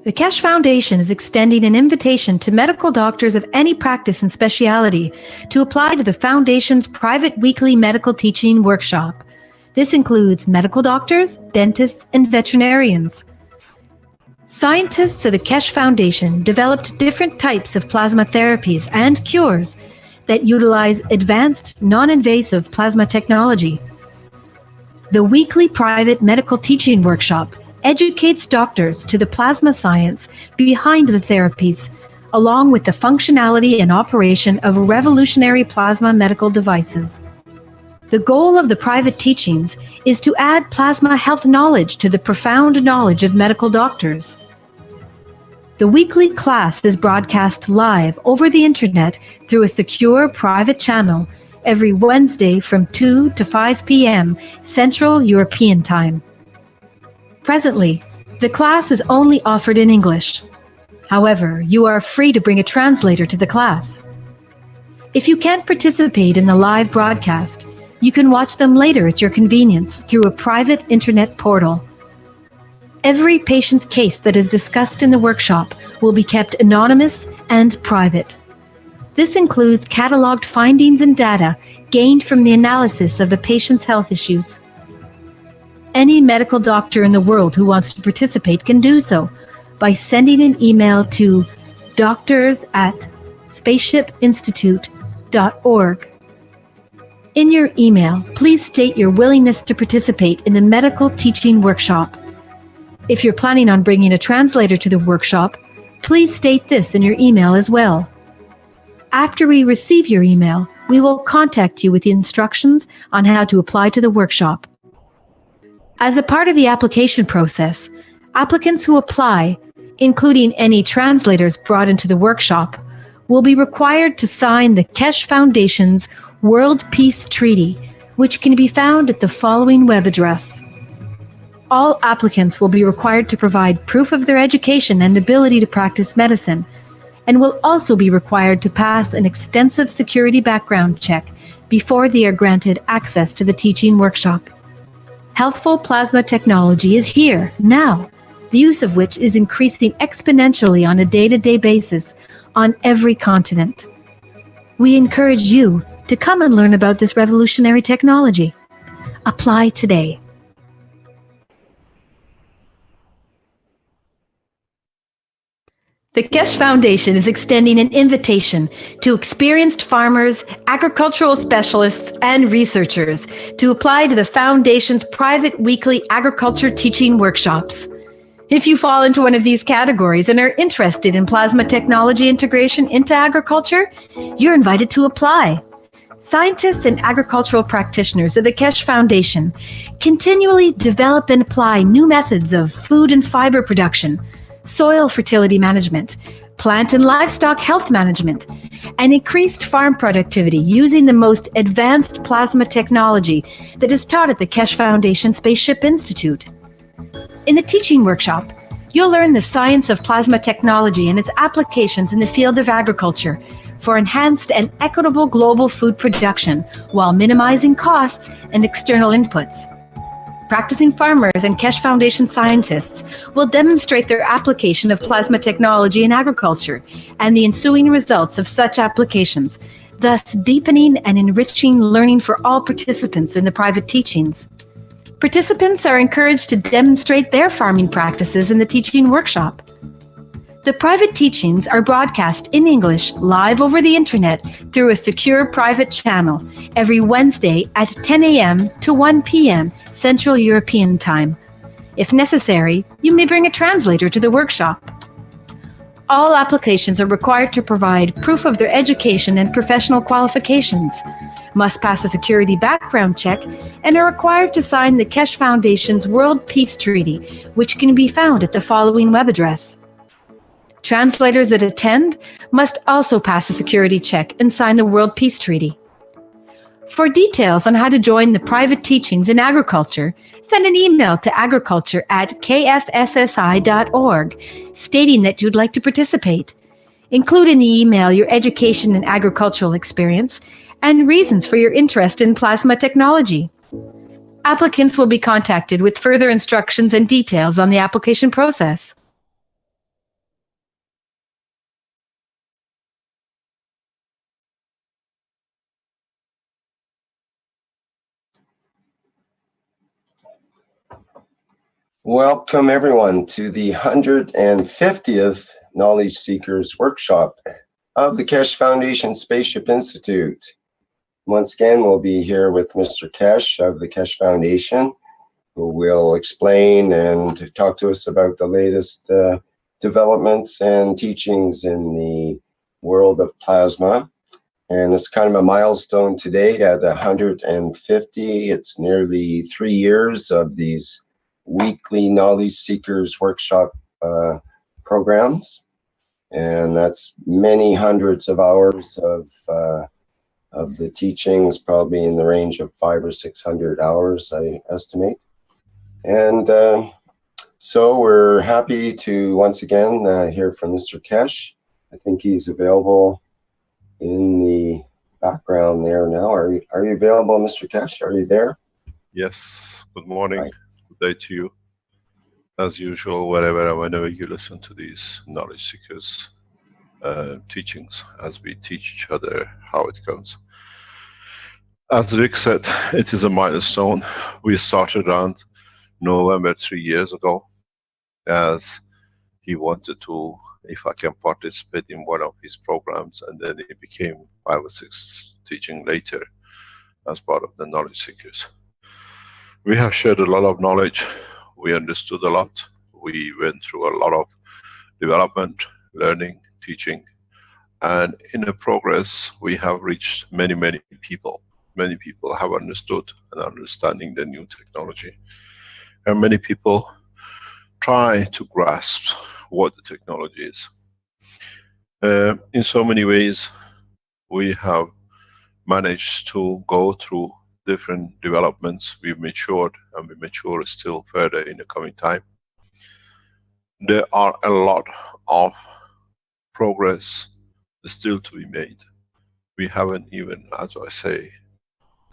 The Kesh Foundation is extending an invitation to medical doctors of any practice and speciality to apply to the Foundation's private weekly medical teaching workshop. This includes medical doctors, dentists, and veterinarians. Scientists at the Kesh Foundation developed different types of plasma therapies and cures that utilize advanced, non-invasive plasma technology. The weekly private medical teaching workshop educates doctors to the plasma science behind the therapies, along with the functionality and operation of revolutionary plasma medical devices. The goal of the private teachings is to add plasma health knowledge to the profound knowledge of medical doctors. The weekly class is broadcast live over the internet through a secure private channel every Wednesday from 2 to 5 p.m. Central European Time. Presently, the class is only offered in English. However, you are free to bring a translator to the class. If you can't participate in the live broadcast, you can watch them later at your convenience through a private internet portal. Every patient's case that is discussed in the workshop will be kept anonymous and private. This includes cataloged findings and data gained from the analysis of the patient's health issues. Any medical doctor in the world who wants to participate can do so by sending an email to doctors@spaceshipinstitute.org. In your email, please state your willingness to participate in the medical teaching workshop. If you're planning on bringing a translator to the workshop, please state this in your email as well. After we receive your email, we will contact you with the instructions on how to apply to the workshop. As a part of the application process, applicants who apply, including any translators brought into the workshop, will be required to sign the Kesh Foundation's World Peace Treaty, which can be found at the following web address. All applicants will be required to provide proof of their education and ability to practice medicine, and will also be required to pass an extensive security background check before they are granted access to the teaching workshop. Healthful plasma technology is here, now, the use of which is increasing exponentially on a day-to-day basis on every continent. We encourage you to come and learn about this revolutionary technology. Apply today. The Kesh Foundation is extending an invitation to experienced farmers, agricultural specialists, and researchers to apply to the Foundation's private weekly agriculture teaching workshops. If you fall into one of these categories and are interested in plasma technology integration into agriculture, you're invited to apply. Scientists and agricultural practitioners of the Kesh Foundation continually develop and apply new methods of food and fiber production, soil fertility management, plant and livestock health management, and increased farm productivity using the most advanced plasma technology that is taught at the Kesh Foundation Spaceship Institute. In the teaching workshop, you'll learn the science of plasma technology and its applications in the field of agriculture for enhanced and equitable global food production while minimizing costs and external inputs. Practicing farmers and Kesh Foundation scientists will demonstrate their application of plasma technology in agriculture and the ensuing results of such applications, thus deepening and enriching learning for all participants in the private teachings. Participants are encouraged to demonstrate their farming practices in the teaching workshop. The private teachings are broadcast in English live over the internet through a secure private channel every Wednesday at 10 a.m. to 1 p.m. Central European Time. If necessary, you may bring a translator to the workshop. All applications are required to provide proof of their education and professional qualifications, must pass a security background check, and are required to sign the Kesh Foundation's World Peace Treaty, which can be found at the following web address. Translators that attend must also pass a security check and sign the World Peace Treaty. For details on how to join the private teachings in agriculture, send an email to agriculture@kfssi.org stating that you'd like to participate. Include in the email your education and agricultural experience and reasons for your interest in plasma technology. Applicants will be contacted with further instructions and details on the application process. Welcome everyone to the 150th Knowledge Seekers Workshop of the Keshe Foundation Spaceship Institute. Once again, we'll be here with Mr. Keshe of the Keshe Foundation, who will explain and talk to us about the latest developments and teachings in the world of plasma. And it's kind of a milestone today at 150. It's nearly 3 years of these weekly Knowledge Seekers Workshop programs. And that's many hundreds of hours of the teachings, probably in the range of 500 or 600 hours, I estimate. And so we're happy to once again hear from Mr. Keshe. I think he's available in the background there now. Are you available, Mr. Keshe? Are you there? Yes. Good morning. Right. Good day to you. As usual, wherever and whenever you listen to these Knowledge Seekers teachings, as we teach each other how it goes. As Rick said, it is a milestone. We started around November 3 years ago, as he wanted to, if I can participate in one of his programs, and then it became 5 or 6 teaching later as part of the Knowledge Seekers. We have shared a lot of knowledge, we understood a lot, we went through a lot of development, learning, teaching, and in the progress we have reached many people. Many people have understood and understanding the new technology, and many people try to grasp what the technology is. In so many ways we have managed to go through different developments. We've matured, and we mature still further in the coming time. There are a lot of progress still to be made. We haven't even, as I say,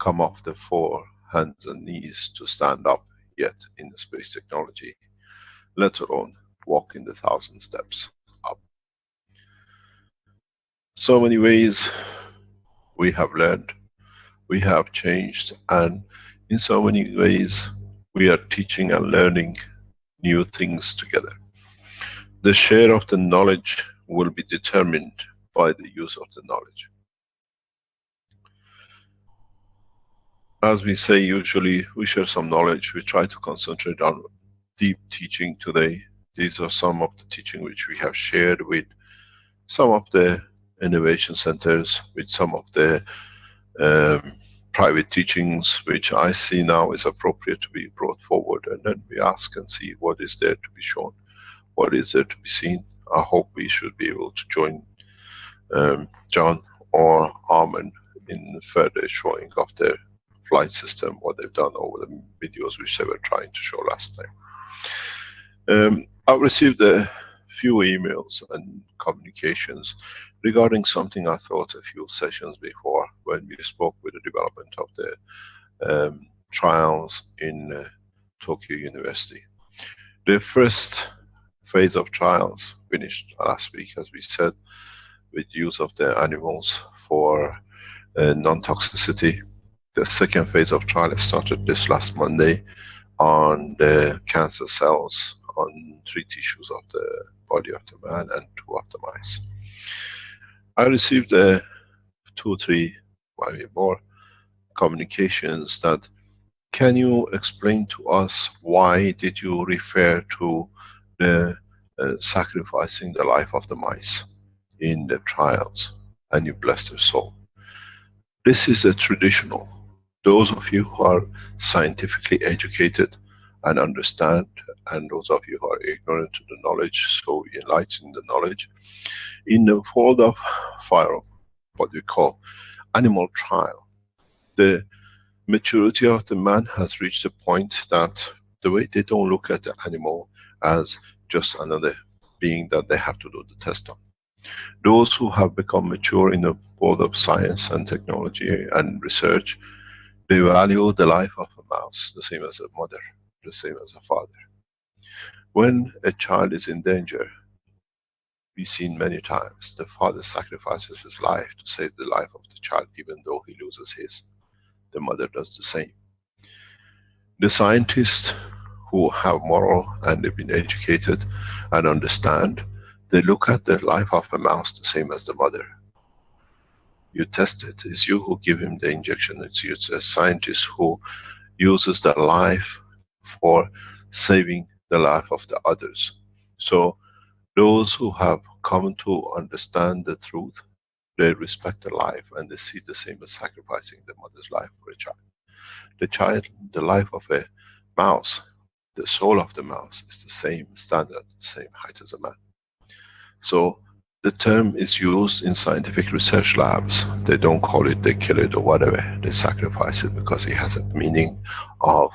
come off the 4 hands and knees to stand up yet in the space technology, let alone walk in the 1,000 steps up. So many ways we have learned, we have changed, and in so many ways we are teaching and learning new things together. The share of the knowledge will be determined by the use of the knowledge. As we say, usually we share some knowledge, we try to concentrate on deep teaching today. These are some of the teaching which we have shared with some of the innovation centers, with some of the private teachings which I see now is appropriate to be brought forward, and then we ask and see what is there to be shown, what is there to be seen. I hope we should be able to join John or Armin in further showing of their flight system, what they've done over the videos which they were trying to show last time. I've received a few emails and communications regarding something I thought a few sessions before, when we spoke with the development of the trials in Tokyo University. The first phase of trials finished last week, as we said, with use of the animals for non-toxicity. The second phase of trial started this last Monday on the cancer cells on 3 tissues of the body of the man and 2 of the mice. I received 2 or 3, maybe more, communications that, can you explain to us why did you refer to the sacrificing the life of the mice in the trials, and you bless their soul? This is a traditional. Those of you who are scientifically educated and understand, and those of you who are ignorant to the knowledge, so enlighten the knowledge, in the world of fire, what we call animal trial, the maturity of the man has reached a point that the way they don't look at the animal as just another being that they have to do the test on. Those who have become mature in the world of science and technology and research, they value the life of a mouse the same as a mother, the same as a father. When a child is in danger, we've seen many times the father sacrifices his life to save the life of the child, even though he loses his. The mother does the same. The scientist who have moral and they've been educated and understand, they look at the life of a mouse the same as the mother. You test it. It's you who give him the injection. It's you, it's a scientist who uses their life for saving the life of the others. So those who have come to understand the truth, they respect the life and they see the same as sacrificing the mother's life for a child. The child, the life of a mouse, the soul of the mouse is the same standard, the same height as a man. So the term is used in scientific research labs. They don't call it they kill it or whatever. They sacrifice it because it has a meaning of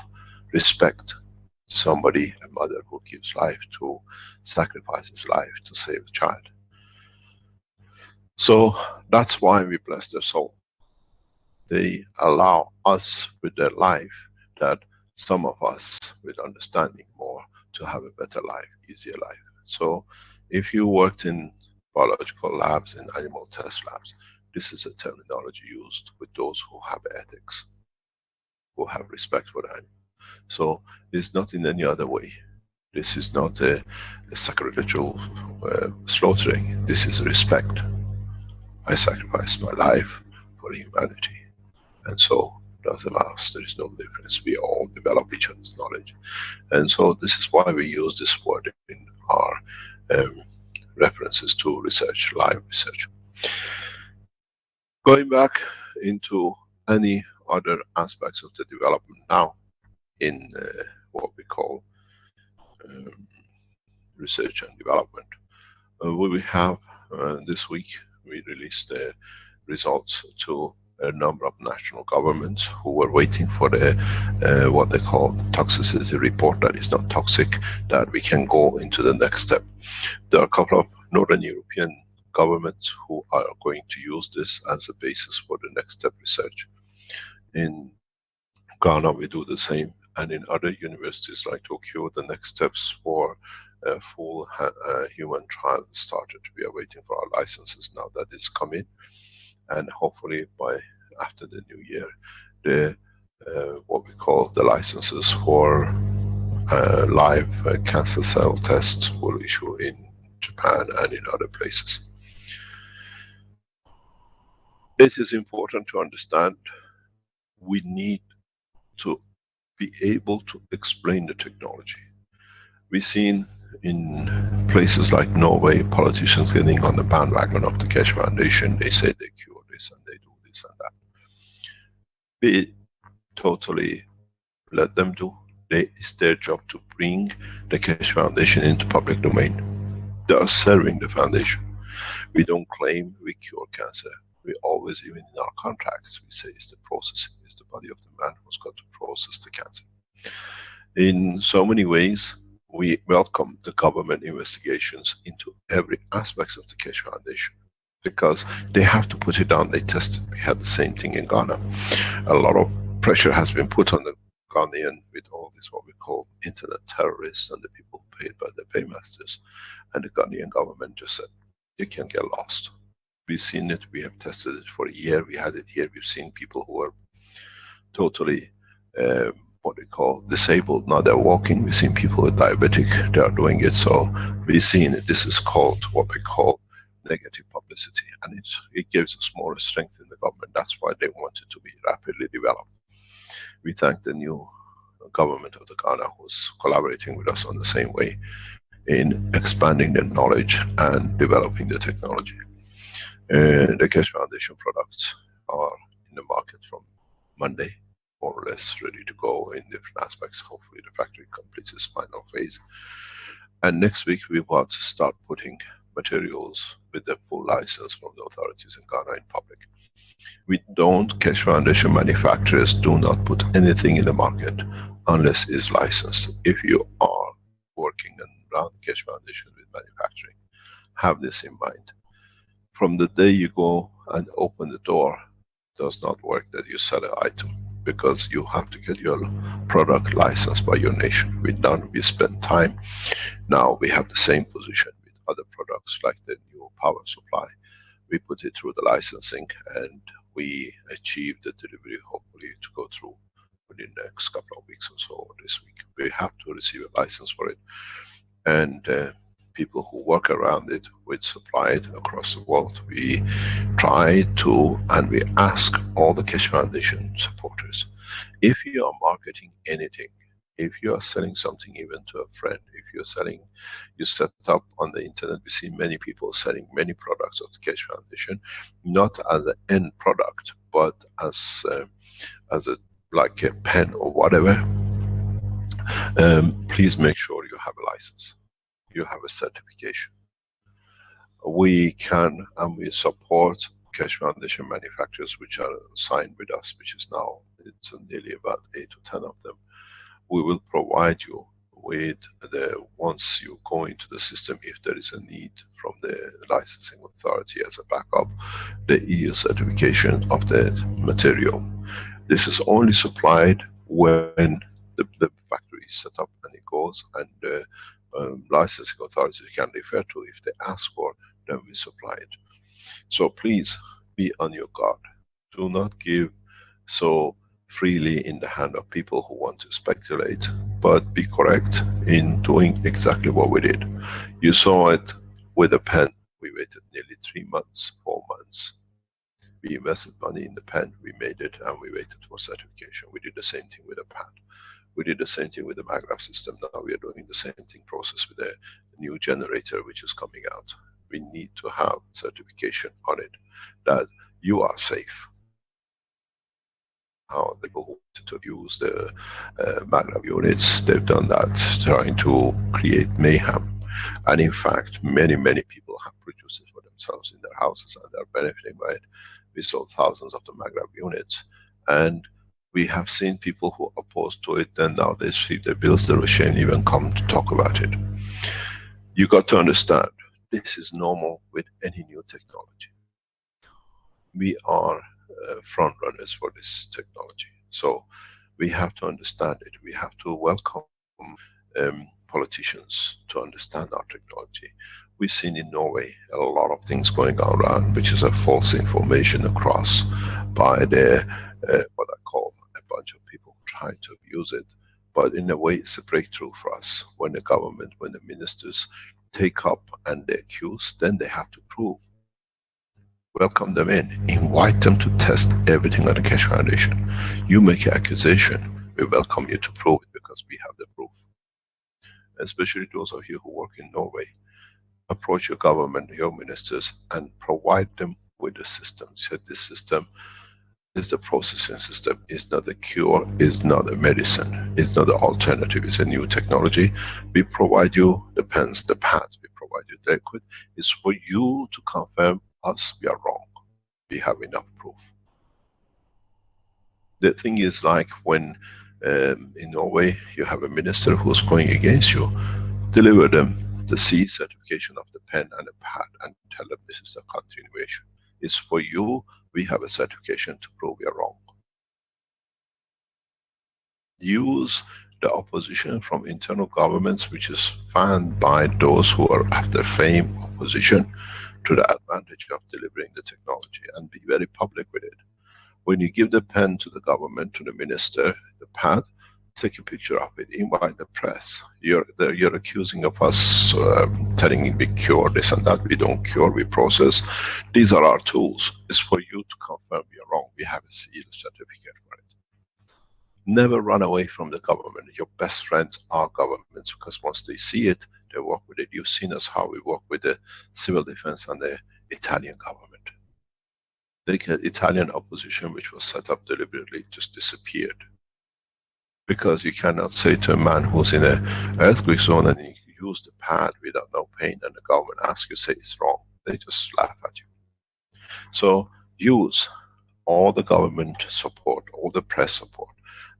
respect. Somebody, a mother who gives life to sacrifice his life to save a child. So that's why we bless their soul. They allow us with their life that some of us with understanding more to have a better life, easier life. So if you worked in biological labs, in animal test labs, this is a terminology used with those who have ethics, who have respect for the animal. So it's not in any other way. This is not a sacrificial slaughtering. This is respect. I sacrifice my life for humanity. And so does a mouse. There is no difference. We all develop each other's knowledge. And so this is why we use this word in our references to research, live research. Going back into any other aspects of the development now in what we call research and development. We have this week we released the results to a number of national governments who were waiting for the what they call toxicity report, that is not toxic, that we can go into the next step. There are a couple of Northern European governments who are going to use this as a basis for the next step research. In Ghana we do the same, and in other universities like Tokyo, the next steps for full human trials started. We are waiting for our licenses now that it's come in, and hopefully by after the new year, the what we call the licenses for live cancer cell tests will issue in Japan and in other places. It is important to understand we need to be able to explain the technology. We've seen in places like Norway, politicians getting on the bandwagon of the Keshe Foundation. They say they cure this and they do this and that. We totally let them do. It's their job to bring the Keshe Foundation into public domain. They are serving the foundation. We don't claim we cure cancer. We always, even in our contracts, we say it's the processing, it's the body of the man who's got to process the cancer. In so many ways, we welcome the government investigations into every aspect of the Keshe Foundation, because they have to put it down. They test it. We had the same thing in Ghana. A lot of pressure has been put on the Ghanaian with all this what we call internet terrorists and the people paid by the paymasters, and the Ghanaian government just said, you can get lost. We've seen it, we have tested it for a year, we had it here, we've seen people who are totally what they call disabled, now they're walking. We've seen people with diabetic, they are doing it. So we've seen it. This is called what we call negative publicity, and it gives us more strength in the government. That's why they want it to be rapidly developed. We thank the new government of the Ghana who's collaborating with us on the same way in expanding their knowledge and developing the technology. The Keshe Foundation products are in the market from Monday, more or less ready to go in different aspects. Hopefully the factory completes its final phase. And next week we want to start putting materials with the full license from the authorities in Ghana in public. We don't, Keshe Foundation manufacturers do not put anything in the market unless it's licensed. If you are working around Keshe Foundation with manufacturing, have this in mind. From the day you go and open the door, it does not work that you sell an item, because you have to get your product licensed by your nation. We've done, we spent time. Now we have the same position with other products like the new power supply. We put it through the licensing and we achieved the delivery, hopefully to go through within the next couple of weeks or so, or this week. you have to receive a license for it. And people who work around it, we supply it across the world. We try to, and we ask all the Keshe Foundation supporters, if you are marketing anything, if you are selling something even to a friend, if you're selling, you set up on the internet, we see many people selling many products of the Keshe Foundation, not as an end product, but as a, like a pen or whatever, please make sure you have a license, you have a certification. We can and we support Keshe Foundation manufacturers which are signed with us, which is now, it's nearly about 8 to 10 of them. We will provide you with the, once you go into the system, if there is a need from the licensing authority as a backup, the EU certification of the material. This is only supplied when the factory is set up and it goes, and the licensing authority can refer to. If they ask for, then we supply it. So please be on your guard. Do not give so freely in the hand of people who want to speculate, but be correct in doing exactly what we did. You saw it with a pen. We waited nearly 3 months, 4 months. We invested money in the pen, we made it, and we waited for certification. We did the same thing with a pad. We did the same thing with the Maggraph system. Now we are doing the same thing process with the new generator which is coming out. We need to have certification on it that you are safe. How the people who want to use the Maggraph units, they've done that, trying to create mayhem. And in fact, many people have produced it for themselves in their houses and they're benefiting by it. We sold thousands of the Maggraph units, and we have seen people who are opposed to it, then now they see their bills, they shouldn't even come to talk about it. You got to understand, this is normal with any new technology. We are front runners for this technology, so we have to understand it. We have to welcome politicians to understand our technology. We've seen in Norway a lot of things going on around, which is a false information across by the what I call a bunch of people trying to abuse it. But in a way, it's a breakthrough for us. When the government, when the ministers take up and they accuse, then they have to prove. Welcome them in, invite them to test everything on the Keshe Foundation. You make an accusation, we welcome you to prove it because we have the proof. Especially those of you who work in Norway, approach your government, your ministers, and provide them with the system. So this system is the processing system, it's not a cure, it's not a medicine, it's not an alternative, it's a new technology. We provide you the pens, the pads, we provide you the liquid. It's for you to confirm us we are wrong. We have enough proof. The thing is, like when in Norway you have a minister who's going against you, deliver them the C certification of the pen and the pad and tell them this is a continuation. It's for you, we have a certification to prove we are wrong. Use the opposition from internal governments, which is fanned by those who are after fame, opposition, to the advantage of delivering the technology, and be very public with it. When you give the pen to the government, to the minister, the pad, take a picture of it, invite the press. You're accusing of us, telling we cure this and that. We don't cure, we process. These are our tools. It's for you to confirm we are wrong. We have a seal certificate for it. Never run away from the government. Your best friends are governments, because once they see it, they work with it. You've seen us how we work with the civil defense and the Italian government. The Italian opposition, which was set up deliberately, just disappeared. Because you cannot say to a man who's in an earthquake zone and you use the pad without no pain, and the government asks you, say it's wrong. They just laugh at you. So use all the government support, all the press support,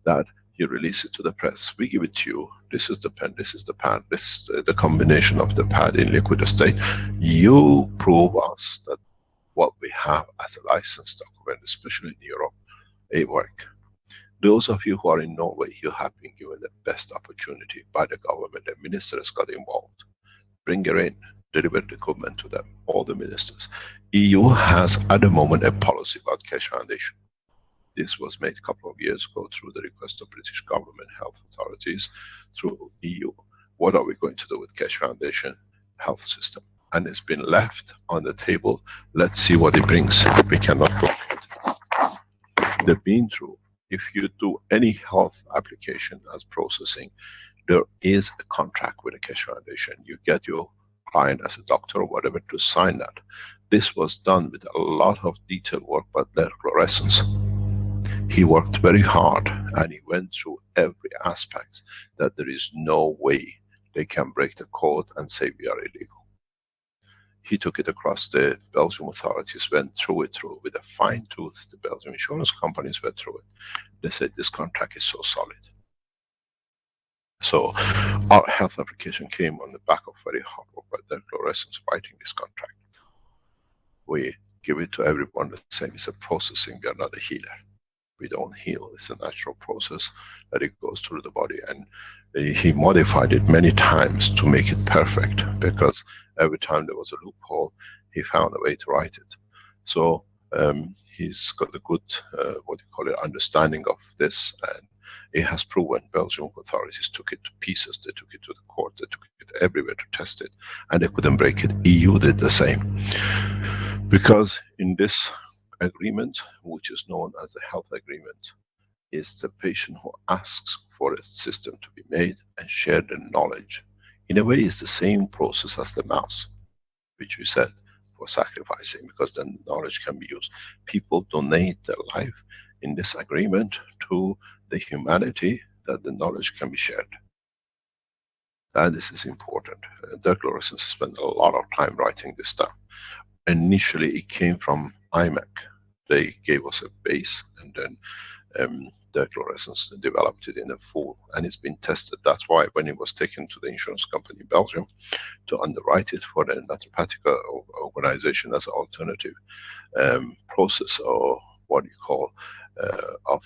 that you release it to the press. We give it to you. This is the pen, this is the pad, this is the combination of the pad in liquid state. You prove us that what we have as a license document, especially in Europe, it works. Those of you who are in Norway, you have been given the best opportunity by the government. The ministers got involved. Bring her in, deliver the equipment to them, all the ministers. EU has at the moment a policy about Keshe Foundation. This was made a couple of years ago through the request of British government health authorities through EU. What are we going to do with Keshe Foundation health system? And it's been left on the table. Let's see what it brings. We cannot go. They've been through, if you do any health application as processing, there is a contract with the Keshe Foundation. You get your client as a doctor or whatever to sign that. This was done with a lot of detailed work by Dirk Laureyssens. He worked very hard and he went through every aspect that there is no way they can break the code and say we are illegal. He took it across. The Belgian authorities went through it with a fine tooth. The Belgian insurance companies went through it. They said this contract is so solid. So our health application came on the back of very hard work by Dirk Laureyssens writing this contract. We give it to everyone the same. It's a processing. We are not a healer. We don't heal. It's a natural process that it goes through the body. And he modified it many times to make it perfect, because every time there was a loophole, he found a way to write it. So he's got a good, understanding of this, and it has proven. Belgian authorities took it to pieces. They took it to the court. They took it everywhere to test it, and they couldn't break it. EU did the same, because in this agreement, which is known as the health agreement, is the patient who asks for a system to be made and share the knowledge. In a way, it's the same process as the mouse, which we said for sacrificing, because then knowledge can be used. People donate their life in this agreement to the humanity, that the knowledge can be shared. And this is important. Dirk Laureyssens spent a lot of time writing this down. Initially, it came from IMEC. They gave us a base, and then Dirk Laureyssens developed it in a full, and it's been tested. That's why when it was taken to the insurance company in Belgium to underwrite it for the naturopathic organization as an alternative process, or what you call of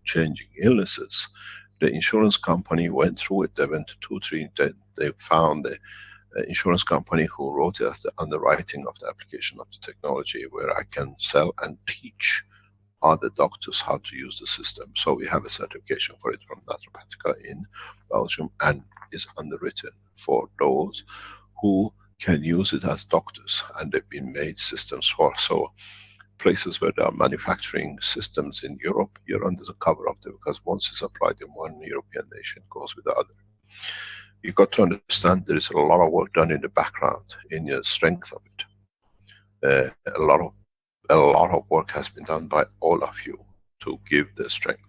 changing illnesses, the insurance company went through it. They went to 2-3, they found the insurance company who wrote it as the underwriting of the application of the technology, where I can sell and teach other doctors how to use the system. So we have a certification for it from Naturopathica in Belgium, and is underwritten for those who can use it as doctors, and they've been made systems for. So places where they are manufacturing systems in Europe, you're under the cover of them, because once it's applied in one European nation, it goes with the other. You've got to understand there is a lot of work done in the background, in the strength of it. A lot of work has been done by all of you to give the strength.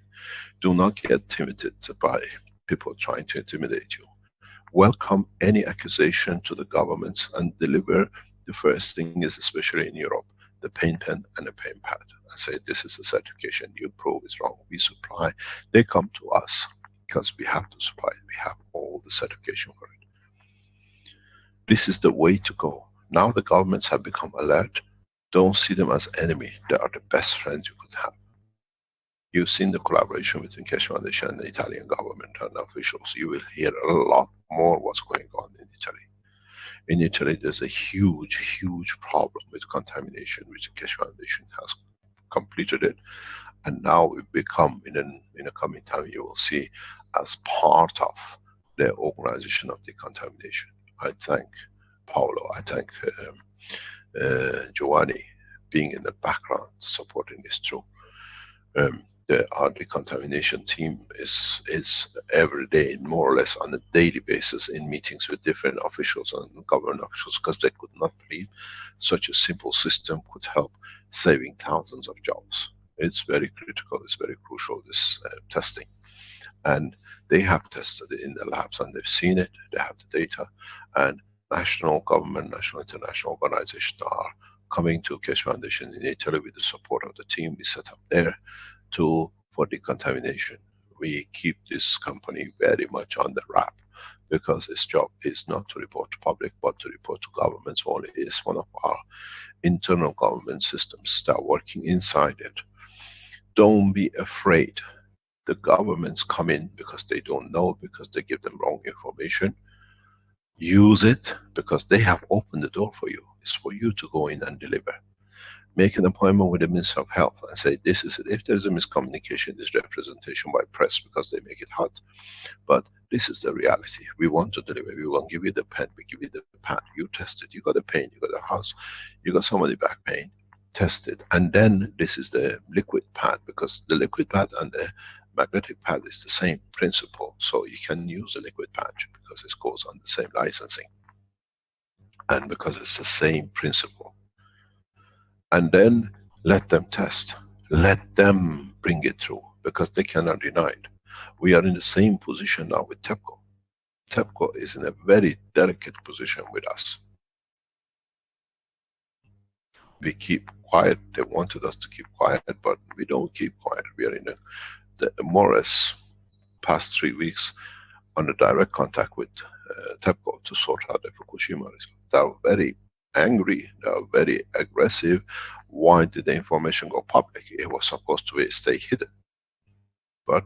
Do not get intimidated by people trying to intimidate you. Welcome any accusation to the governments and deliver. The first thing is, especially in Europe, the pain pen and the pain pad. I say, this is a certification, you prove it's wrong. We supply, they come to us, because we have to supply it. We have all the certification for it. This is the way to go. Now the governments have become alert. Don't see them as enemy. They are the best friends you could have. You've seen the collaboration between Keshe Foundation and the Italian government and officials. You will hear a lot more what's going on in Italy. In Italy, there's a huge, huge problem with contamination, which the Keshe Foundation has completed it. And now we've become, in a coming time, you will see, as part of the organization of decontamination. I thank Paolo, I thank Giovanni being in the background supporting this too. Our decontamination team is every day, more or less on a daily basis, in meetings with different officials and government officials, because they could not believe such a simple system could help saving thousands of jobs. It's very critical, it's very crucial, this testing. And they have tested it in the labs, and they've seen it, they have the data, and national government, national international organizations are coming to Keshe Foundation in Italy with the support of the team we set up there for decontamination. We keep this company very much on the wrap, because its job is not to report to public, but to report to governments only. It is one of our internal government systems that are working inside it. Don't be afraid. The governments come in because they don't know, because they give them wrong information. Use it, because they have opened the door for you. It's for you to go in and deliver. make an appointment with the Minister of Health and say, this is it. If there's a miscommunication, this representation by press because they make it hot. But this is the reality. We want to deliver. We want to give you the pen. We give you the pad. You test it. You got a pain. You got a house. You got somebody back pain. Test it. And then this is the liquid pad, because the liquid pad and the magnetic pad is the same principle. So you can use the liquid patch because it goes on the same licensing. And because it's the same principle. And then let them test. Let them bring it through, because they cannot deny it. We are in the same position now with TEPCO. TEPCO is in a very delicate position with us. We keep quiet. They wanted us to keep quiet, but we don't keep quiet. We are in the more or less past 3 weeks under direct contact with TEPCO to sort out the Fukushima risk. They are very angry, they are very aggressive. Why did the information go public? It was supposed to stay hidden. But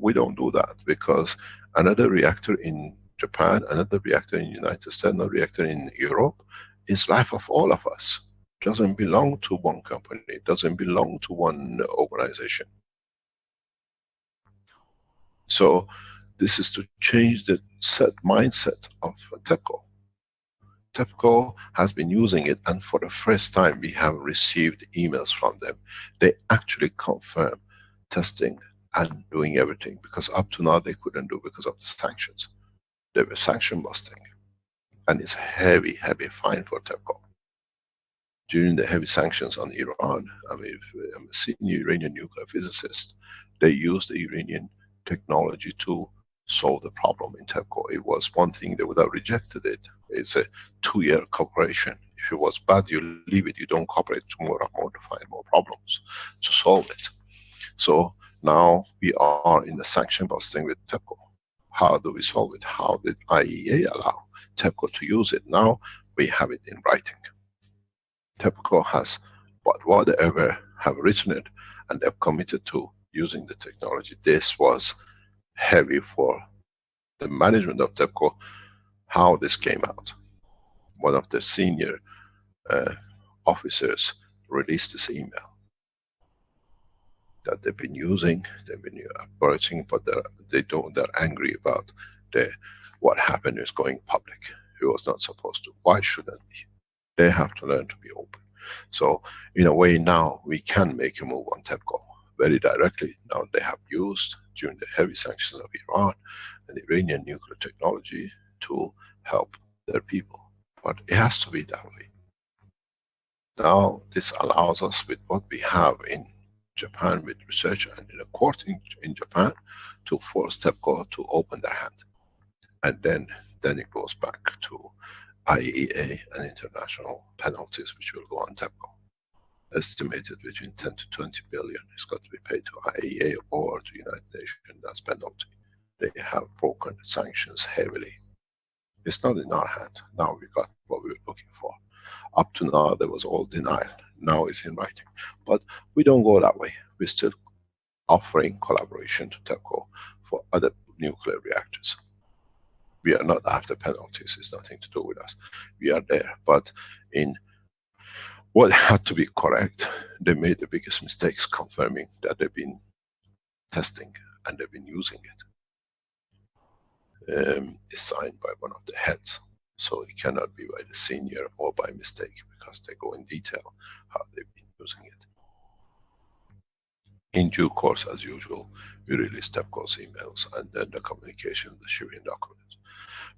we don't do that, because another reactor in Japan, another reactor in the United States, another reactor in Europe is life of all of us. It doesn't belong to one company, it doesn't belong to one organization. So this is to change the mindset of TEPCO. TEPCO has been using it, and for the first time we have received emails from them. They actually confirm testing and doing everything, because up to now they couldn't do because of the sanctions. They were sanction busting, and it's a heavy, heavy fine for TEPCO. During the heavy sanctions on Iran, I'm a senior Iranian nuclear physicist, they used the Iranian technology to solve the problem in TEPCO. It was one thing, they would have rejected it. It's a 2-year cooperation. If it was bad, you leave it, you don't cooperate more and more to find more problems to solve it. So now we are in the sanction busting with TEPCO. How do we solve it? How did IAEA allow TEPCO to use it? Now we have it in writing. TEPCO has, but whatever have written it, and they've committed to using the technology. This was heavy for the management of TEPCO, how this came out. One of the senior officers released this email that they've been using, they've been approaching, but they're angry about what happened is going public. It was not supposed to. Why should that be? They have to learn to be open. So in a way now we can make a move on TEPCO very directly. Now they have used, during the heavy sanctions of Iran and Iranian nuclear technology, to help their people. But it has to be that way. Now this allows us, with what we have in Japan with research and in a court in Japan, to force TEPCO to open their hand. And then it goes back to IAEA and international penalties, which will go on TEPCO. Estimated between 10 to 20 billion is got to be paid to IAEA or to United Nations as penalty. They have broken the sanctions heavily. It's not in our hand. Now we got what we were looking for. Up to now there was all denial. Now it's in writing. But we don't go that way. We're still offering collaboration to TEPCO for other nuclear reactors. We are not after penalties, it's nothing to do with us. We are there, but in what had to be correct, they made the biggest mistakes confirming that they've been testing and they've been using it. It's signed by one of the heads, so it cannot be by the senior or by mistake, because they go in detail how they've been using it. In due course, as usual, we release TEPCO's emails and then the communication, the sharing documents.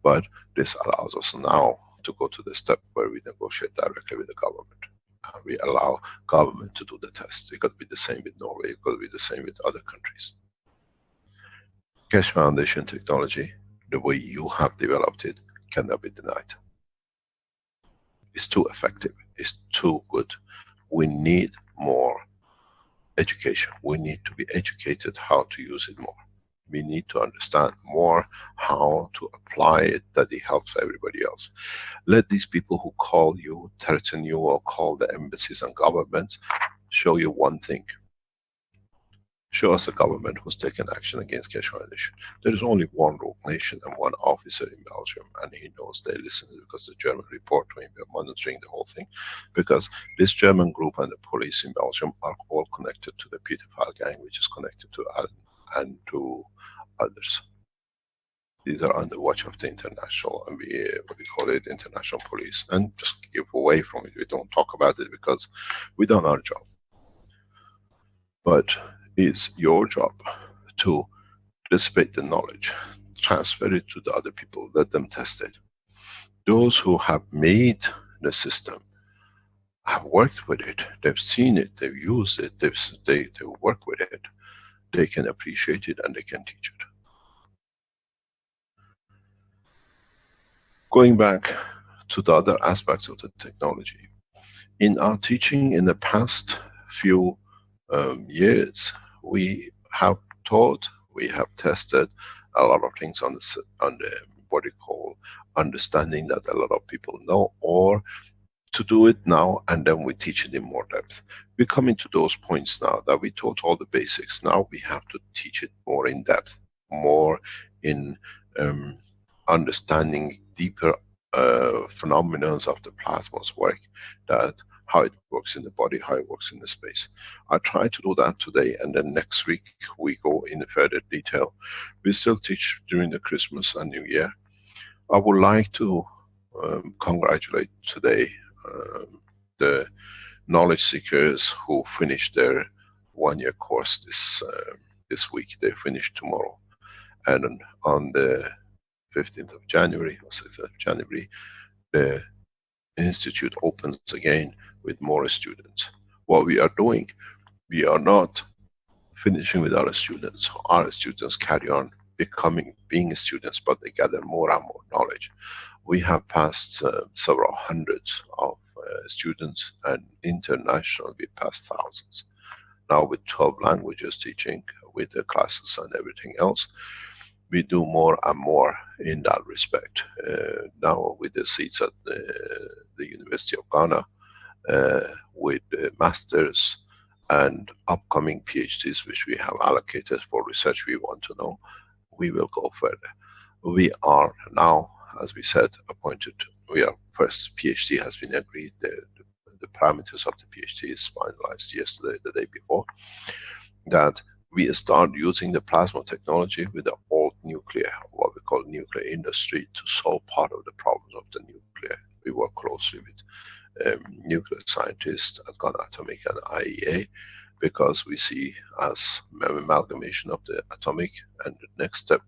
But this allows us now to go to the step where we negotiate directly with the government. And we allow government to do the test. It could be the same with Norway, it could be the same with other countries. Keshe Foundation technology, the way you have developed it, cannot be denied. It's too effective, it's too good. We need more education. We need to be educated how to use it more. We need to understand more how to apply it, that it helps everybody else. Let these people who call you, threaten you, or call the embassies and governments, show you one thing. Show us a government who's taken action against Keshe Foundation. There is only one rogue nation and one officer in Belgium, and he knows they listen because the German report to him, they're monitoring the whole thing, because this German group and the police in Belgium are all connected to the pedophile gang, which is connected to Alan and to others. These are under watch of the international, and what we call it, international police, and just give away from it. We don't talk about it because we done our job. But it's your job to dissipate the knowledge, transfer it to the other people, let them test it. Those who have made the system have worked with it, they've seen it, they've used it, they work with it, they can appreciate it and they can teach it. Going back to the other aspects of the technology, in our teaching in the past few years, we have taught, we have tested a lot of things on the what you call understanding that a lot of people know, or to do it now and then we teach it in more depth. We're coming to those points now that we taught all the basics. Now we have to teach it more in depth, more in understanding deeper phenomena of the plasma's work, that how it works in the body, how it works in the space. I try to do that today, and then next week we go in further detail. We still teach during the Christmas and New Year. I would like to congratulate today the knowledge seekers who finished their one-year course this week. They finish tomorrow, and on the 15th of January or 6th of January, the institute opens again with more students. What we are doing, we are not finishing with our students. Our students carry on being students, but they gather more and more knowledge. We have passed several hundreds of students, and international we passed thousands. Now with 12 languages teaching, with the classes and everything else, we do more and more in that respect. Now with the seats at the University of Ghana, with the masters and upcoming PhDs which we have allocated for research we want to know, we will go further. We are now, as we said, appointed, first PhD has been agreed, the parameters of the PhD is finalized yesterday, the day before, that we start using the plasma technology with the old nuclear, what we call nuclear industry, to solve part of the problems of the nuclear. We work closely with nuclear scientists at Ghana Atomic and IEA, because we see as amalgamation of the atomic and the next step,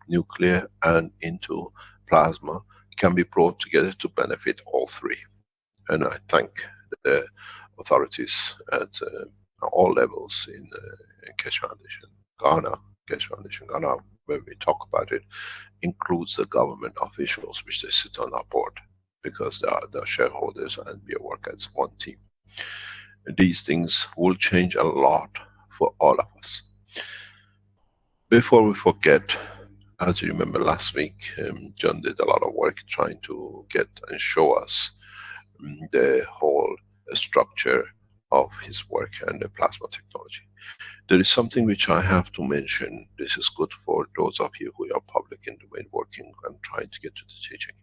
nuclear and into plasma, can be brought together to benefit all three. And I thank the authorities at all levels in Keshe Foundation Ghana. Keshe Foundation Ghana, when we talk about it, includes the government officials which they sit on our board, because they are the shareholders and we work as one team. These things will change a lot for all of us. Before we forget, as you remember last week, John did a lot of work trying to get and show us the whole structure of his work and the plasma technology. There is something which I have to mention. This is good for those of you who are public in the way working and trying to get to the teaching.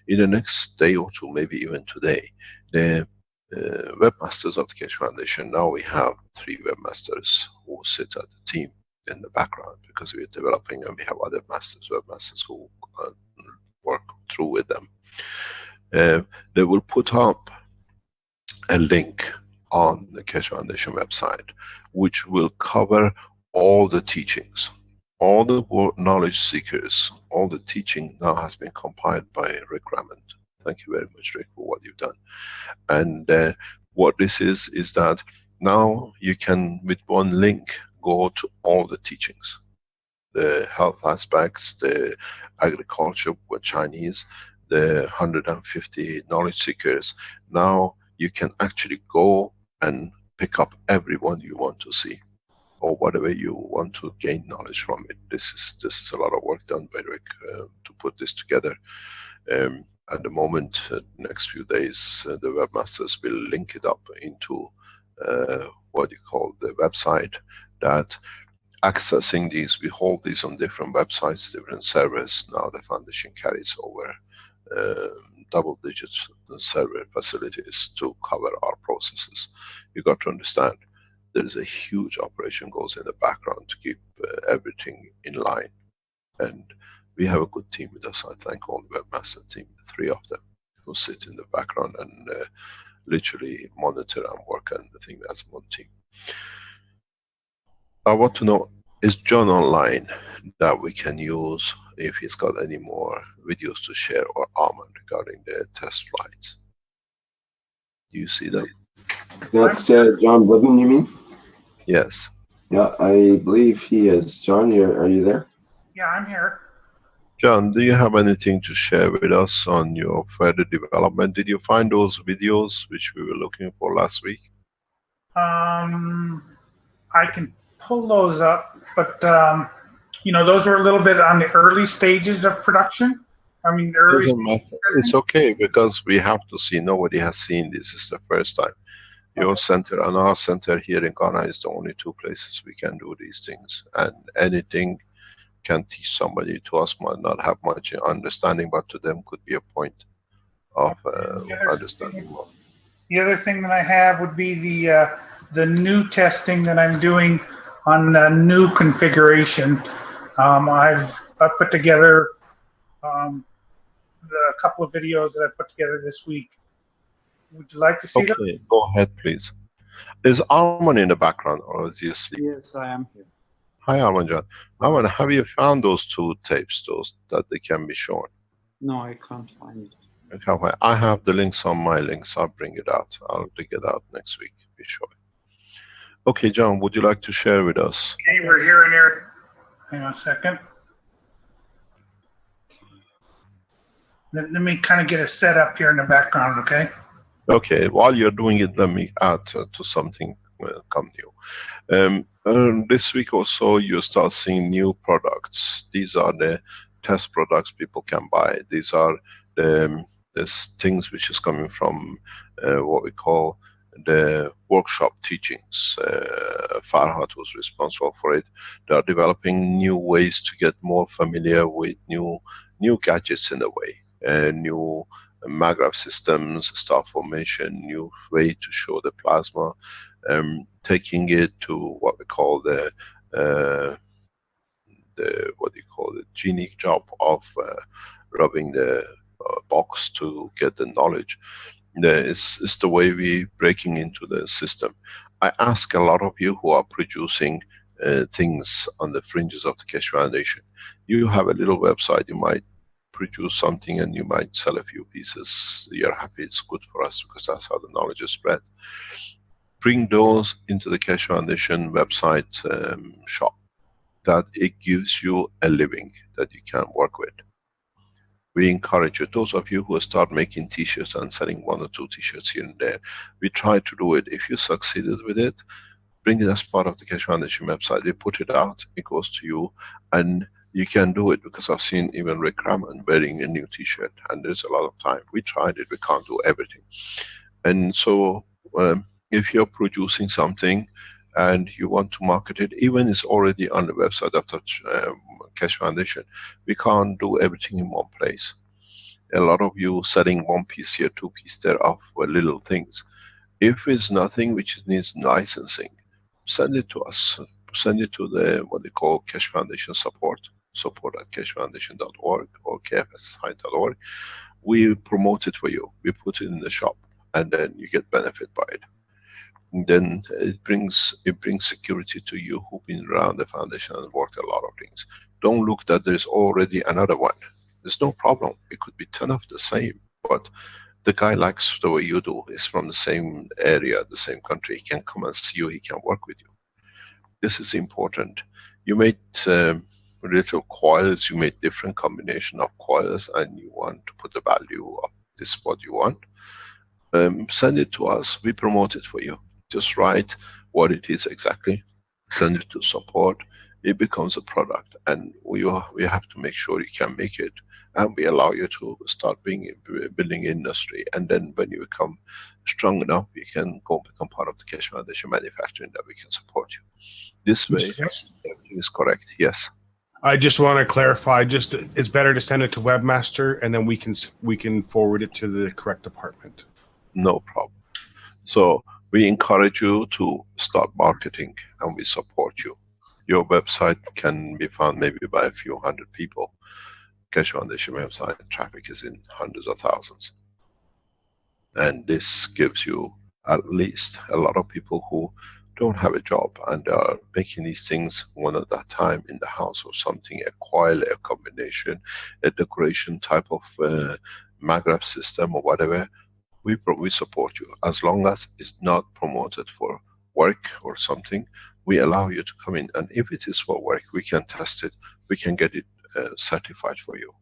In the next day or two, maybe even today, the webmasters of the Keshe Foundation, now we have 3 webmasters who sit at the team in the background, because we are developing and we have other webmasters who work through with them. They will put up a link on the Keshe Foundation website, which will cover all the teachings, all the knowledge seekers, all the teaching now has been compiled by Rick Raymond. Thank you very much, Rick, for what you've done. And what this is that now you can, with one link, go to all the teachings. The health aspects, the agriculture with Chinese, the 150 knowledge seekers. Now you can actually go and pick up everyone you want to see, or whatever you want to gain knowledge from it. This is a lot of work done by Rick to put this together. At the moment, next few days, the webmasters will link it up into what you call the website, that accessing these, we hold these on different websites, different servers. Now the foundation carries over double digits server facilities to cover our processes. You got to understand, there is a huge operation goes in the background to keep everything in line. And we have a good team with us. I thank all the webmaster team, the 3 of them, who sit in the background and literally monitor and work on the thing as one team. I want to know, is John online that we can use if he's got any more videos to share, or Armand regarding the test flights? Do you see them? That's John Blivin, you mean? Yes. Yeah, I believe he is. John, are you there? Yeah, I'm here. John, do you have anything to share with us on your further development? Did you find those videos which we were looking for last week? I can pull those up, but you know, those are a little bit on the early stages of production. I mean, the early. Doesn't matter. It's okay, because we have to see. Nobody has seen this. Is the first time. Your center and our center here in Ghana is the only 2 places we can do these things, and anything can teach somebody. To us might not have much understanding, but to them could be a point of understanding more. The other thing that I have would be the new testing that I'm doing on the new configuration. I've put together a couple of videos that I put together this week. Would you like to see them? Okay, go ahead, please. Is Armand in the background, or is he asleep? Yes, I am here. Hi, Armand John. Armand, have you found those 2 tapes, those that they can be shown? No, I can't find it. Okay, I have the links on my links. I'll bring it out. I'll dig it out next week. Be sure. Okay, John, would you like to share with us? Okay, we're here and here. Hang on a second. Let me kind of get a setup here in the background, okay? Okay, while you're doing it, let me add to something come new. This week or so, you start seeing new products. These are the test products people can buy. These are the things which is coming from what we call the workshop teachings. Farhat was responsible for it. They are developing new ways to get more familiar with new gadgets in a way, new maggrav systems, star formation, new way to show the plasma, taking it to what we call the genic job of rubbing the box to get the knowledge. It's the way we breaking into the system. I ask a lot of you who are producing things on the fringes of the Keshe Foundation. You have a little website, you might produce something and you might sell a few pieces. You're happy, it's good for us, because that's how the knowledge is spread. Bring those into the Keshe Foundation website shop, that it gives you a living that you can work with. We encourage you, those of you who start making t-shirts and selling 1 or 2 t-shirts here and there, we try to do it. If you succeeded with it, bring it as part of the Keshe Foundation website. We put it out, it goes to you, and you can do it, because I've seen even Rick Raman wearing a new t-shirt, and there's a lot of time. We tried it, we can't do everything. And so if you're producing something and you want to market it, even it's already on the website of the Keshe Foundation, we can't do everything in one place. A lot of you selling 1 piece here, 2 pieces there of little things. If it's nothing which needs licensing, send it to us. Send it to the what they call Keshe Foundation support at keshefoundation.org or kfsi.org. We promote it for you. We put it in the shop, and then you get benefit by it. And then it brings security to you who've been around the foundation and worked a lot of things. Don't look that there's already another one. There's no problem. It could be 10 of the same, but the guy likes the way you do. Is from the same area, the same country. He can come and see you. He can work with you. This is important. You made little coils. You made different combination of coils, and you want to put the value of this what you want. Send it to us. We promote it for you. Just write what it is exactly. Send it to support. it becomes a product, and we have to make sure you can make it, and we allow you to start building industry. And then when you become strong enough, you can go become part of the Keshe Foundation manufacturing, that we can support you. This way, everything is correct. Yes. I just want to clarify. Just it's better to send it to Webmaster, and then we can forward it to the correct department. No problem. So we encourage you to start marketing, and we support you. Your website can be found maybe by a few hundred people. Keshe Foundation website traffic is in hundreds of thousands. And this gives you at least a lot of people who don't have a job and are making these things one at a time in the house or something, a coil, a combination, a decoration type of magnet system or whatever. We support you. As long as it's not promoted for work or something, we allow you to come in. And if it is for work, we can test it, we can get it certified for you.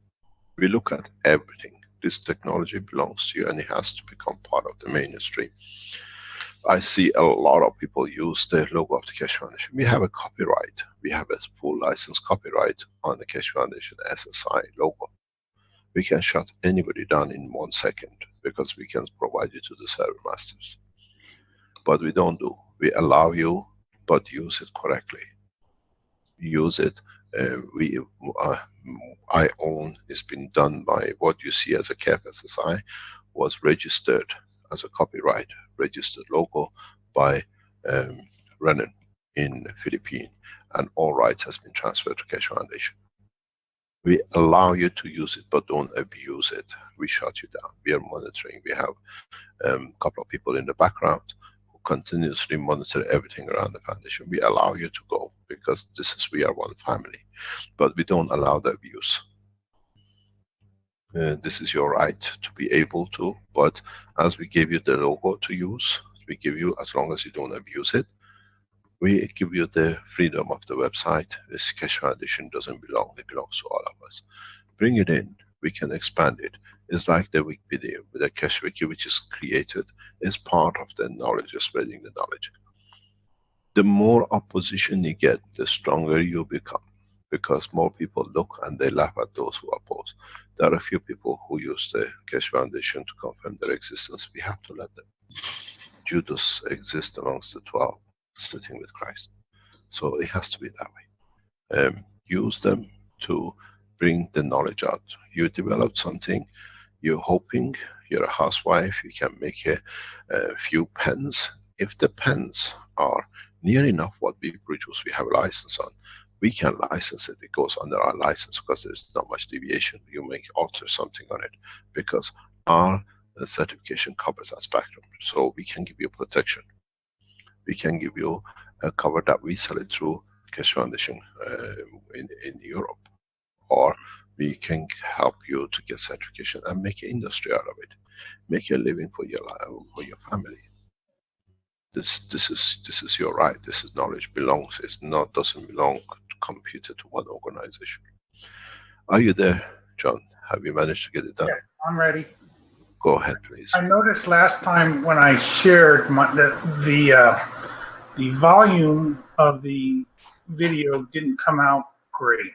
We look at everything. This technology belongs to you, and it has to become part of the mainstream. I see a lot of people use the logo of the Keshe Foundation. We have a copyright. We have a full license copyright on the Keshe Foundation SSI logo. We can shut anybody down in 1 second because we can provide you to the server masters. But we don't do. We allow you, but use it correctly. Use it. I own, it's been done by what you see as a KEF SSI, was registered as a copyright, registered logo by Renan in Philippines, and all rights has been transferred to Keshe Foundation. We allow you to use it, but don't abuse it. We shut you down. We are monitoring. We have a couple of people in the background who continuously monitor everything around the foundation. We allow you to go because we are one family, but we don't allow the abuse. This is your right to be able to, but as we gave you the logo to use, we give you, as long as you don't abuse it, we give you the freedom of the website. This Keshe Foundation doesn't belong, it belongs to all of us. Bring it in, we can expand it. It's like the Wikipedia, with the Keshe Wiki, which is created, is part of the knowledge, spreading the knowledge. The more opposition you get, the stronger you become, because more people look and they laugh at those who oppose. There are a few people who use the Keshe Foundation to confirm their existence. We have to let them. Judas exists amongst the 12, sitting with Christ. So it has to be that way. Use them to bring the knowledge out. You developed something, you're hoping, you're a housewife, you can make a few pens. If the pens are near enough what we produce, we have a license on, we can license it. It goes under our license because there's not much deviation. You may alter something on it because our certification covers that spectrum. So we can give you protection. We can give you a cover that we sell it through Keshe Foundation in Europe, or we can help you to get certification and make an industry out of it, make a living for your life, for your family. This is your right. This is knowledge belongs. It's not doesn't belong computed to one organization. Are you there, John? Have you managed to get it done? Yeah, I'm ready. Go ahead, please. I noticed last time when I shared the volume of the video didn't come out great.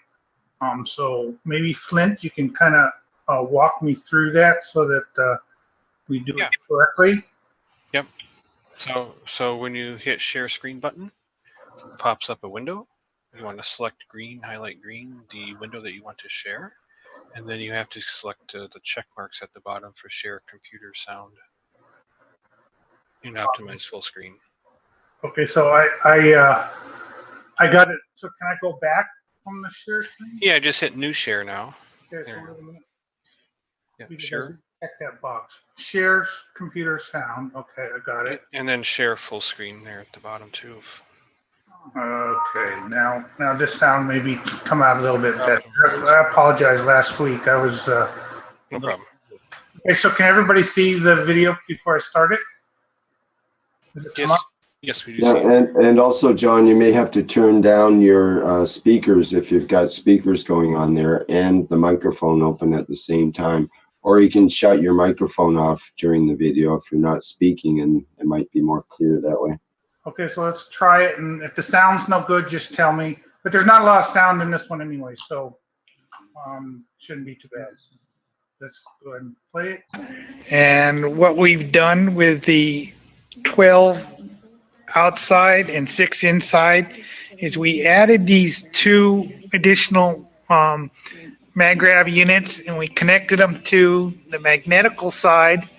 So maybe Flint, you can kind of walk me through that so that we do it correctly. Yep. So when you hit share screen button, it pops up a window. You want to select green, highlight green, the window that you want to share. And then you have to select the check marks at the bottom for share computer sound and optimize full screen. Okay, so I got it. So can I go back from the share screen? Yeah, just hit new share now. Okay, so There. wait a minute. Yeah, We share. Check that box. Share computer sound. Okay, I got it. And then share full screen there at the bottom too. Okay, now this sound maybe come out a little bit better. I apologize. Last week I was. No problem. Okay, so can everybody see the video before I start it? Does it come Yes. up? Yes, we do Yeah, see. and also, John, you may have to turn down your speakers if you've got speakers going on there and the microphone open at the same time. Or you can shut your microphone off during the video if you're not speaking, and it might be more clear that way. Okay, so let's try it. And if the sound's no good, just tell me. but there's not a lot of sound in this one anyway, so shouldn't be too bad. Let's go ahead and play it. And what we've done with the 12 outside and 6 inside is we added these 2 additional MagGrav units, and we connected them to the magnetical side.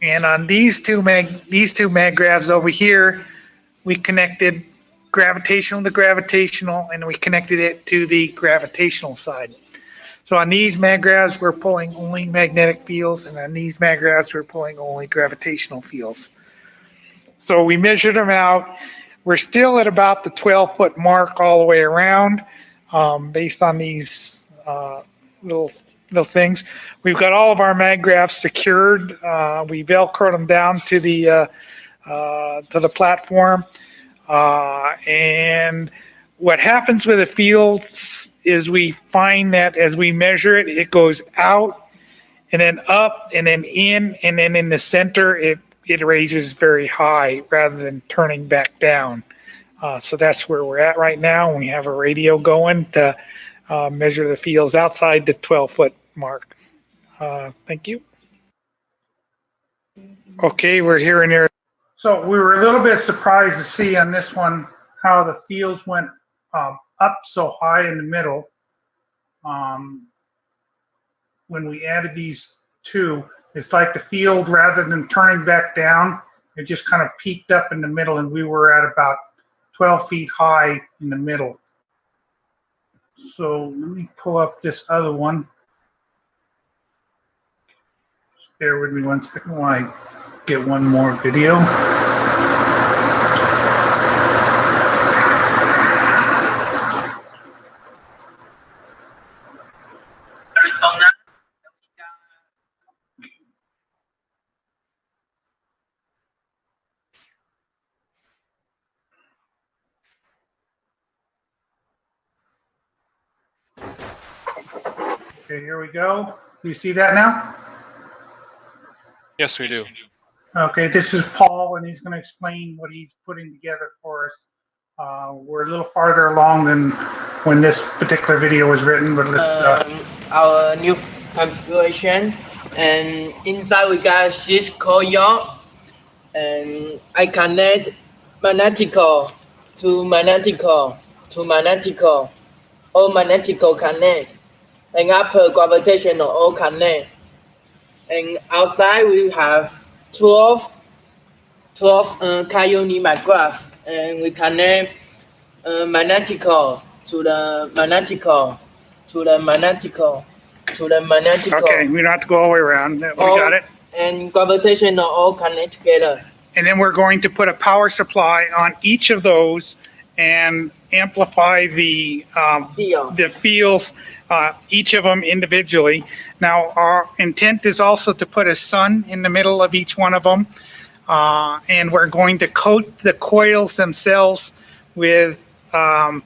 And on these two MagGravs over here, we connected gravitational to gravitational, and we connected it to the gravitational side. So on these MagGravs, we're pulling only magnetic fields, and on these MagGravs, we're pulling only gravitational fields. So we measured them out. We're still at about the 12-foot mark all the way around, based on these little things. We've got all of our MagGravs secured. We Velcroed them down to the platform. And what happens with the fields is we find that as we measure it, it goes out and then up and then in, and then in the center, it raises very high rather than turning back down. So that's where we're at right now. We have a radio going to measure the fields outside the 12-foot mark. Thank you. Okay, we're hearing here. So we were a little bit surprised to see on this one how the fields went up so high in the middle. When we added these 2, it's like the field, rather than turning back down, it just kind of peaked up in the middle, and we were at about 12 feet high in the middle. So let me pull up this other one. Just bear with me one second while I get one more video. Okay, here we go. Do you see that now? Yes, we do. Okay, this is Paul, and he's going to explain what he's putting together for us. We're a little farther along than when this particular video was written, but let's... Our new configuration, and inside we got 6 coils, and I connect magnetical to magnetical to magnetical, all magnetical connect, and upper gravitational all connect. And outside we have 12 Ka-unit MagGrav, and we connect magnetical to the magnetical to the magnetical to the magnetical. Okay, we don't have to go all the way around. We got it. And gravitational all connect together. And then we're going to put a power supply on each of those and amplify the fields, each of them individually. Now, our intent is also to put a sun in the middle of each one of them, and we're going to coat the coils themselves with alkaline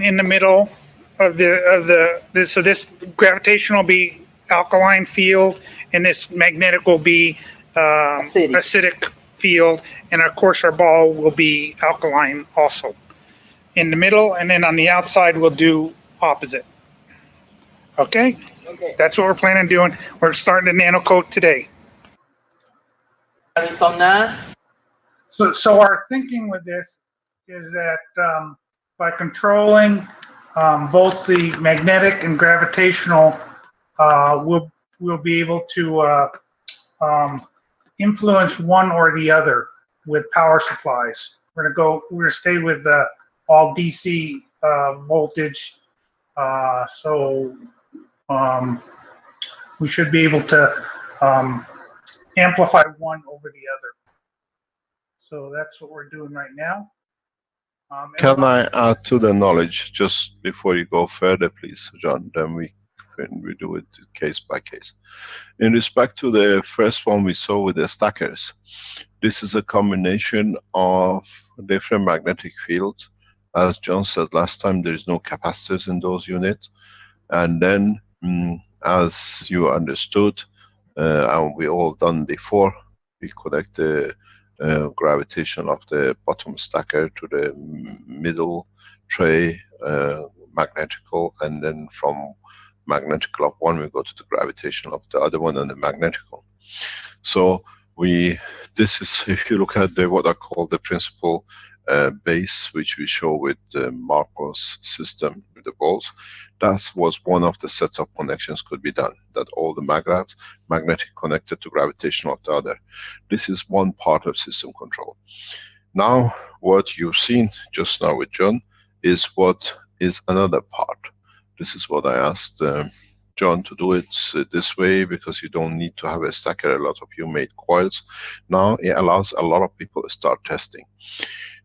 in the middle of so this gravitational will be alkaline field, and this magnetic will be acidic field, and of course our ball will be alkaline also in the middle, and then on the outside we'll do opposite. Okay, that's what we're planning on doing. We're starting to nano coat today. Arizona. So our thinking with this is that by controlling both the magnetic and gravitational, we'll be able to influence one or the other with power supplies. We're gonna stay with all DC voltage, so we should be able to amplify one over the other. So that's what we're doing right now. Can I add to the knowledge just before you go further, please, John? Then we do it case by case. In respect to the first one we saw with the stackers, this is a combination of different magnetic fields. As John said last time, there is no capacitors in those units. And then, as you understood, and we all done before, we connect the gravitation of the bottom stacker to the middle tray, magnetical, and then from magnetical of one we go to the gravitational of the other one and the magnetical. So this is, if you look at what I call the principal base, which we show with the Marcos system with the balls, that was one of the sets of connections could be done, that all the magnetic connected to gravitational of the other. This is one part of system control. Now what you've seen just now with John is what is another part. This is what I asked John to do it this way, because you don't need to have a stacker. A lot of you made coils. Now it allows a lot of people to start testing.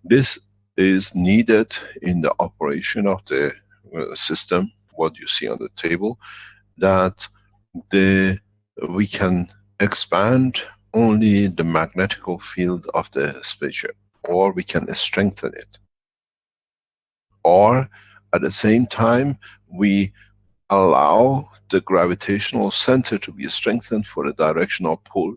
This is needed in the operation of the system, what you see on the table, that we can expand only the magnetical field of the spaceship, or we can strengthen it, or at the same time we allow the gravitational center to be strengthened for the directional pull.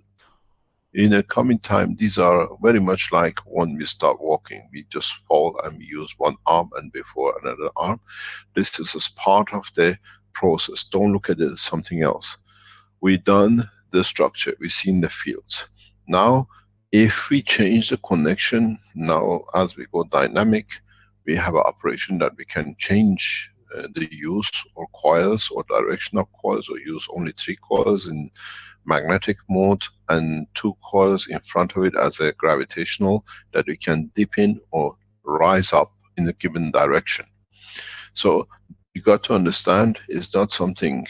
In a coming time, these are very much like when we start walking. We just fall and we use one arm and before another arm. This is as part of the process. Don't look at it as something else. We've done the structure, we've seen the fields. Now, if we change the connection, now as we go dynamic, we have an operation that we can change the use or coils or direction of coils, or use only 3 coils in magnetic mode and 2 coils in front of it as a gravitational, that we can dip in or rise up in a given direction. So you got to understand, it's not something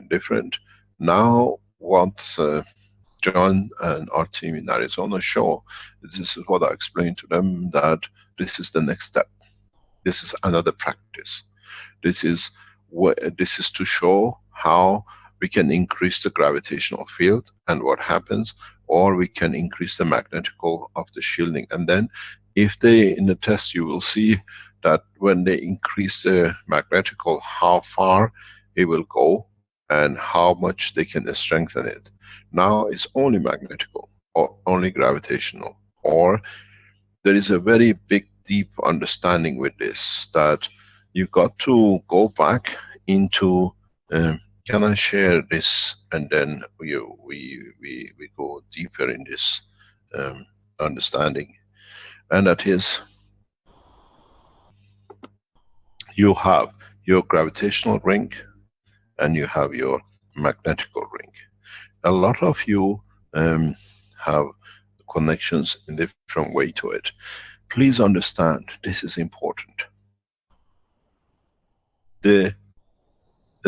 different. Now what John and our team in Arizona show, this is what I explained to them, that this is the next step. This is another practice. This is to show how we can increase the gravitational field and what happens, or we can increase the magnetical of the shielding. And then if they, in the test you will see that when they increase the magnetical, how far it will go and how much they can strengthen it. Now it's only magnetical or only gravitational, or there is a very big deep understanding with this, that you got to go back into can I share this, and then we go deeper in this understanding. And that is, you have your gravitational ring and you have your magnetical ring. A lot of you have connections in different way to it. Please understand, this is important. The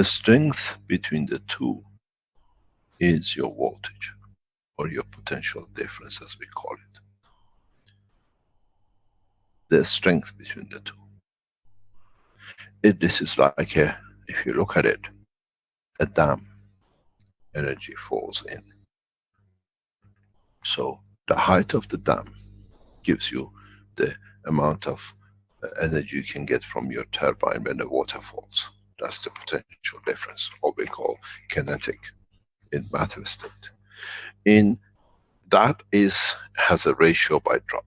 strength between the two is your voltage, or your potential difference as we call it. The strength between the two. This is like if you look at it, a dam, energy falls in. So the height of the dam gives you the amount of energy you can get from your turbine when the water falls. That's the potential difference, what we call kinetic in matter state. In that has a ratio by drop.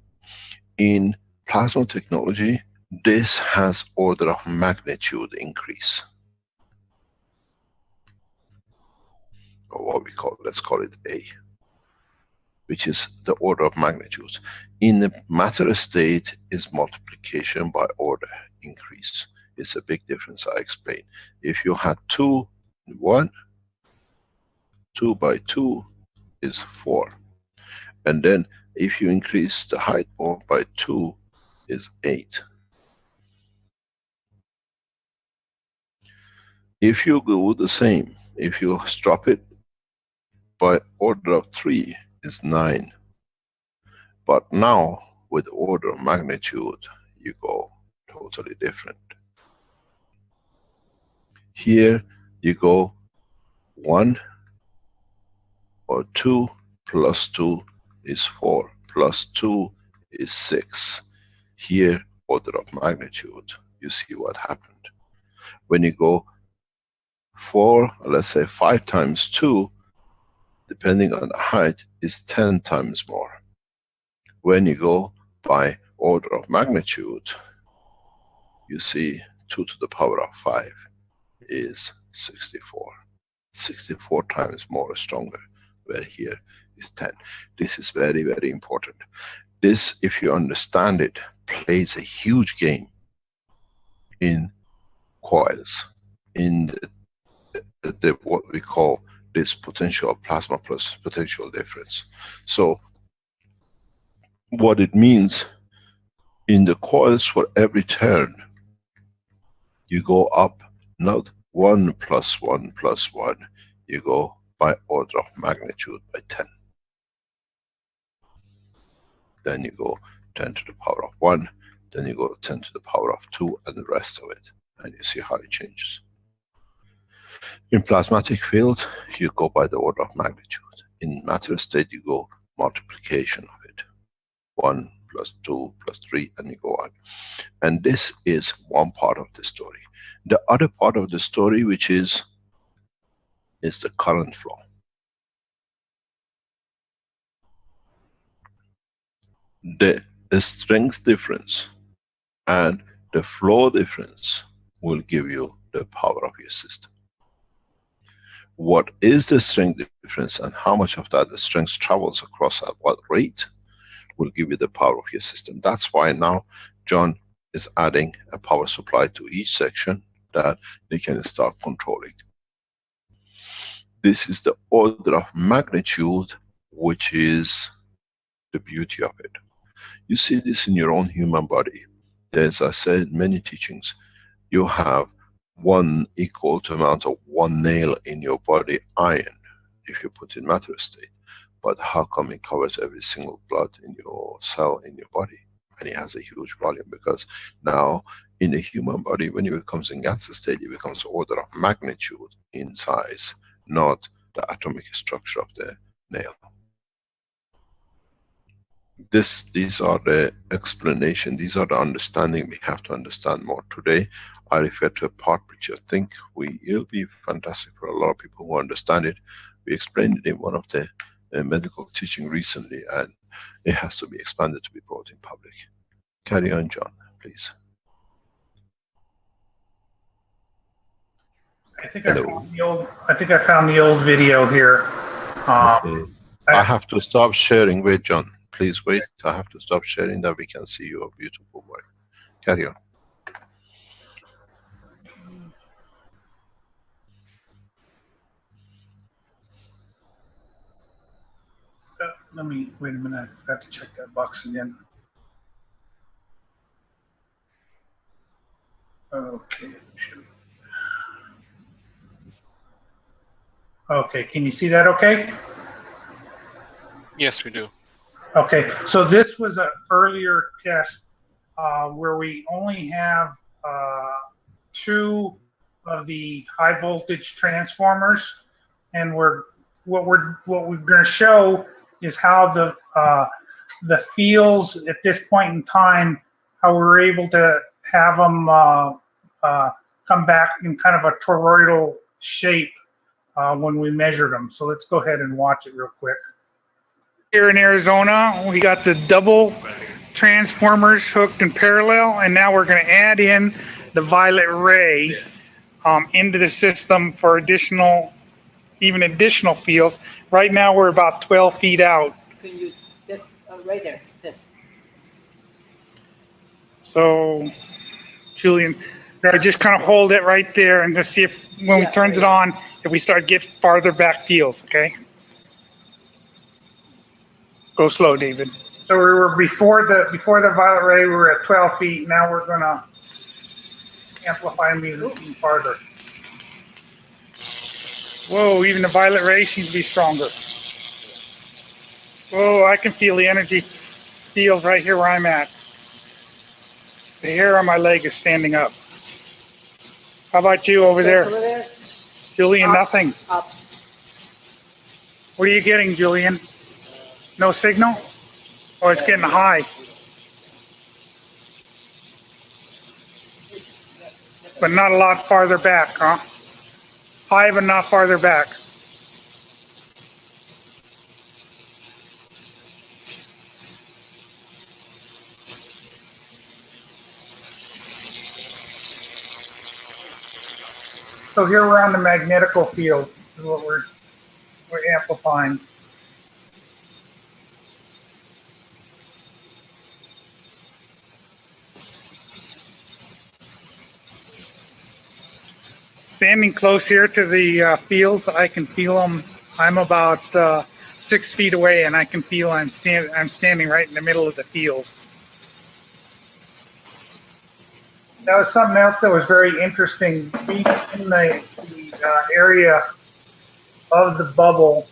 In plasma technology, this has order of magnitude increase, or what we call, let's call it A, which is the order of magnitude. In the matter state is multiplication by order increase. It's a big difference, I explained. If you had 2, 1, 2 by 2 is 4. And then if you increase the height more by 2 is 8. If you do the same, if you drop it by order of 3 is 9. But now with order of magnitude you go totally different. Here you go 1 or 2 plus 2 is 4, plus 2 is 6. Here order of magnitude, you see what happened. When you go 4, let's say 5 times 2, depending on the height, is 10 times more. When you go by order of magnitude, you see 2 to the power of 5 is 64. 64 times more stronger, where here is 10. This is very, very important. This, if you understand it, plays a huge game in coils, in the what we call this potential plasma plus potential difference. So what it means in the coils, for every turn you go up, not 1 plus 1 plus 1, you go by order of magnitude by 10. Then you go 10 to the power of 1, then you go 10 to the power of 2, and the rest of it, and you see how it changes. In plasmatic field, you go by the order of magnitude. In matter state, you go multiplication of it. 1 plus 2 plus 3, and you go on. And this is one part of the story. The other part of the story, which is the current flow. The strength difference and the flow difference will give you the power of your system. What is the strength difference and how much of that the strength travels across at what rate will give you the power of your system. That's why now John is adding a power supply to each section that they can start controlling. This is the order of magnitude, which is the beauty of it. You see this in your own human body. As I said in many teachings, you have one equal to amount of one nail in your body, iron, if you put in matter state. But how come it covers every single blood in your cell in your body? And it has a huge volume, because now in the human body, when it becomes in gas state, it becomes order of magnitude in size, not the atomic structure of the nail. These are the explanation, these are the understanding we have to understand more. Today, I refer to a part which I think will be fantastic for a lot of people who understand it. We explained it in one of the medical teaching recently, and it has to be expanded to be brought in public. Carry on, John, please. I think I found the old video here. Okay. I have to stop sharing. Wait, John, please wait. I have to stop sharing that we can see your beautiful work. Carry on. Let me, wait a minute, I forgot to check that box again. Okay. Okay, can you see that okay? Yes, we do. Okay, so this was an earlier test where we only have 2 of the high voltage transformers, and what we're going to show is how the fields at this point in time, how we're able to have them come back in kind of a toroidal shape when we measured them. So let's go ahead and watch it real quick. Here in Arizona, we got the double transformers hooked in parallel, and now we're going to add in the violet ray into the system for additional fields. Right now we're about 12 feet out. Can you, right there. So, Julian, I just kind of hold it right there and just see if when we turn it on, if we start getting farther back fields, okay? Go slow, David. So we were before the violet ray, we were at 12 feet. Now we're going to amplify them even farther. Whoa, even the violet ray seems to be stronger. Whoa, I can feel the energy field right here where I'm at. The hair on my leg is standing up. How about you over there? Julian, nothing. Up. What are you getting, Julian? No signal? Oh, it's getting high. But not a lot farther back, huh? High, but not farther back. So here we're on the magnetical field, is what we're amplifying. Standing close here to the fields, I can feel them. I'm about 6 feet away, and I can feel I'm standing right in the middle of the field. That was something else that was very interesting. Being in the area of the bubble,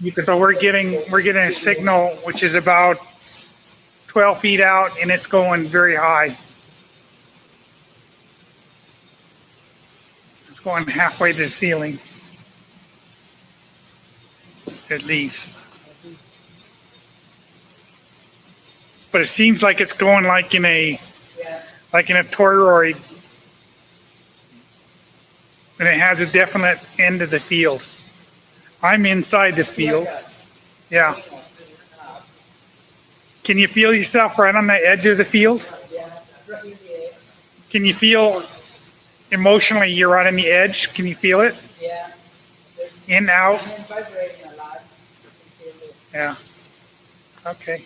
you could. So we're getting a signal which is about 12 feet out, and it's going very high. It's going halfway to the ceiling, at least. But it seems like it's going like in a toroid, and it has a definite end of the field. I'm inside the field. Yeah. Can you feel yourself right on the edge of the field? Can you feel emotionally you're right on the edge? Can you feel it? Yeah. In, out? I'm vibrating a lot. Yeah. Okay.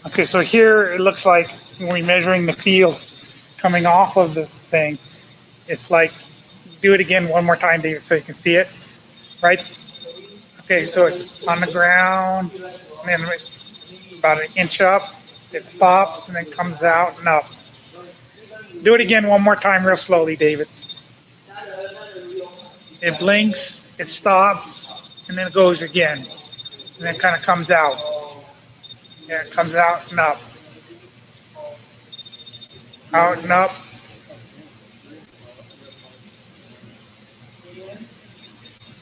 Okay, so here it looks like when we're measuring the fields coming off of the thing, it's like, do it again one more time, David, so you can see it, right? Okay, so it's on the ground, and then about an inch up, it stops, and then comes out and up. Do it again one more time real slowly, David. It blinks, it stops, and then it goes again, and then kind of comes out. Yeah, it comes out and up. Out and up.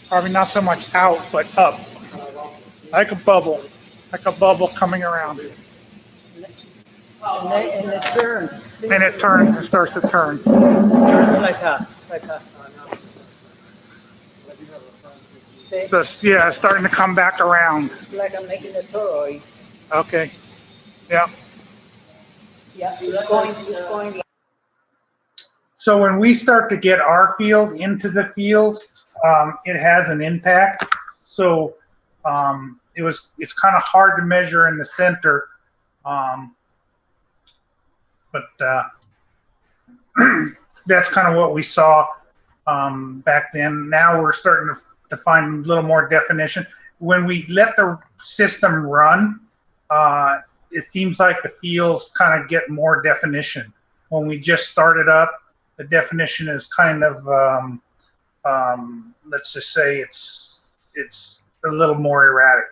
Probably not so much out, but up. Like a bubble coming around. And it turns. And it turns, it starts to turn. Like a. Yeah, it's starting to come back around. Like I'm making a toroid. Okay. Yeah. Yeah, it's going. So when we start to get our field into the field, it has an impact. So it's kind of hard to measure in the center, but that's kind of what we saw back then. Now we're starting to find a little more definition. When we let the system run, it seems like the fields kind of get more definition. When we just start it up, the definition is kind of, let's just say it's a little more erratic.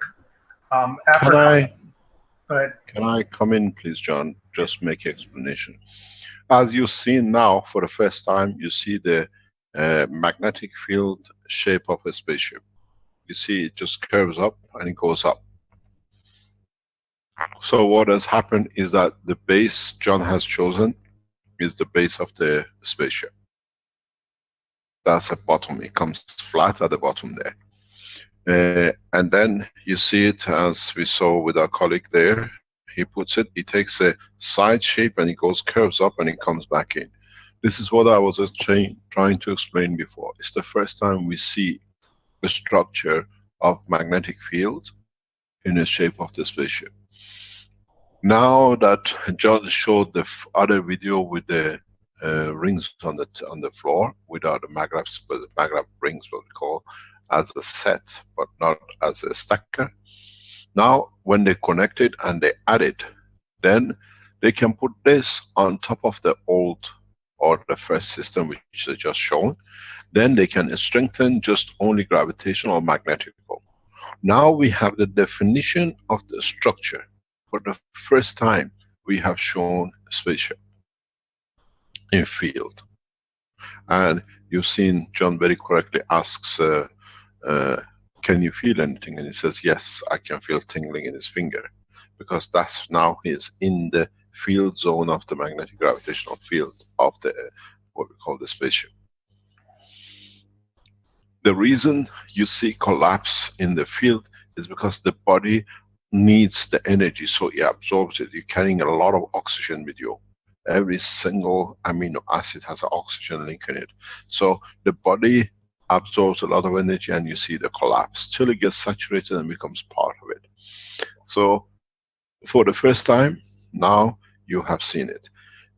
Can I come in, please, John? Just make an explanation. As you see now, for the first time, you see the magnetic field shape of a spaceship. You see it just curves up and it goes up. So what has happened is that the base John has chosen is the base of the spaceship. That's the bottom. It comes flat at the bottom there. And then you see it as we saw with our colleague there. He puts it, he takes a side shape and it goes, curves up and it comes back in. This is what I was trying to explain before. It's the first time we see the structure of magnetic field in the shape of the spaceship. Now that John showed the other video with the rings on the floor, without the magraves, but the magrav rings, what we call, as a set, but not as a stacker. Now, when they connect it and they add it, then they can put this on top of the old or the first system which they just shown. Then they can strengthen just only gravitational or magnetical. Now we have the definition of the structure. For the first time, we have shown a spaceship in field. And you've seen John very correctly asks, can you feel anything? And he says, yes, I can feel tingling in his finger, because that's now he's in the field zone of the magnetic gravitational field of the, what we call the spaceship. The reason you see collapse in the field is because the body needs the energy, so it absorbs it. You're carrying a lot of oxygen with you. Every single amino acid has an oxygen link in it. So the body absorbs a lot of energy and you see the collapse till it gets saturated and becomes part of it. So for the first time, now you have seen it.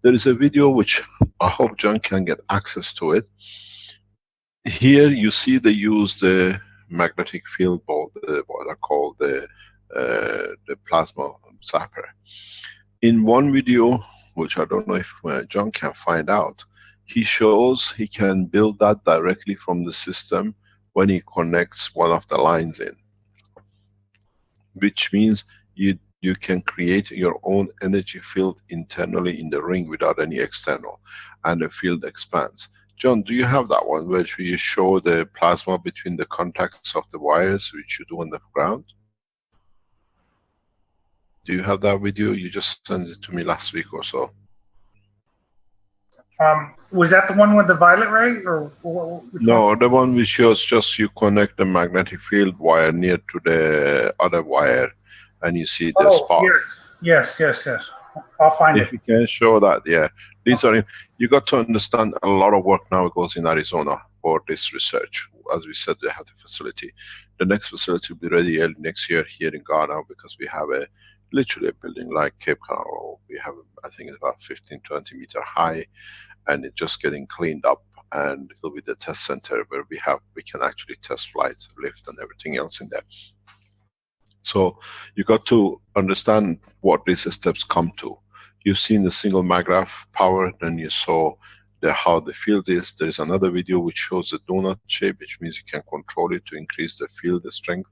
There is a video which I hope John can get access to it. Here you see they use the magnetic field, or what are called the plasma zapper. In one video, which I don't know if John can find out, he shows he can build that directly from the system when he connects one of the lines in. Which means you can create your own energy field internally in the ring without any external, and the field expands. John, do you have that one where you show the plasma between the contacts of the wires, which you do on the ground? Do you have that video? You just sent it to me last week or so. Was that the one with the violet ray, or no, the one which shows just you connect the magnetic field wire near to the other wire, and you see the spark. Yes. I'll find it. If you can show that, yeah. These are, you got to understand a lot of work now goes in Arizona for this research. As we said, they have the facility. The next facility will be ready early next year here in Ghana, because we have literally a building like Cape Canaveral. We have, I think it's about 15-20 meter high, and it's just getting cleaned up, and it'll be the test center where we can actually test flight, lift, and everything else in there. So you got to understand what these steps come to. You've seen the single maglev power, then you saw how the field is. There is another video which shows the donut shape, which means you can control it to increase the field, the strength,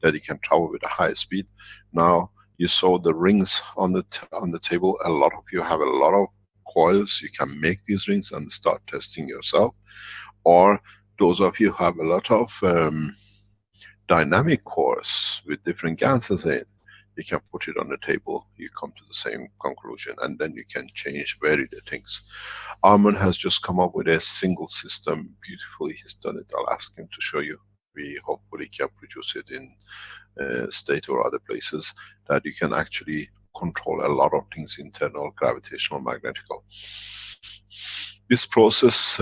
that you can travel with a high speed. Now you saw the rings on the table. A lot of you have a lot of coils. You can make these rings and start testing yourself. Or those of you who have a lot of dynamic cores with different gases in, you can put it on the table, you come to the same conclusion, and then you can change, vary the things. Arman has just come up with a single system, beautifully he's done it. I'll ask him to show you. We hopefully can produce it in state or other places, that you can actually control a lot of things, internal, gravitational, magnetical. This process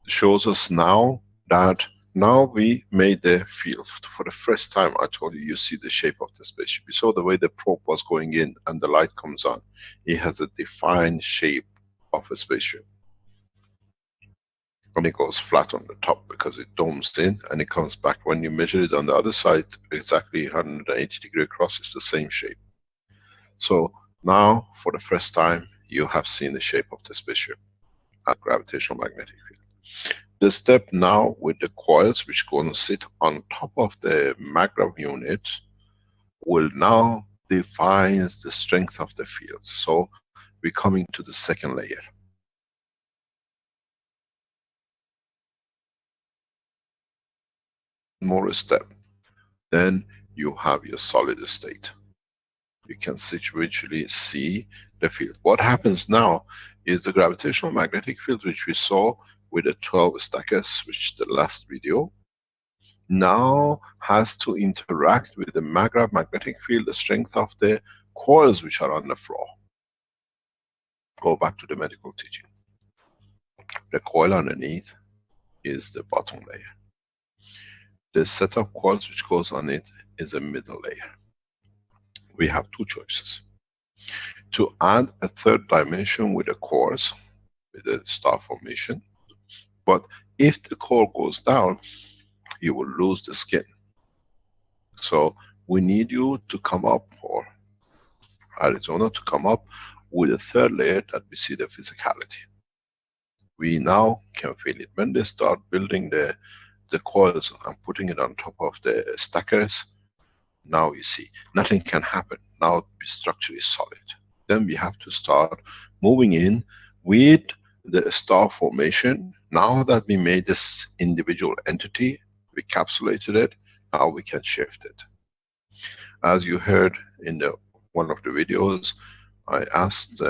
shows us now that now we made the field. For the first time, I told you, you see the shape of the spaceship. You saw the way the probe was going in and the light comes on. It has a defined shape of a spaceship. And it goes flat on the top because it domes in, and it comes back. When you measure it on the other side, exactly 180 degree across, it's the same shape. So now, for the first time, you have seen the shape of the spaceship at gravitational magnetic field. The step now with the coils, which going to sit on top of the maglev unit, will now define the strength of the field. So we're coming to the second layer. More step, then you have your solid state. You can visually see the field. What happens now is the gravitational magnetic field, which we saw with the 12 stackers, which the last video, now has to interact with the maglev magnetic field, the strength of the coils which are on the floor. Go back to the medical teaching. The coil underneath is the bottom layer. The set of coils which goes on it is a middle layer. We have two choices. To add a third dimension with the cores, with the star formation, but if the core goes down, you will lose the skin. So we need you to come up, or Arizona to come up with a third layer that we see the physicality. We now can feel it. When they start building the coils and putting it on top of the stackers, now you see nothing can happen. Now the structure is solid. Then we have to start moving in with the star formation. Now that we made this individual entity, we encapsulated it, now we can shift it. As you heard in one of the videos, I asked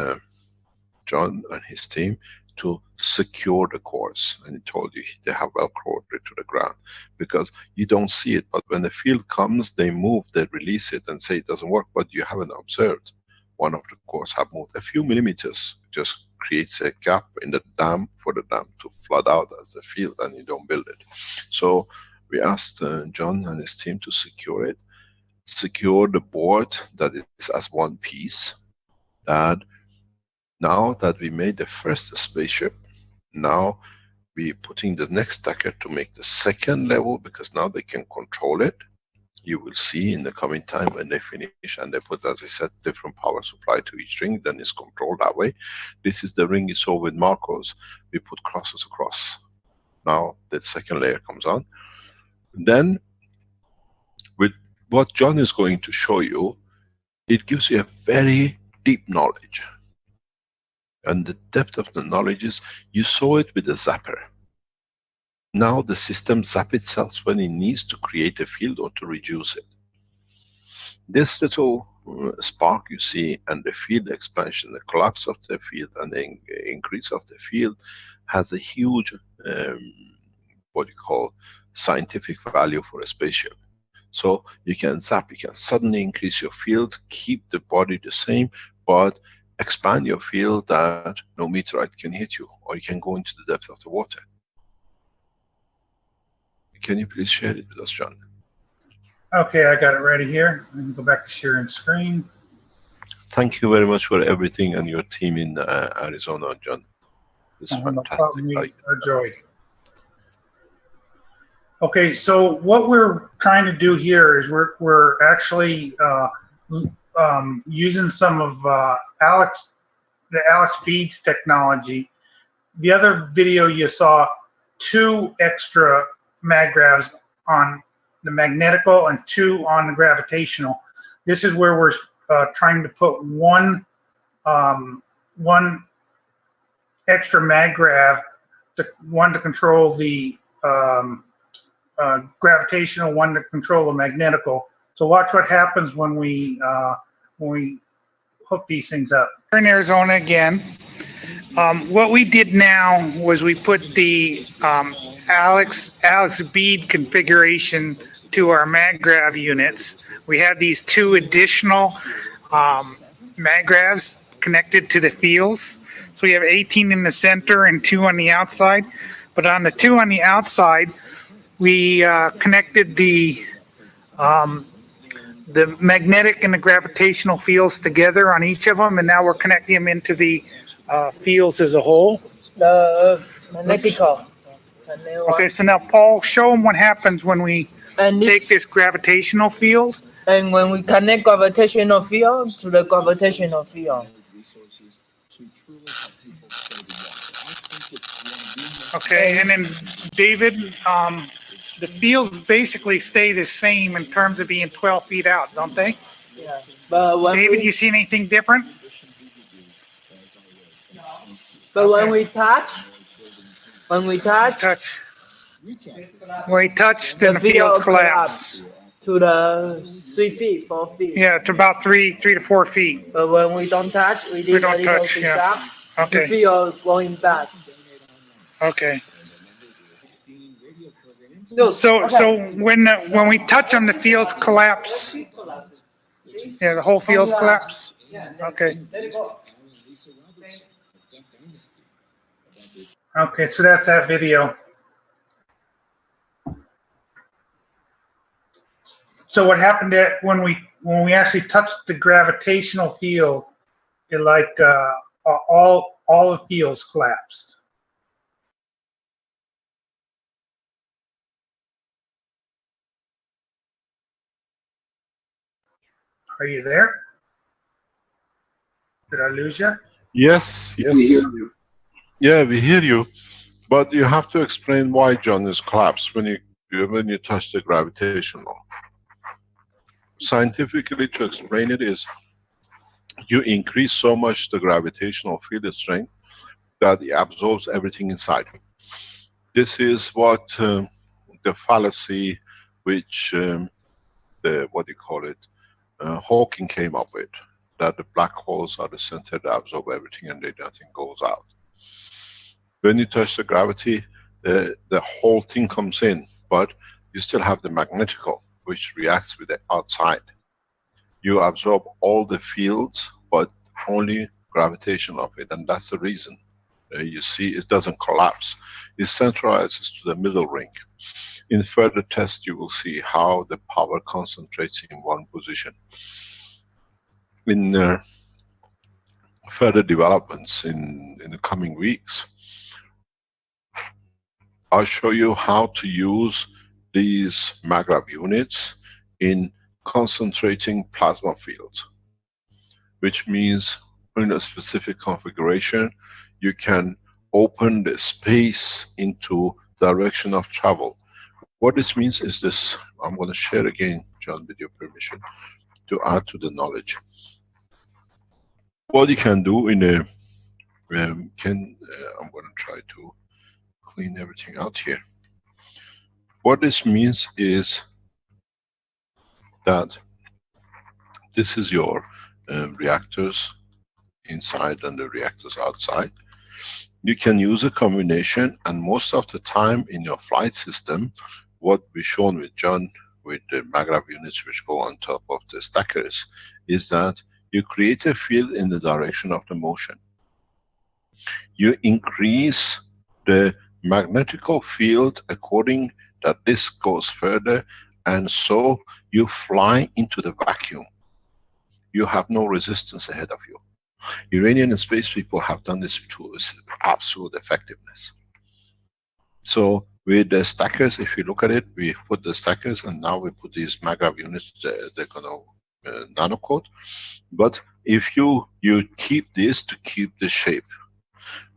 John and his team to secure the cores, and he told you they have velcroed it to the ground, because you don't see it, but when the field comes, they move, they release it and say it doesn't work, but you haven't observed one of the cores have moved a few millimeters, just creates a gap in the dam for the dam to flood out as the field, and you don't build it. So we asked John and his team to secure it, secure the board that is as one piece. That now that we made the first spaceship, now we're putting the next stacker to make the second level, because now they can control it. You will see in the coming time when they finish and they put, as I said, different power supply to each ring, then it's controlled that way. This is the ring you saw with Marcos. We put crosses across. Now the second layer comes on. Then with what John is going to show you, it gives you a very deep knowledge. And the depth of the knowledge is, you saw it with the zapper. Now the system zaps itself when it needs to create a field or to reduce it. This little spark you see, and the field expansion, the collapse of the field and the increase of the field, has a huge what you call scientific value for a spaceship. So you can zap, you can suddenly increase your field, keep the body the same, but expand your field that no meteorite can hit you, or you can go into the depth of the water. Can you please share it with us, John? Okay, I got it ready here. I can go back to sharing screen. Thank you very much for everything and your team in Arizona, John. It's No fantastic. problem, it's our joy. Okay, so what we're trying to do here is we're actually using some of the Alex Beads technology. The other video you saw 2 extra magravs on the magnetical and 2 on the gravitational. This is where we're trying to put one extra maggrav, one to control the gravitational, one to control the magnetical. So watch what happens when we hook these things up. We're in Arizona again. What we did now was we put the Alex bead configuration to our maggrav units. We had these 2 additional magravs connected to the fields. So we have 18 in the center and 2 on the outside. But on the 2 on the outside, we connected the magnetic and the gravitational fields together on each of them, and now we're connecting them into the fields as a whole. The magnetical. Okay, so now Paul, show them what happens when we And take this gravitational field. and when we connect gravitational field to the gravitational field. Okay, and then David, the fields basically stay the same in terms of being 12 feet out, don't they? Yeah. But when David, we, you see anything different? but when okay. we touch, Touch. Where you touch, then the fields collapse. to the 3 feet, 4 feet. Yeah, to about 3 to 4 feet. But when we don't touch, we did don't a little touch, bit yeah. up. The Okay, field going back. okay. Look, So okay. when we touch them, the fields collapse. Yeah, the whole fields collapse. Okay. Okay, so that's that video. So what happened when we actually touched the gravitational field, it all the fields collapsed. Are you there? Did I lose you? Yes, yes. We hear you. Yeah, we hear you. But you have to explain why John is collapsed when you touch the gravitational. Scientifically, to explain it is, you increase so much the gravitational field strength that it absorbs everything inside. This is what the fallacy which Hawking came up with, that the black holes are the center that absorb everything and nothing goes out. When you touch the gravity, the whole thing comes in, but you still have the magnetical, which reacts with the outside. You absorb all the fields but only gravitation of it, and that's the reason. You see, it doesn't collapse. It centralizes to the middle ring. In further tests, you will see how the power concentrates in one position. In further developments in the coming weeks, I'll show you how to use these maglev units in concentrating plasma fields, which means in a specific configuration, you can open the space into direction of travel. What this means is this. I'm going to share again, John, with your permission, to add to the knowledge. What you can do in a, I'm going to try to clean everything out here. What this means is that this is your reactors inside and the reactors outside. You can use a combination, and most of the time in your flight system, what we've shown with John with the maglev units which go on top of the stackers, is that you create a field in the direction of the motion. You increase the magnetical field according that this goes further, and so you fly into the vacuum. You have no resistance ahead of you. Iranian and space people have done this to absolute effectiveness. So with the stackers, if you look at it, we put the stackers and now we put these maglev units, they're gonna nano coat. But if you keep this to keep the shape,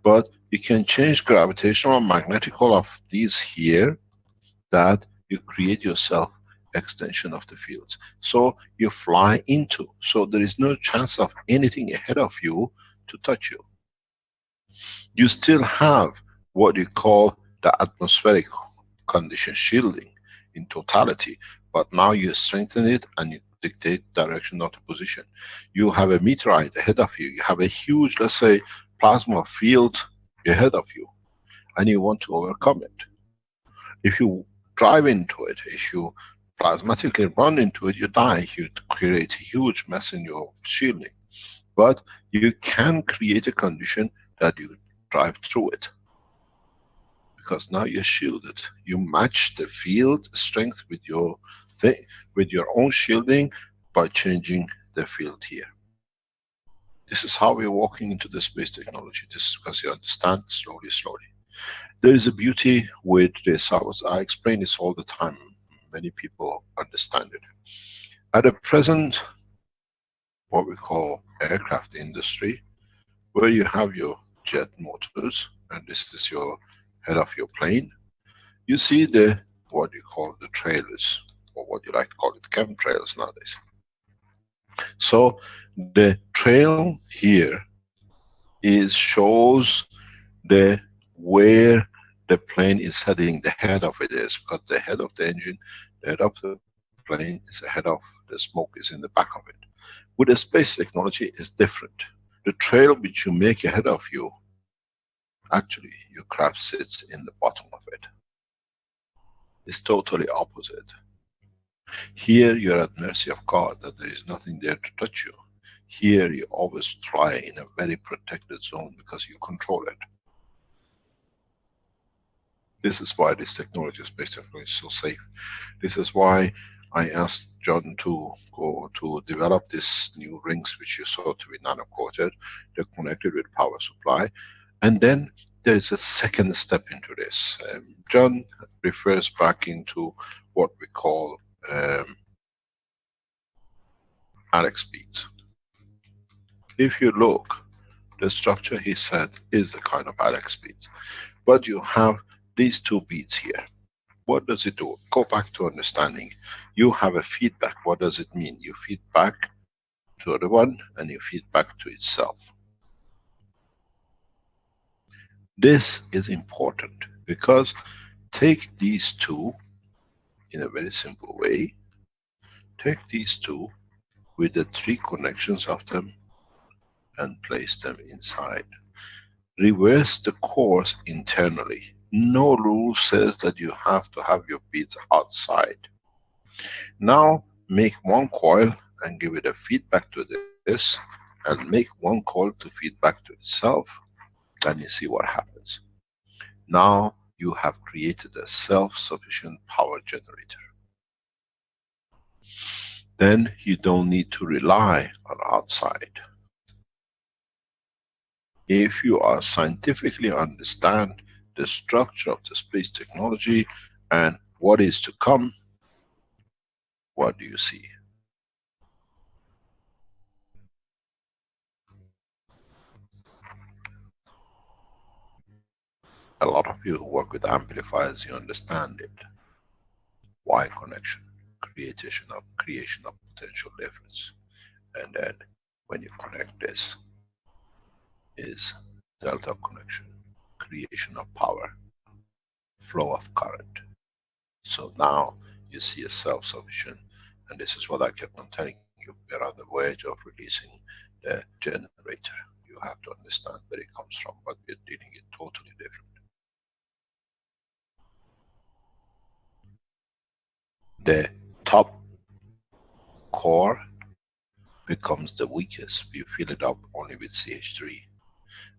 but you can change gravitational and magnetical of these here, that you create yourself extension of the fields. So you fly into, so there is no chance of anything ahead of you to touch you. You still have what you call the atmospheric condition shielding in totality, but now you strengthen it and you dictate direction of the position. You have a meteorite ahead of you, you have a huge, let's say, plasma field ahead of you, and you want to overcome it. If you drive into it, if you plasmatically run into it, you die. You create a huge mess in your shielding. But you can create a condition that you drive through it, because now you're shielded. You match the field strength with your thing, with your own shielding, by changing the field here. This is how we're walking into the space technology. This is because you understand slowly, slowly. There is a beauty with this. I explain this all the time. Many people understand it. At the present, what we call aircraft industry, where you have your jet motors, and this is your head of your plane, you see the, what you call the trailers, or what you like to call it, chemtrails nowadays. So the trail here shows the where the plane is heading, the head of it is, because the head of the engine, the head of the plane is ahead of the smoke is in the back of it. With the space technology is different. The trail which you make ahead of you, actually your craft sits in the bottom of it. It's totally opposite. Here you're at mercy of God, that there is nothing there to touch you. Here you always fly in a very protected zone because you control it. This is why this technology, space technology, is so safe. This is why I asked John to go to develop these new rings which you saw to be nano-coated. They're connected with power supply. And then there is a second step into this. John refers back into what we call Alex beads. If you look, the structure he said is a kind of Alex beads. But you have these two beads here. What does it do? Go back to understanding. You have a feedback. What does it mean? You feed back to the other one and you feed back to itself. This is important because take these two in a very simple way. Take these two with the 3 connections of them and place them inside. Reverse the course internally. No rule says that you have to have your beads outside. Now make one coil and give it a feedback to this and make one coil to feed back to itself, and you see what happens. Now you have created a self-sufficient power generator. Then you don't need to rely on outside. If you are scientifically understand the structure of the space technology and what is to come, what do you see? A lot of you who work with amplifiers, you understand it. Y connection, creation of potential difference. And then when you connect this, is delta connection, creation of power, flow of current. So now you see a self-sufficient, and this is what I kept on telling you, we're on the verge of releasing the generator. You have to understand where it comes from, but we're dealing it totally different. The top core becomes the weakest. We fill it up only with CH3.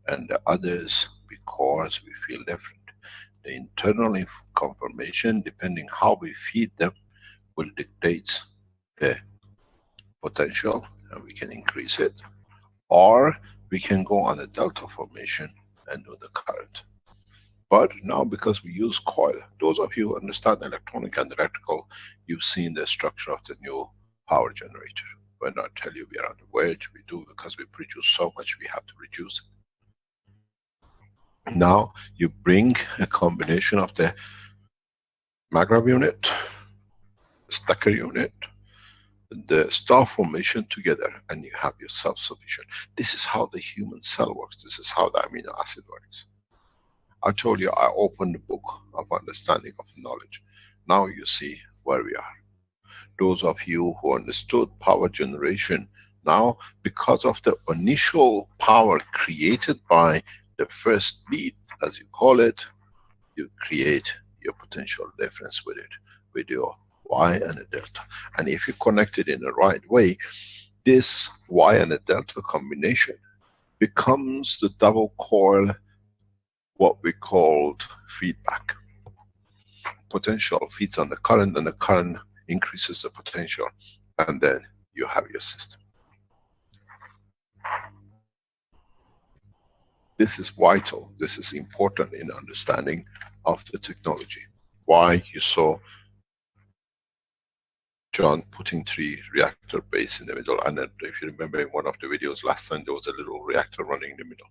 And the others, because we feel different. The internal confirmation, depending how we feed them, will dictate the potential, and we can increase it. Or we can go on a delta formation and do the current. But now, because we use coil, those of you who understand electronic and electrical, you've seen the structure of the new power generator. When I tell you we are on the verge, we do, because we produce so much, we have to reduce it. Now you bring a combination of the maglev unit, stacker unit, the star formation together, and you have your self-sufficient. This is how the human cell works. This is how the amino acid works. I told you I opened the book of understanding of knowledge. Now you see where we are. Those of you who understood power generation, now because of the initial power created by the first beat, as you call it, you create your potential difference with it, with your Y and a delta. And if you connect it in the right way, this Y and a delta combination becomes the double coil, what we called feedback. Potential feeds on the current, and the current increases the potential, and then you have your system. This is vital, this is important in understanding of the technology. Why you saw John putting 3 reactor base in the middle, and if you remember in one of the videos last time, there was a little reactor running in the middle.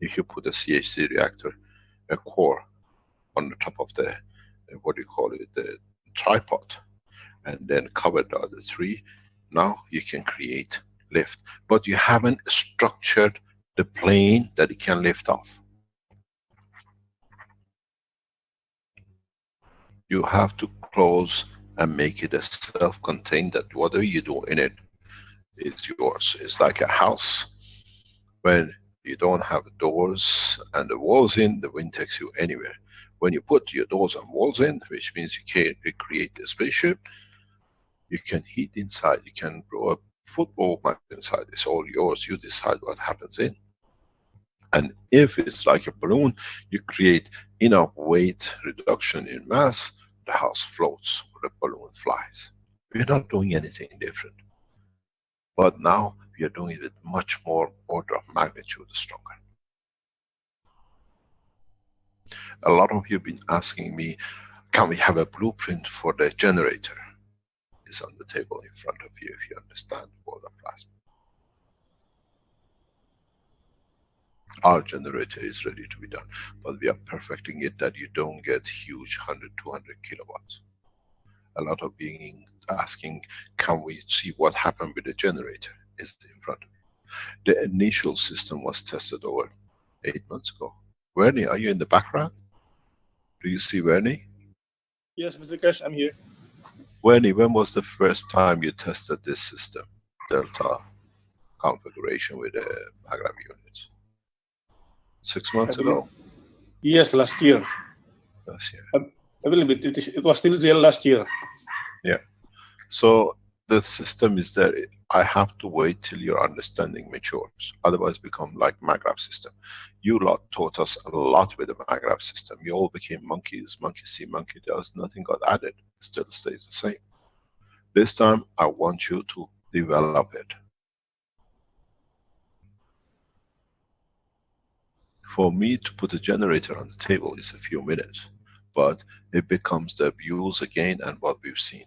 If you put a CH3 reactor, a core on the top of the, what do you call it, the tripod, and then cover the other 3, now you can create lift. But you haven't structured the plane that it can lift off. You have to close and make it a self-contained, that whatever you do in it is yours. It's like a house. When you don't have doors and the walls in, the wind takes you anywhere. When you put your doors and walls in, which means you can recreate the spaceship, you can heat inside, you can blow a football match inside. It's all yours. You decide what happens in. And if it's like a balloon, you create enough weight reduction in mass, the house floats or the balloon flies. We're not doing anything different. But now we are doing it with much more order of magnitude stronger. A lot of you have been asking me, can we have a blueprint for the generator? It's on the table in front of you if you understand world of plasma. Our generator is ready to be done, but we are perfecting it that you don't get huge 100, 200 kilowatts. A lot of being asking, can we see what happened with the generator? It's in front of you. The initial system was tested over 8 months ago. Wernie, are you in the background? Do you see Wernie? Yes, Mr. Keshe, I'm here. Wernie, when was the first time you tested this system, Delta configuration with the maglev units? 6 months ago? Yes, last year. Last year. I believe it was still real last year. Yeah. So The system is there. I have to wait till your understanding matures. Otherwise, become like MAGRAP system. You lot taught us a lot with the MAGRAP system. You all became monkeys. Monkey see, monkey does. Nothing got added. It still stays the same. This time, I want you to develop it. For me to put a generator on the table is a few minutes, but it becomes the abuse again and what we've seen.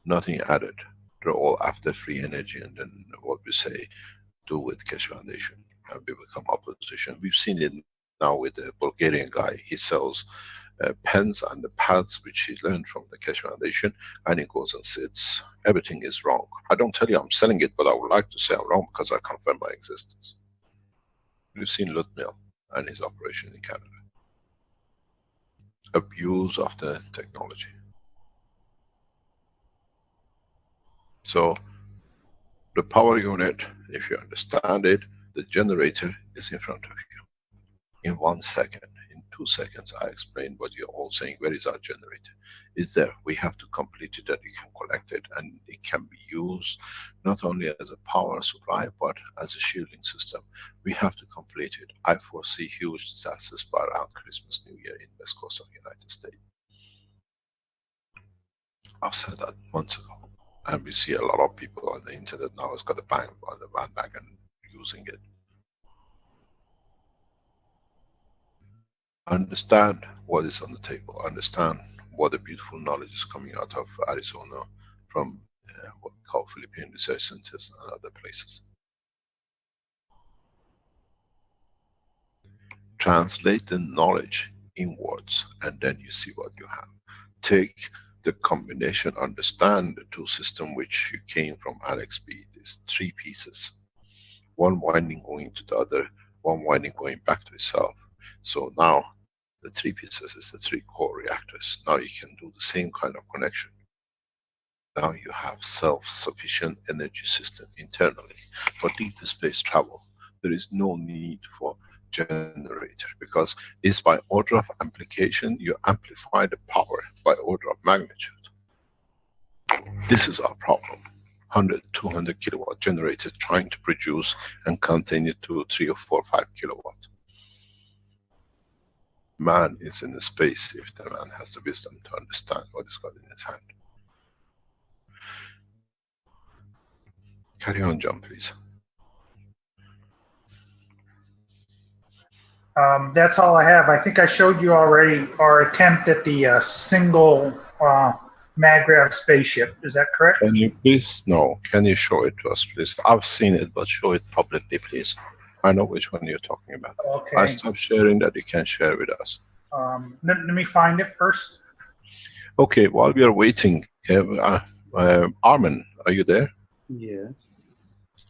Nothing added. They're all after free energy, and then what we say, do with Keshe Foundation, and we become opposition. We've seen it now with the Bulgarian guy. He sells pens and the pads which he learned from the Keshe Foundation, and he goes and sits. Everything is wrong. I don't tell you I'm selling it, but I would like to say I'm wrong because I confirm my existence. We've seen Lutmil and his operation in Canada. Abuse of the technology. So, the power unit, if you understand it, the generator is in front of you. In 1 second, in 2 seconds, I explained what you're all saying. Where is our generator? It's there. We have to complete it, that you can collect it, and it can be used not only as a power supply, but as a shielding system. We have to complete it. I foresee huge disasters by around Christmas, New Year in West Coast of the United States. I've said that months ago. And we see a lot of people on the internet now has got a bang on the bandwagon using it. Understand what is on the table. Understand what the beautiful knowledge is coming out of Arizona from what we call Philippine Research Centers and other places. Translate the knowledge inwards, and then you see what you have. Take the combination, understand the two systems which you came from Alex B. There's 3 pieces. One winding going to the other, one winding going back to itself. So now the 3 pieces is the 3 core reactors. Now you can do the same kind of connection. Now you have self-sufficient energy system internally. For deep space travel, there is no need for generator, because it's by order of amplification. You amplify the power by order of magnitude. This is our problem. 100, 200 kilowatt generator trying to produce and contain it to 3 or 4 or 5 kilowatt. Man is in the space if the man has the wisdom to understand what is got in his hand. Carry on, John, please. That's all I have. I think I showed you already our attempt at the single MAGRAV spaceship. Is that correct? Can you please, no, can you show it to us, please? I've seen it, but show it publicly, please. I know which one you're talking about. Okay. I stopped sharing that, you can share with us. Let me find it first. Okay, while we are waiting, Armin, are you there? Yes.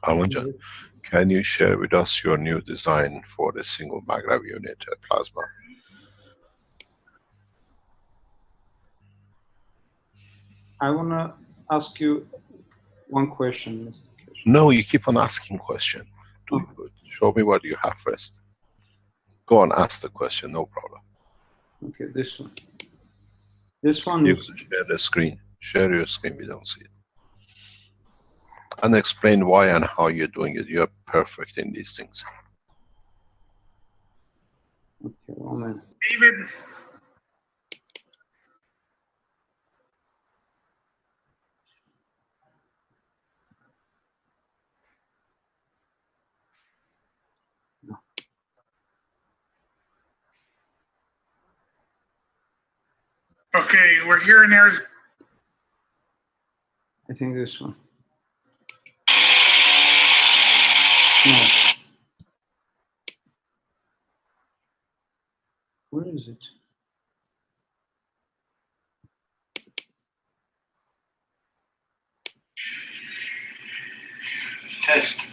Armin, can you share with us your new design for the single MAGRAV unit plasma? I want to ask you one question, Mr. Keshe. No, you keep on asking question. Show me what you have first. Go on, ask the question, no problem. Okay, this one. This one You is... share the screen. Share your screen, we don't see it. And explain why and how you're doing it. You're perfect in these things. Okay, 1 minute. David. Okay, we're here in Arizona. I think this one. No. Where is it? Test.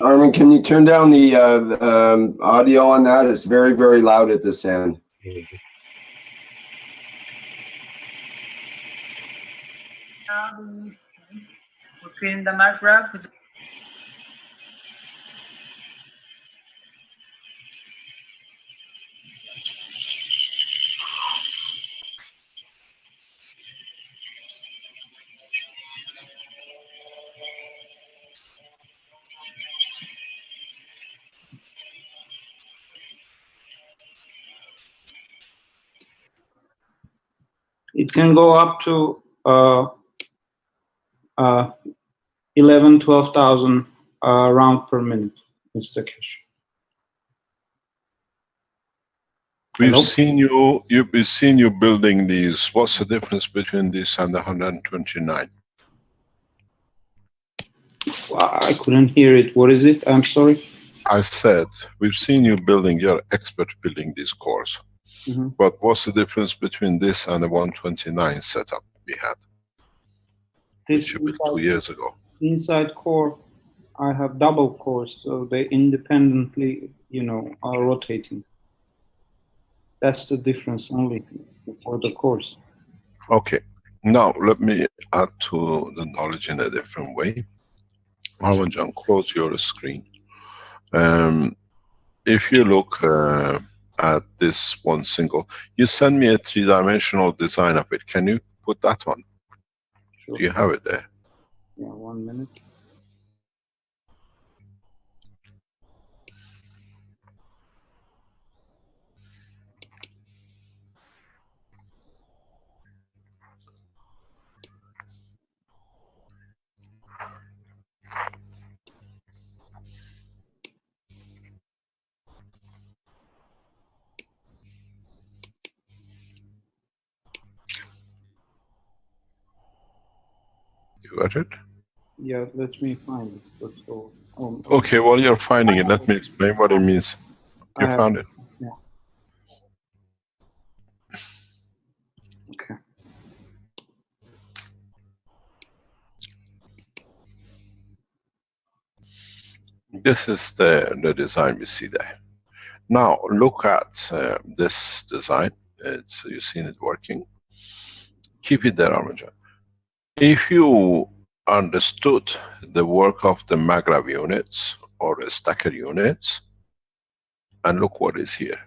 Armin, can you turn down the audio on that? It's very, very loud at this end. Between the MAGRAV It can go up to 11, 12,000 round per minute, Mr. Cash. We've seen you building these. What's the difference between this and the 129? I couldn't hear it. What is it? I'm sorry. I said, we've seen you building, you're expert building these cores. Mm-hmm. But what's the difference between this and the 129 setup we had? Which you built 2 years ago. Inside core, I have double cores, so they independently, are rotating. That's the difference only for the cores. Okay. Now, let me add to the knowledge in a different way. Armanjan, close your screen. If you look at this one single, you send me a 3-dimensional design of it. Can you put that one? Sure. Do you have it there? Yeah, 1 minute. You got it? Yeah, let me find it. That's all. Okay, while you're finding it, let me explain what it means. You found it? Yeah. Okay. This is the design we see there. Now, look at this design. You've seen it working. Keep it there, Armanjan. If you understood the work of the maglev units or the stacker units, and look what is here.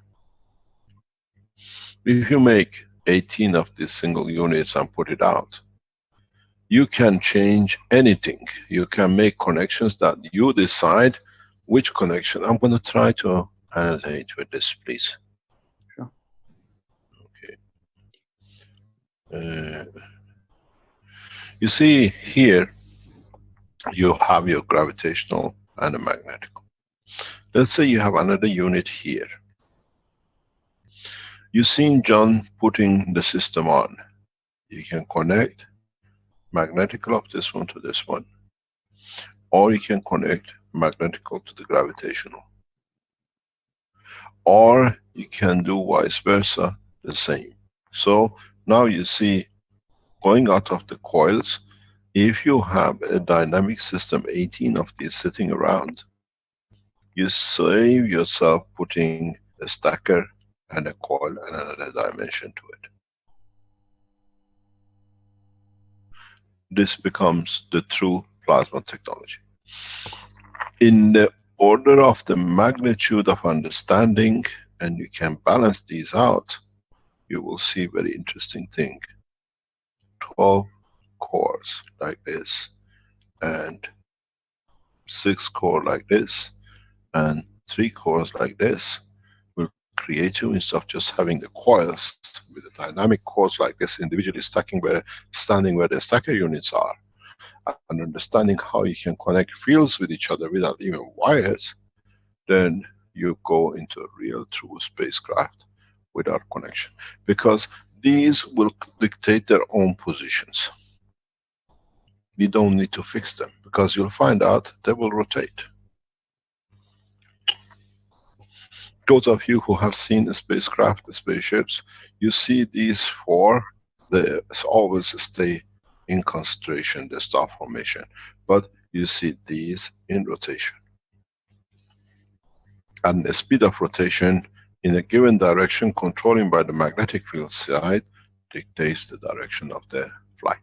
If you make 18 of these single units and put it out, you can change anything. You can make connections that you decide which connection. I'm going to try to annotate with this, please. Sure. Okay. You see here, you have your gravitational and a magnetic. Let's say you have another unit here. You've seen John putting the system on. You can connect magnetical of this one to this one, or you can connect magnetical to the gravitational, or you can do vice versa, the same. So now you see, going out of the coils, if you have a dynamic system, 18 of these sitting around, you save yourself putting a stacker and a coil and another dimension to it. This becomes the true plasma technology. In the order of the magnitude of understanding, and you can balance these out, you will see very interesting thing. 12 cores like this, and 6 cores like this, and 3 cores like this will create you, instead of just having the coils with the dynamic cores like this individually standing where the stacker units are, and understanding how you can connect fields with each other without even wires, then you go into a real true spacecraft without connection. Because these will dictate their own positions. You don't need to fix them, because you'll find out they will rotate. Those of you who have seen the spacecraft, the spaceships, you see these 4, they always stay in concentration, the star formation. But you see these in rotation. And the speed of rotation in a given direction, controlling by the magnetic field side, dictates the direction of the flight.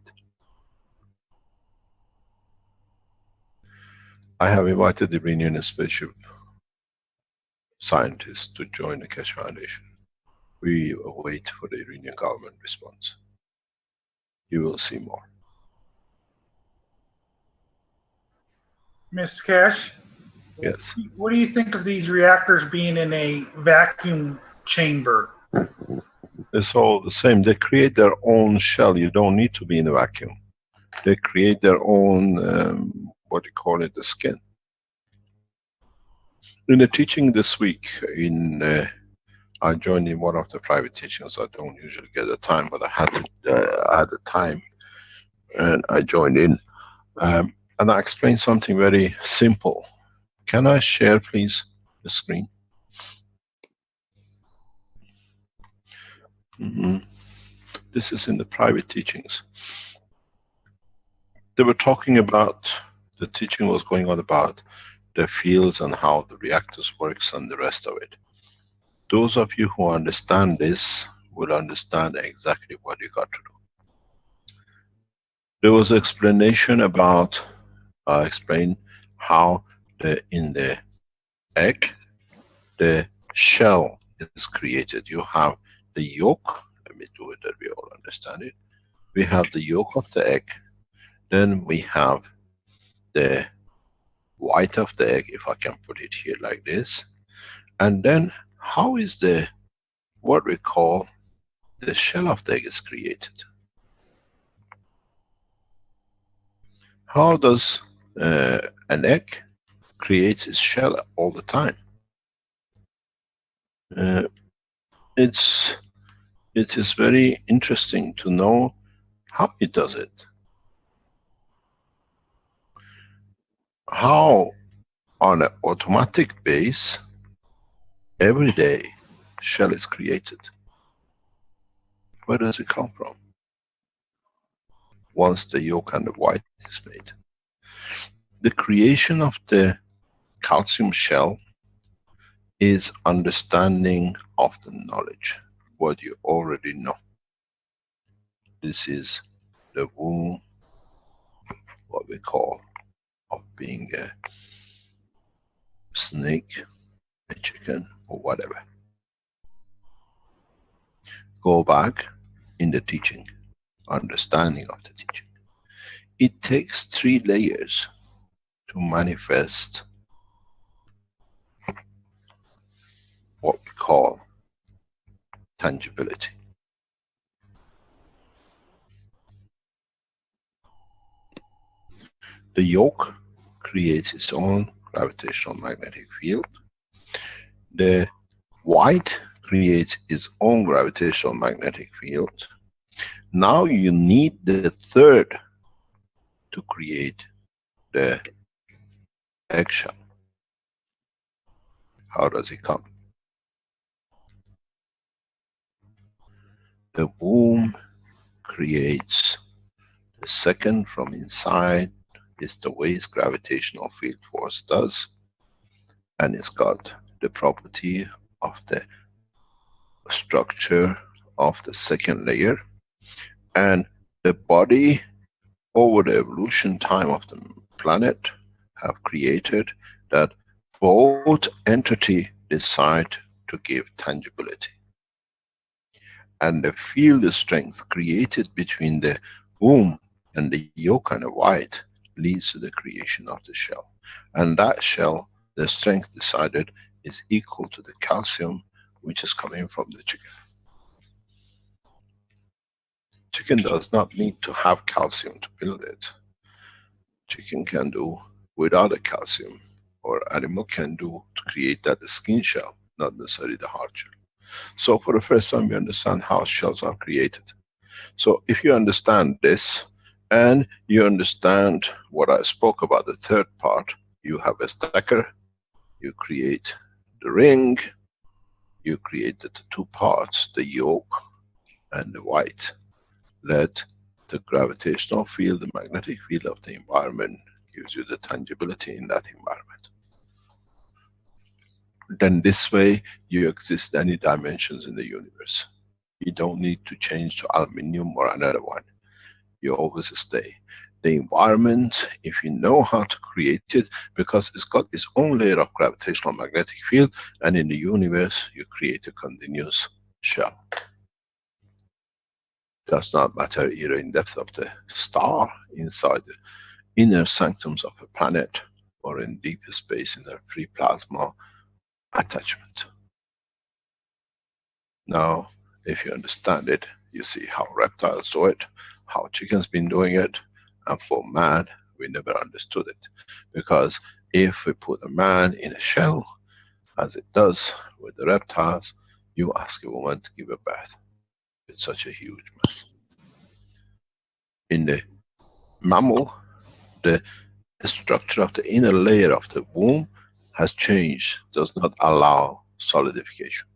I have invited the Iranian spaceship scientists to join the Keshe Foundation. We await for the Iranian government response. You will see more. Mr. Cash? Yes. What do you think of these reactors being in a vacuum chamber? It's all the same. They create their own shell. You don't need to be in a vacuum. They create their own, what do you call it, the skin. In the teaching this week, I joined in one of the private teachings. I don't usually get the time, but I had the time, and I joined in. And I explained something very simple. Can I share, please, the screen? This is in the private teachings. They were talking about, the teaching was going on about the fields and how the reactors works and the rest of it. Those of you who understand this will understand exactly what you got to do. There was an explanation about, I explained how in the egg, the shell is created. You have the yolk, let me do it that we all understand it. We have the yolk of the egg, then we have the white of the egg, if I can put it here like this. And then how is what we call the shell of the egg is created? How does an egg create its shell all the time? It is very interesting to know how it does it. How on an automatic base every day shell is created. Where does it come from? Once the yolk and the white is made. The creation of the calcium shell is understanding of the knowledge, what you already know. This is the womb, what we call, of being a snake, a chicken, or whatever. Go back in the teaching, understanding of the teaching. It takes 3 layers to manifest what we call tangibility. The yolk creates its own gravitational magnetic field. The white creates its own gravitational magnetic field. Now you need the third to create the eggshell. How does it come? The womb creates the second from inside. Is the way its gravitational field force does, and it's got the property of the structure of the second layer, and the body over the evolution time of the planet have created that both entity decide to give tangibility, and the field strength created between the womb and the yolk and the white leads to the creation of the shell. And that shell, the strength decided, is equal to the calcium which is coming from the chicken. Chicken does not need to have calcium to build it. Chicken can do without the calcium, or animal can do to create that skin shell, not necessarily the hard shell. So for the first time we understand how shells are created. So if you understand this, and you understand what I spoke about, the third part, you have a stacker, you create the ring, you create the 2 parts, the yolk and the white. Let the gravitational field, the magnetic field of the environment gives you the tangibility in that environment. Then this way you exist any dimensions in the universe. You don't need to change to aluminium or another one. You always stay. The environment, if you know how to create it, because it's got its own layer of gravitational magnetic field, and in the universe you create a continuous shell. Does not matter either in depth of the star, inside the inner sanctums of a planet, or in deep space in the free plasma attachment. Now, If you understand it, you see how reptiles do it, how chickens been doing it, and for man, we never understood it. Because if we put a man in a shell, as it does with the reptiles, you ask a woman to give a birth. It's such a huge mess. In the mammal, the structure of the inner layer of the womb has changed, does not allow solidification.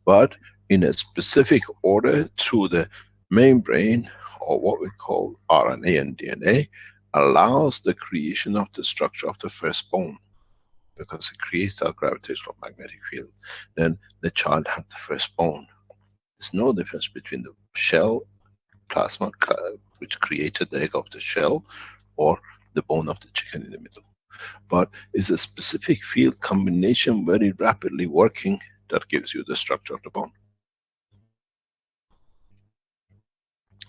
But in a specific order through the membrane, or what we call RNA and DNA, allows the creation of the structure of the first bone, because it creates that gravitational magnetic field. Then the child has the first bone. There's no difference between the shell plasma, which created the egg of the shell, or the bone of the chicken in the middle. But it's a specific field combination very rapidly working that gives you the structure of the bone.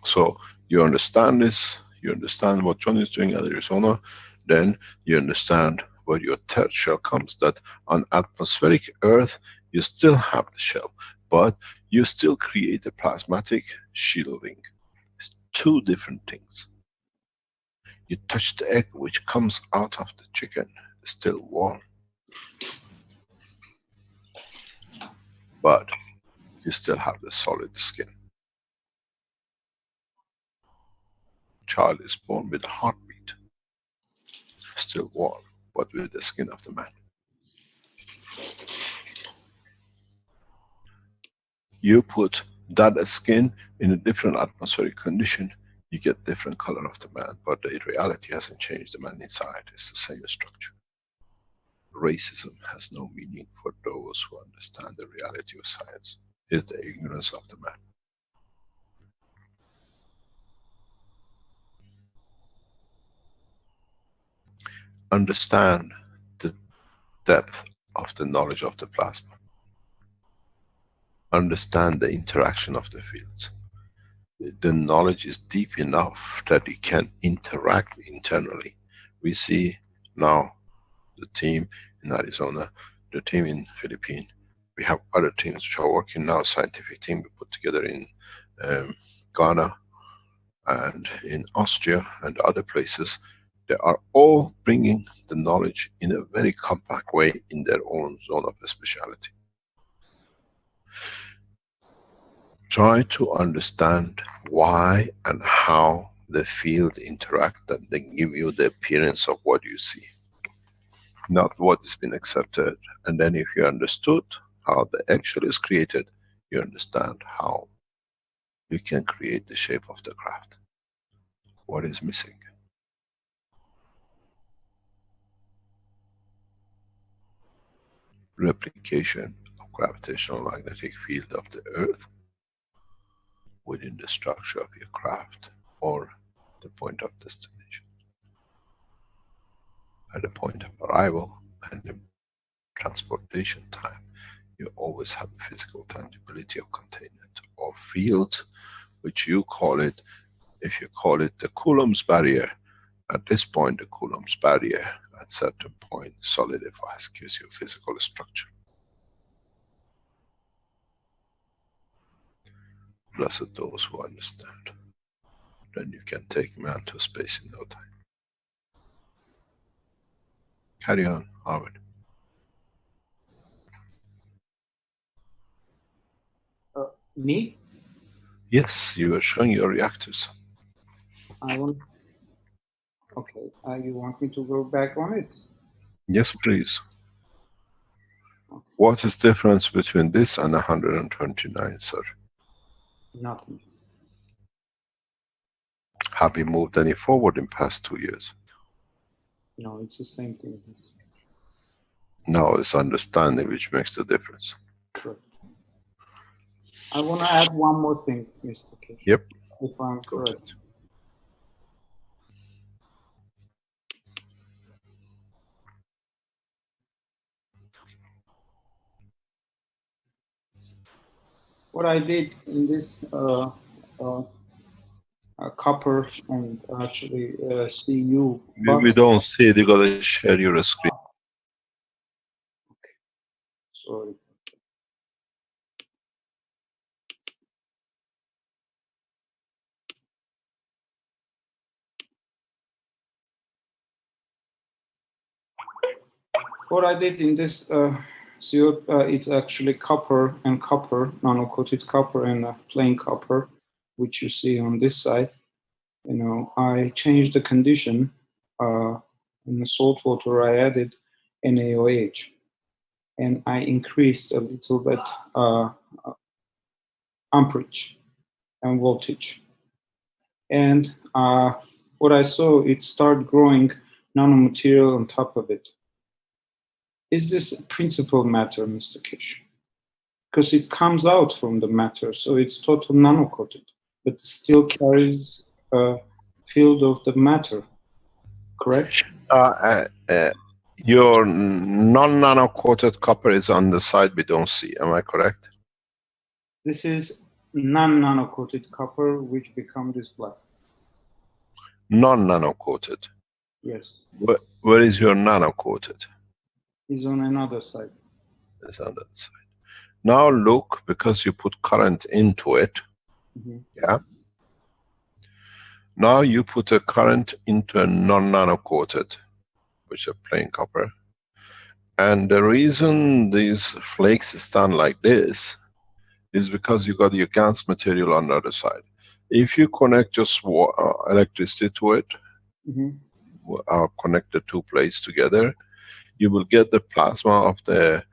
So you understand this, you understand what John is doing at Arizona, then you understand where your third shell comes, that on atmospheric Earth, you still have the shell, but you still create a plasmatic shielding. It's two different things. You touch the egg which comes out of the chicken, it's still warm. But you still have the solid skin. Child is born with a heartbeat, still warm, but with the skin of the man. You put that skin in a different atmospheric condition, you get different color of the man, but the reality hasn't changed. The man inside is the same structure. Racism has no meaning for those who understand the reality of science. It's the ignorance of the man. Understand the depth of the knowledge of the plasma. Understand the interaction of the fields. The knowledge is deep enough that it can interact internally. We see now the team in Arizona, the team in Philippines. We have other teams which are working now, scientific team we put together in Ghana and in Austria and other places. They are all bringing the knowledge in a very compact way in their own zone of speciality. Try to understand why and how the field interact, and then give you the appearance of what you see, not what has been accepted. And then if you understood how the eggshell is created, you understand how you can create the shape of the craft. What is missing? Replication of gravitational magnetic field of the Earth within the structure of your craft or the point of destination. At the point of arrival and the transportation time, you always have the physical tangibility of containment or field, which you call it, if you call it the Coulomb's barrier, at this point the Coulomb's barrier at certain point solidifies, gives you physical structure. Blessed those who understand. Then you can take man to space in no time. Carry on, Arvid. Me? Yes, you were showing your reactors. I want. Okay. You want me to go back on it? Yes, please. What is the difference between this and 129, sir? Nothing. Have you moved any forward in past 2 years? No, it's the same thing. Now it's understanding which makes the difference. Correct. I want to add one more thing, Mr. Keshe. Yep. If I'm correct. What I did in this copper and actually CU. We don't see it, you gotta share your screen. Okay. Sorry. What I did in this it's actually copper and copper, nano-coated copper and plain copper, which you see on this side. You know, I changed the condition. In the salt water, I added NaOH, and I increased a little bit amperage and voltage. And what I saw, it started growing nanomaterial on top of it. Is this principal matter, Mr. Kish? Because it comes out from the matter, so it's total nano-coated, but still carries a field of the matter, correct? Your non-nano-coated copper is on the side we don't see, am I correct? This is non-nano-coated copper, which becomes this black. Non-nano-coated. Yes. Where is your nano-coated? Is on another side. It's on that side. Now look, because you put current into it, yeah? Now you put a current into a non-nano-coated, which is plain copper. And the reason these flakes stand like this is because you got your GaNs material on the other side. If you connect just electricity to it, connect the two plates together, you will get the plasma of the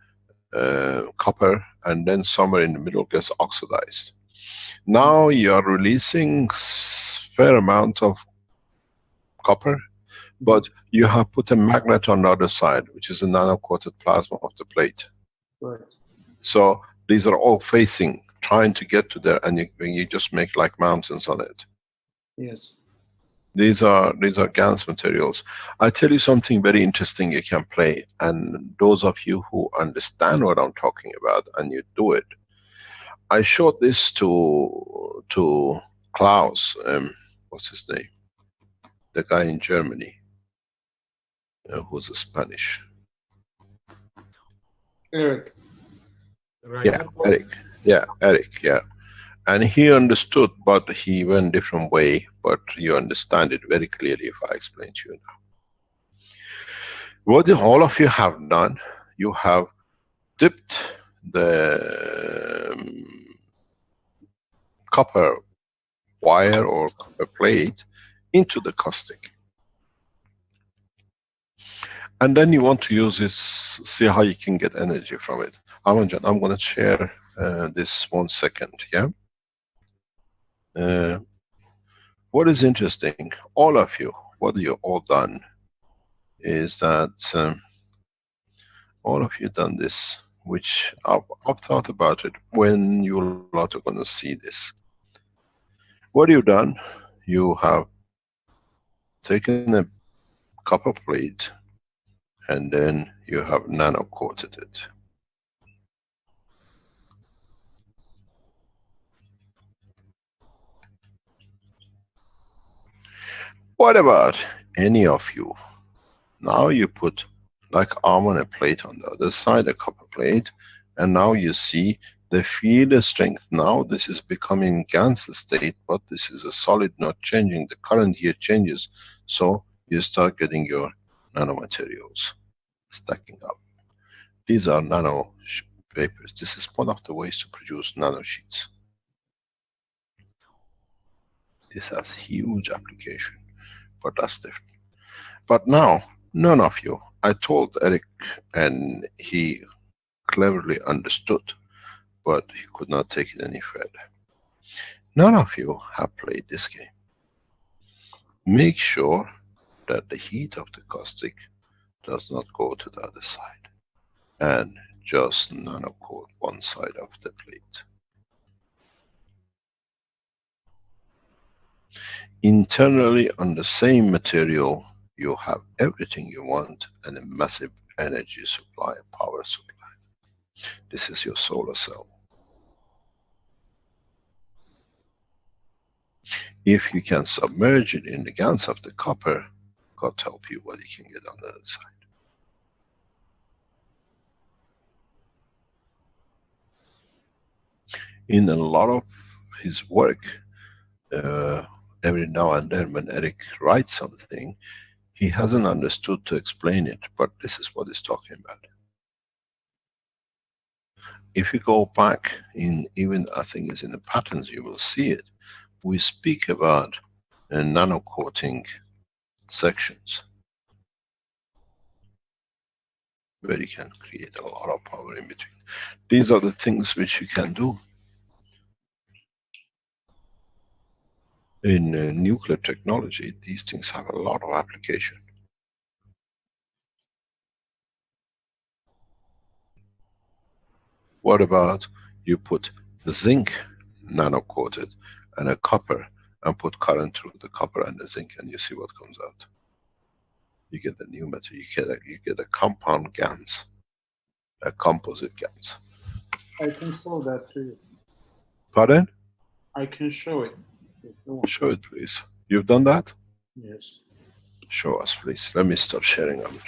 copper, and then somewhere in the middle gets oxidized. Now you are releasing fair amount of copper, but you have put a magnet on the other side, which is a nano-coated plasma of the plate. Right. So these are all facing, trying to get to there, and you just make like mountains on it. Yes. These are GaNs materials. I tell you something very interesting you can play, and those of you who understand what I'm talking about and you do it. I showed this to Klaus, what's his name? The guy in Germany, who's a Spanish. Eric. Right. Yeah, Eric. Yeah, Eric, yeah. And he understood, but he went different way, but you understand it very clearly if I explain to you now. What all of you have done, you have dipped the copper wire or copper plate into the caustic. And then you want to use this, see how you can get energy from it. Amanjan, I'm going to share this 1 second, yeah? What is interesting, all of you, what you all done, is that all of you done this, which I've thought about it when you lot are going to see this. What you've done, you have taken a copper plate and then you have nano-coated it. What about any of you? Now you put, like arm on a plate on the other side, a copper plate, and now you see the field strength. Now this is becoming GaNs state, but this is a solid, not changing. The current here changes, so you start getting your nanomaterials stacking up. These are nano papers. This is one of the ways to produce nano sheets. This has huge application, but that's different. But now, none of you, I told Eric and he cleverly understood, but he could not take it any further. None of you have played this game. Make sure that the heat of the caustic does not go to the other side, and just nano-coat one side of the plate. Internally on the same material, you have everything you want and a massive energy supply, power supply. This is your solar cell. If you can submerge it in the GaNs of the copper, God help you what you can get on the other side. In a lot of his work, every now and then when Eric writes something, He hasn't understood to explain it, but this is what he's talking about. If you go back in, even I think it's in the patterns, you will see it. We speak about nano coating sections, where you can create a lot of power in between. These are the things which you can do. In nuclear technology, these things have a lot of application. What about you put the zinc nano-coated and a copper and put current through the copper and the zinc, and you see what comes out. You get the new material, you get a compound GaNs, a composite GaNs. I can show that to you. Pardon? I can show it. If you want. Show it, please. You've done that? Yes. Show us, please. Let me stop sharing on it.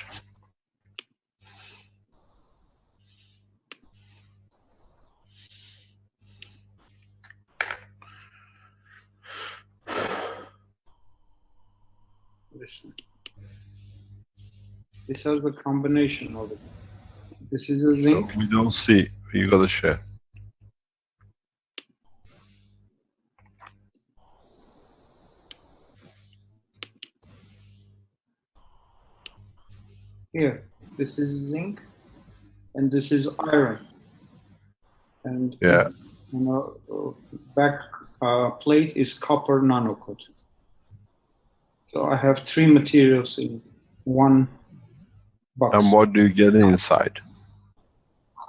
This has a combination of it. This is a zinc. We don't see. You gotta share. Here, this is zinc, and this is iron. And yeah, back plate is copper nano-coated. So I have 3 materials in one box. And what do you get inside?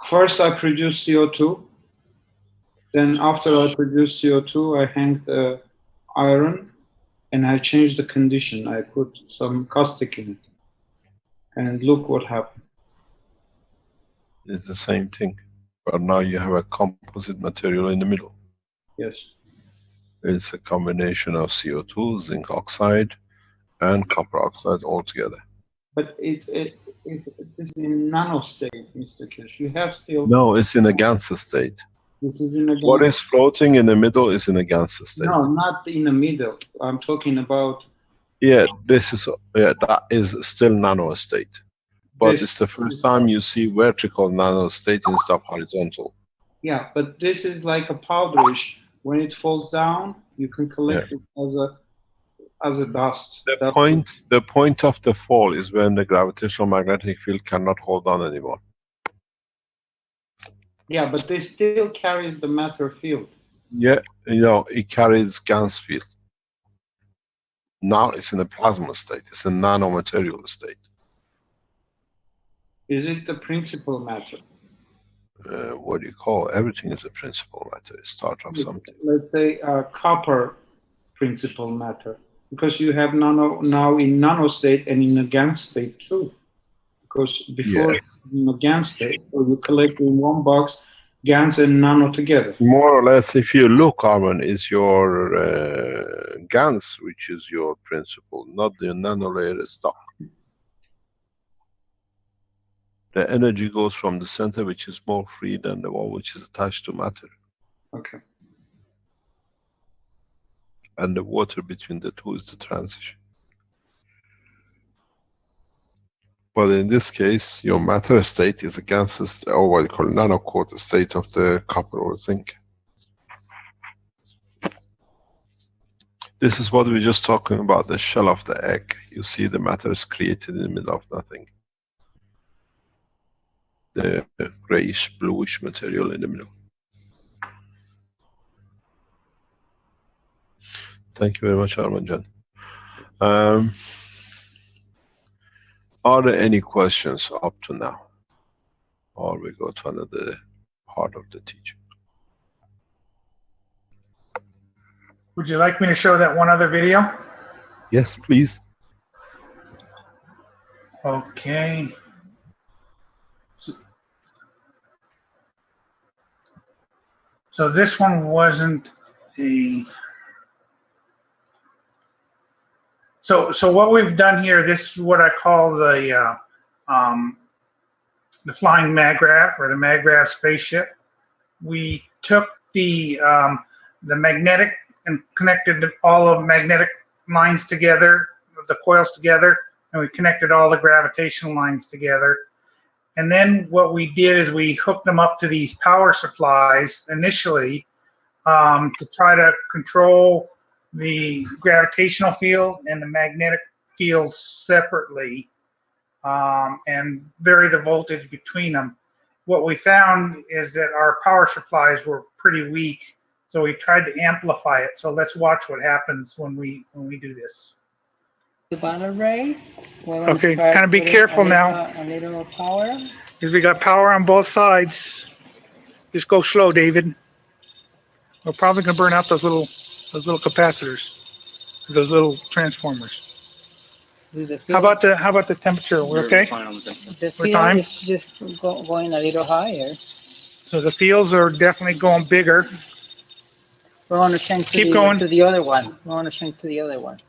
First, I produce CO2. Then, after I produce CO2, I hang the iron, and I change the condition. I put some caustic in it. And look what happened. It's the same thing, but now you have a composite material in the middle. Yes. It's a combination of CO2, zinc oxide, and copper oxide all together. But it's in nano state, Mr. Kish. You have still. No, it's in a GaNs state. This is in a GaNs. What is floating in the middle is in a GaNs state. No, not in the middle. I'm talking about. Yeah, that is still nano state. But it's the first time you see vertical nano state instead of horizontal. Yeah, but this is like a powderish. When it falls down, you can collect it as a dust. The point of the fall is when the gravitational magnetic field cannot hold on anymore. Yeah, but this still carries the matter field. Yeah, it carries GaNs field. Now it's in a plasma state. It's a nanomaterial state. Is it the principal matter? What do you call everything is a principal matter. It starts from something. Let's say copper principal matter, because you have nano now in nano state and in a GaN state too. Because before it's in a GaN state, so you collect in one box GaNs and nano together. More or less, if you look, Armin, is your GaNs, which is your principal, not the nano layer stuff. The energy goes from the center, which is more free than the one which is attached to matter. Okay. And the water between the two is the transition. But in this case, your matter state is a GaNs, or what you call nano-coated state of the copper or zinc. This is what we were just talking about, the shell of the egg. You see the matter is created in the middle of nothing. The grayish, bluish material in the middle. Thank you very much, Armanjan. Are there any questions up to now? Or we go to another part of the teaching? Would you like me to show that one other video? Yes, please. Okay. So this one wasn't a. So what we've done here, this is what I call the flying MagRav, or the MagRav spaceship. We took the magnetic and connected all of magnetic lines together, the coils together, and we connected all the gravitational lines together. And then what we did is we hooked them up to these power supplies initially to try to control the gravitational field and the magnetic field separately, and vary the voltage between them. What we found is that our power supplies were pretty weak, so we tried to amplify it. So let's watch what happens when we do this. The banner ray. Okay, kind of be careful now. A little power. Because we got power on both sides. Just go slow, David. We're probably gonna burn out those little capacitors, those little transformers. How about the temperature? We're okay? The We're time? field is just going a little higher. So the fields are definitely going bigger. We want to change Keep going. to the other one. We want to change to the other one.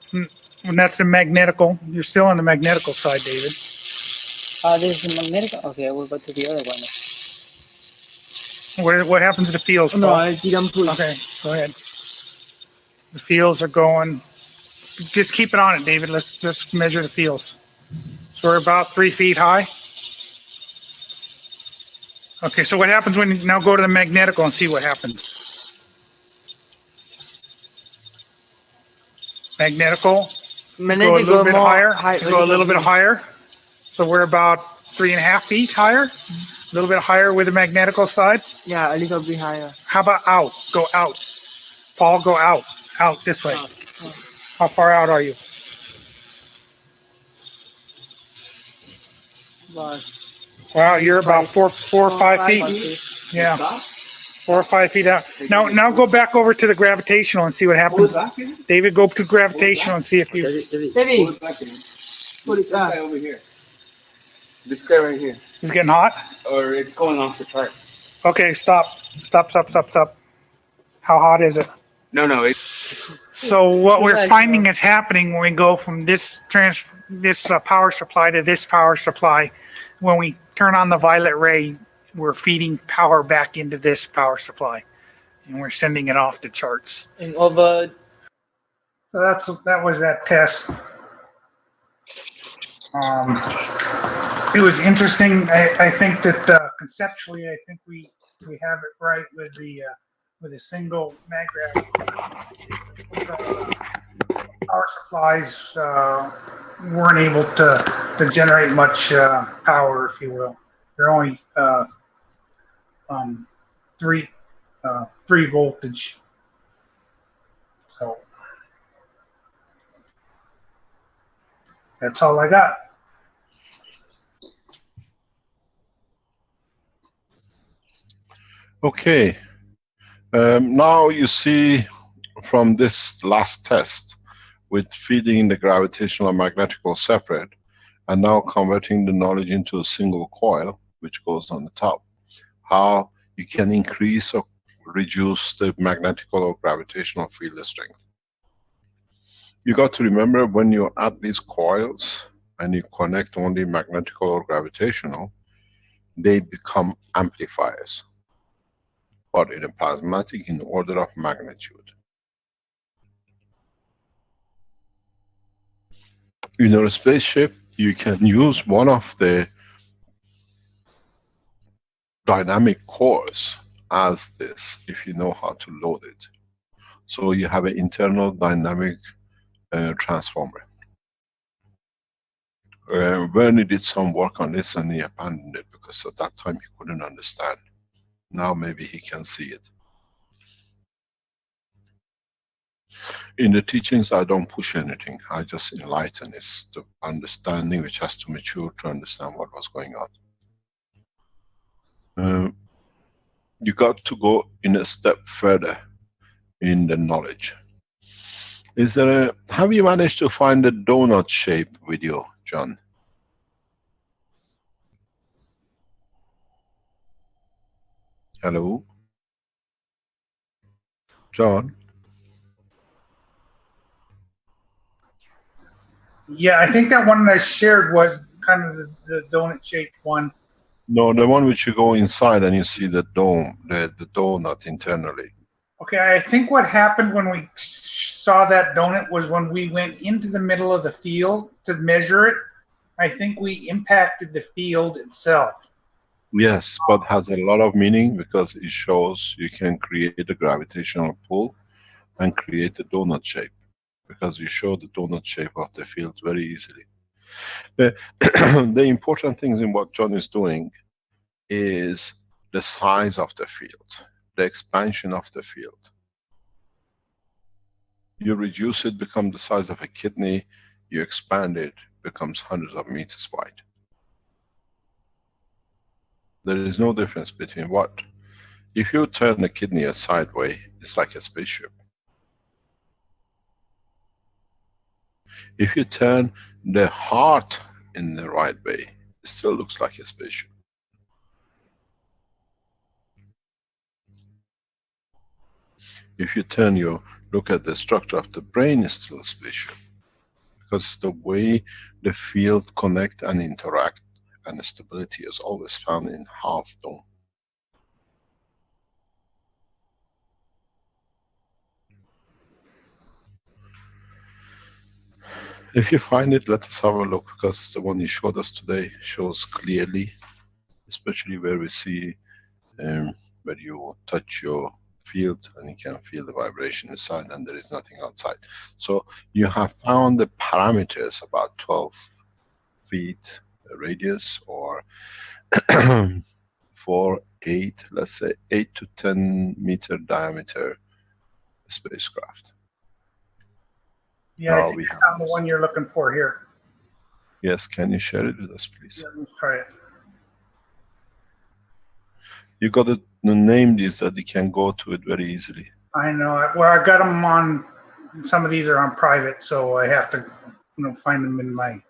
And that's the magnetical. You're still on the magnetical side, David. This is the magnetic. Okay, we'll go to the other one. What happens to the fields? No, Paul? I didn't put. Okay, go ahead. The fields are going. Just keep it on it, David. Let's just measure the fields. So we're about 3 feet high. Okay, so what happens when you now go to the magnetical and see what happens? Magnetical. Go a little bit higher. Go a little bit higher. So we're about 3.5 feet higher. A little bit higher with the magnetical side. Yeah, a little bit higher. How about out? Go out. Paul, go out. Out this way. How far out are you? Wow, you're about four or 5 feet. Yeah, 4 or 5 feet out. Now go back over to the gravitational and see what happens. David, go to gravitational and see if you. David, Put it back over here. This guy right here. It's getting hot. Or it's going off the chart. Okay, stop. How hot is it? No, it's. So what we're finding is happening when we go from this power supply to this power supply. When we turn on the violet ray, we're feeding power back into this power supply, and we're sending it off the charts. And over. So that was that test. It was interesting. I think that conceptually, I think we have it right with a single maggrav. Power supplies weren't able to generate much power, if you will. They're only 3 voltage. So that's all I got. Okay. Now you see from this last test with feeding the gravitational and magnetical separate and now converting the knowledge into a single coil which goes on the top, how you can increase or reduce the magnetical or gravitational field strength. You got to remember, when you add these coils and you connect only magnetical or gravitational, they become amplifiers, but in a plasmatic in order of magnitude. In your spaceship, you can use one of the dynamic cores as this, if you know how to load it. So you have an internal dynamic transformer. Bernie did some work on this and he abandoned it because at that time he couldn't understand. Now maybe he can see it. In the teachings, I don't push anything. I just enlighten. It's the understanding which has to mature to understand what was going on. You got to go in a step further in the knowledge. Is there have you managed to find the donut shape video, John? Hello? John? Yeah, I think that one that I shared was kind of the donut-shaped one. No, the one which you go inside and you see the dome, the donut internally. Okay, I think what happened when we saw that donut was when we went into the middle of the field to measure it, I think we impacted the field itself. Yes, but has a lot of meaning because it shows you can create a gravitational pull and create a donut shape, because you show the donut shape of the field very easily. The, the important things in what John is doing is the size of the field, the expansion of the field. You reduce it, become the size of a kidney, you expand it, becomes hundreds of meters wide. There is no difference between what? If you turn a kidney a sideways, it's like a spaceship. If you turn the heart in the right way, it still looks like a spaceship. If you turn your, look at the structure of the brain, it's still a spaceship. Because the way the field connect and interact, and the stability is always found in half dome. If you find it, let us have a look, because the one you showed us today shows clearly, especially where we see where you touch your field and you can feel the vibration inside and there is nothing outside. So you have found the parameters about 12 feet radius, or 4, 8, let's say 8 to 10 meter diameter spacecraft. Yeah, I think I found the one you're looking for here. Yes, can you share it with us, please? Yeah, let's try it. You got to name these that you can go to it very easily. I know. Well, I got them on. Some of these are on private, so I have to, find them in my.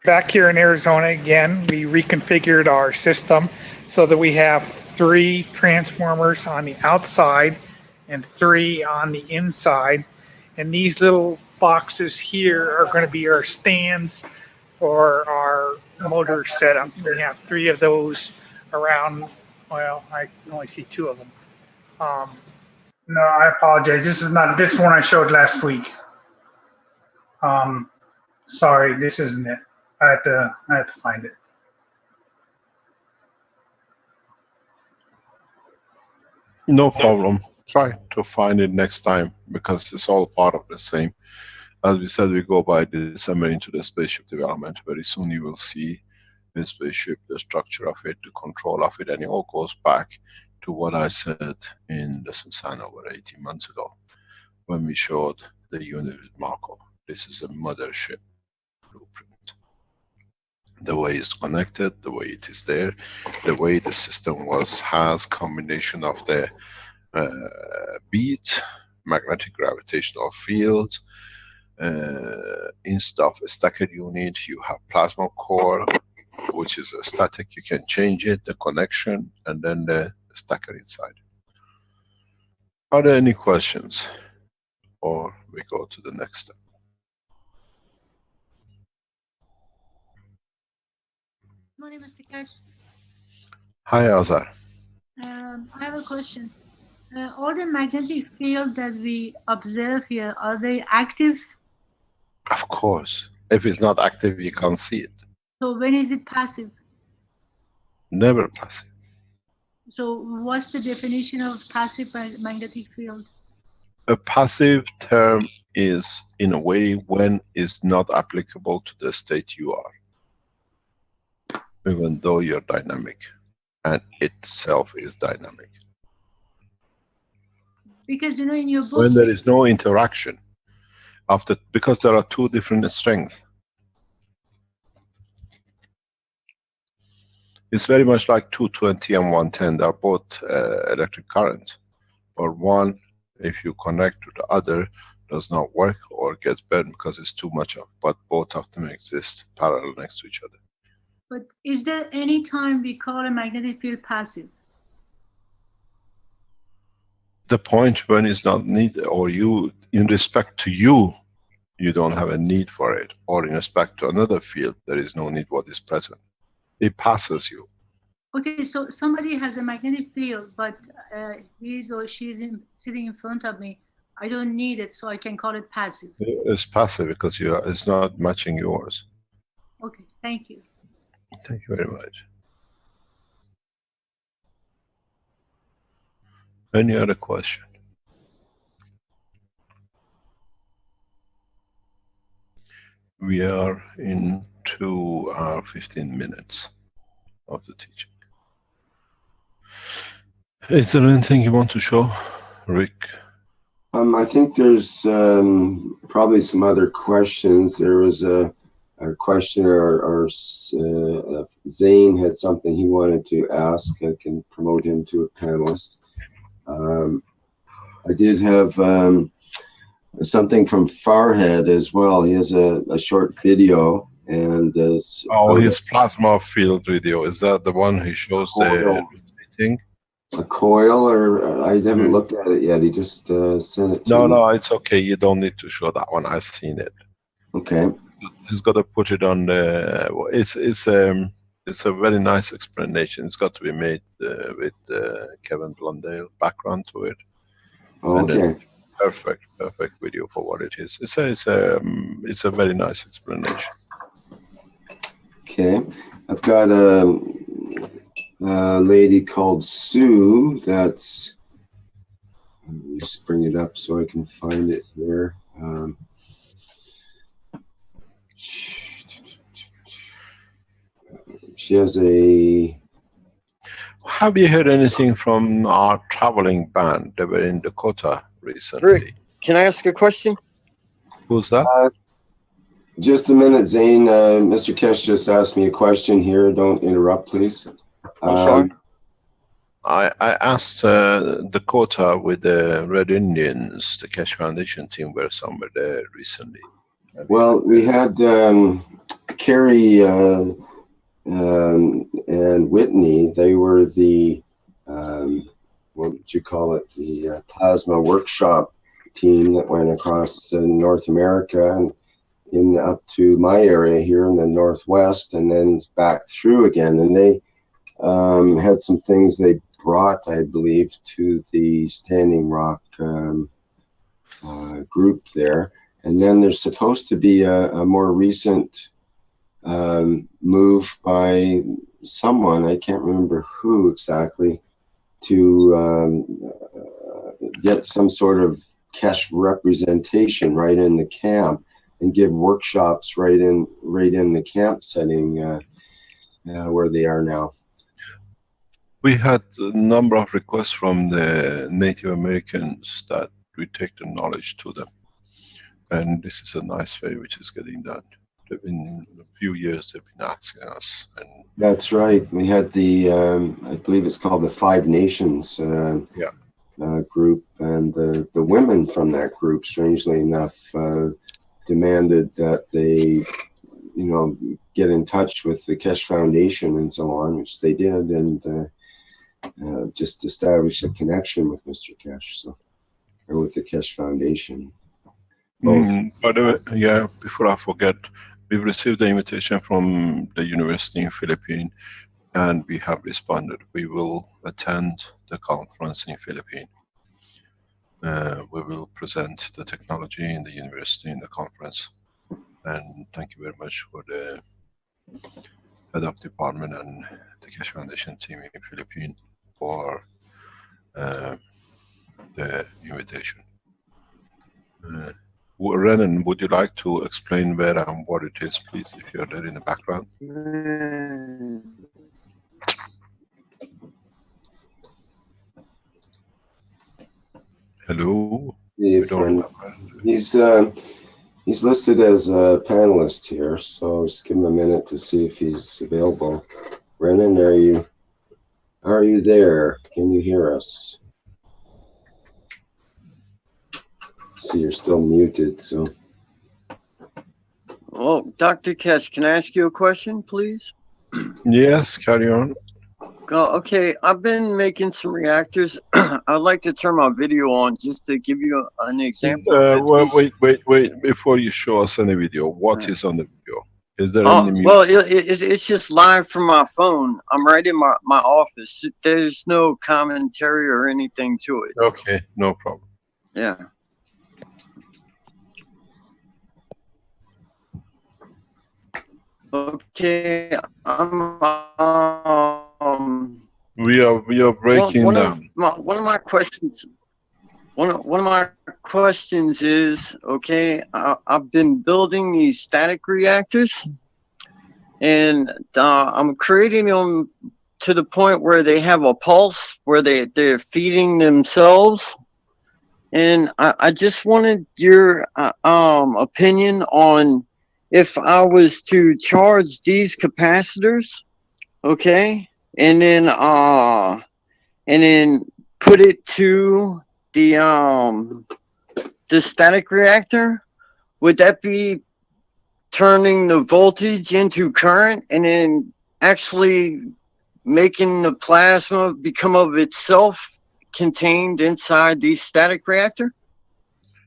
Back here in Arizona again, we reconfigured our system so that we have 3 transformers on the outside and 3 on the inside. And these little boxes here are going to be our stands for our motor setup. We have 3 of those around. Well, I can only see 2 of them. No, I apologize. This is not this one I showed last week. Sorry, this isn't it. I have to find it. No problem. Try to find it next time, because it's all part of the same. As we said, we go by December into the spaceship development. Very soon you will see the spaceship, the structure of it, the control of it, and it all goes back to what I said in the Susanna over 18 months ago, when we showed the unit with Marco. This is a mothership blueprint. The way it's connected, the way it is there, the way the system has combination of the beat, magnetic gravitational field. Instead of a stacker unit, you have plasma core, which is a static. You can change it, the connection, and then the stacker inside. Are there any questions? Or we go to the next step. Morning, Mr. Keshe. Hi, Azar. I have a question. All the magnetic field that we observe here, are they active? Of course. If it's not active, you can't see it. So when is it passive? Never passive. So what's the definition of passive magnetic field? A passive term is, in a way, when it's not applicable to the state you are, even though you're dynamic, and itself is dynamic. Because in your book, When there is no interaction, because there are 2 different strengths. It's very much like 220 and 110. They are both electric current, or one, if you connect to the other, does not work or gets burned because it's too much of. But both of them exist parallel next to each other. but is there any time we call a magnetic field passive? The point when it's not needed, or you, in respect to you, you don't have a need for it, or in respect to another field, there is no need what is present. It passes you. Okay, so somebody has a magnetic field, but he's or she's sitting in front of me. I don't need it, so I can call it passive. It's passive because it's not matching yours. Okay, thank you. Thank you very much. Any other question? We are in 2 hours 15 minutes of the teaching. Is there anything you want to show, Rick? I think there's probably some other questions. There was a question, or Zane had something he wanted to ask. I can promote him to a panelist. I did have something from Farhead as well. He has a short video, and his plasma field video. Is that the one he shows the thing? A coil, or I haven't looked at it yet. He just sent it to me. No, it's okay. You don't need to show that one. I've seen it. Okay. He's got to put it on the. It's a very nice explanation. It's got to be made with Kevin Blundell background to it. Okay. Perfect video for what it is. It's a very nice explanation. Okay, I've got a lady called Sue. That's. Let me just bring it up so I can find it here. She has a. Have you heard anything from our traveling band? They were in Dakota recently. Rick, can I ask a question? Who's that? Just a minute, Zane. Mr. Kesh just asked me a question here. Don't interrupt, please. I asked Dakota with the Red Indians, the Keshe Foundation team, were somewhere there recently. Well, we had Carrie and Whitney. They were the what would you call it? The plasma workshop team that went across North America and in up to my area here in the Northwest, and then back through again. And they had some things they brought, I believe, to the Standing Rock group there. And then there's supposed to be a more recent move by someone, I can't remember who exactly, to get some sort of Keshe representation right in the camp and give workshops right in the camp setting where they are now. We had a number of requests from the Native Americans that we take the knowledge to them, and this is a nice way which is getting done. They've been a few years they've been asking us, and that's right. We had the I believe it's called the Five Nations group, and the women from that group, strangely enough, demanded that they, get in touch with the Keshe Foundation and so on, which they did, and just establish a connection with Mr. Keshe, or with the Keshe Foundation. By the way, before I forget, we've received the invitation from the university in Philippines, and we have responded. We will attend the conference in Philippines. We will present the technology in the university in the conference. And thank you very much for the head of department and the Keshe Foundation team in Philippines for the invitation. Renan, would you like to explain where and what it is, please, if you're there in the background? Hello? He's listed as a panelist here, so just give him a minute to see if he's available. Renan, are you there? Can you hear us? See, you're still muted, so. Well, Dr. Keshe, can I ask you a question, please? Yes, carry on. Okay, I've been making some reactors. I'd like to turn my video on just to give you an example. Well, wait, before you show us any video, what is on the video? Is there any music? Well, it's just live from my phone. I'm right in my office. There's no commentary or anything to it. Okay, no problem. Yeah. Okay, We are breaking one down. of my questions. One of my questions is, okay, I've been building these static reactors, and I'm creating them to the point where they have a pulse, where they're feeding themselves. And I just wanted your opinion on if I was to charge these capacitors, okay, and then put it to the static reactor, would that be turning the voltage into current and then actually making the plasma become of itself contained inside the static reactor?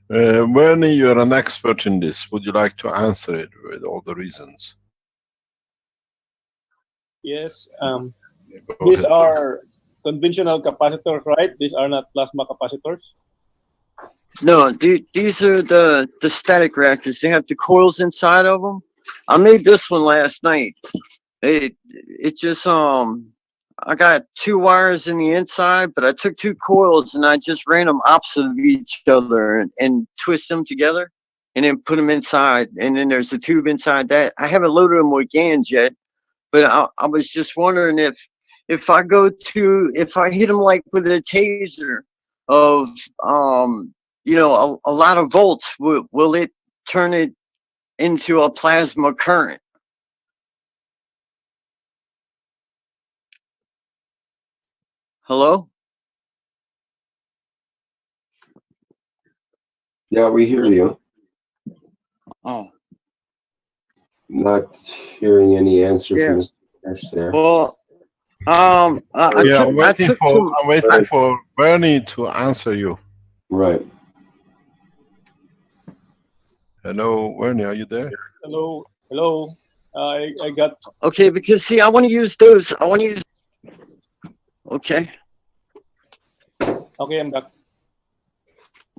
Bernie, you're an expert in this. Would you like to answer it with all the reasons? Yes. Go These ahead. are conventional capacitors, right? These are not plasma capacitors. No, these are the static reactors. They have the coils inside of them. I made this one last night. It just I got 2 wires in the inside, but I took 2 coils and I just ran them opposite of each other and twist them together and then put them inside. And then there's a tube inside that. I haven't loaded them with GANs yet, but I was just wondering if I hit them like with a taser of you know, a lot of volts, will it turn it into a plasma current? Hello? Yeah, we hear you. Oh, Not hearing any answer yeah. from Mr. Cash there. Well, I'm waiting for Bernie to answer you. Right. Hello, Bernie, are you there? Hello, hello. I got. Okay, because see, I want to use those. I want to use. Okay. Okay, I'm back.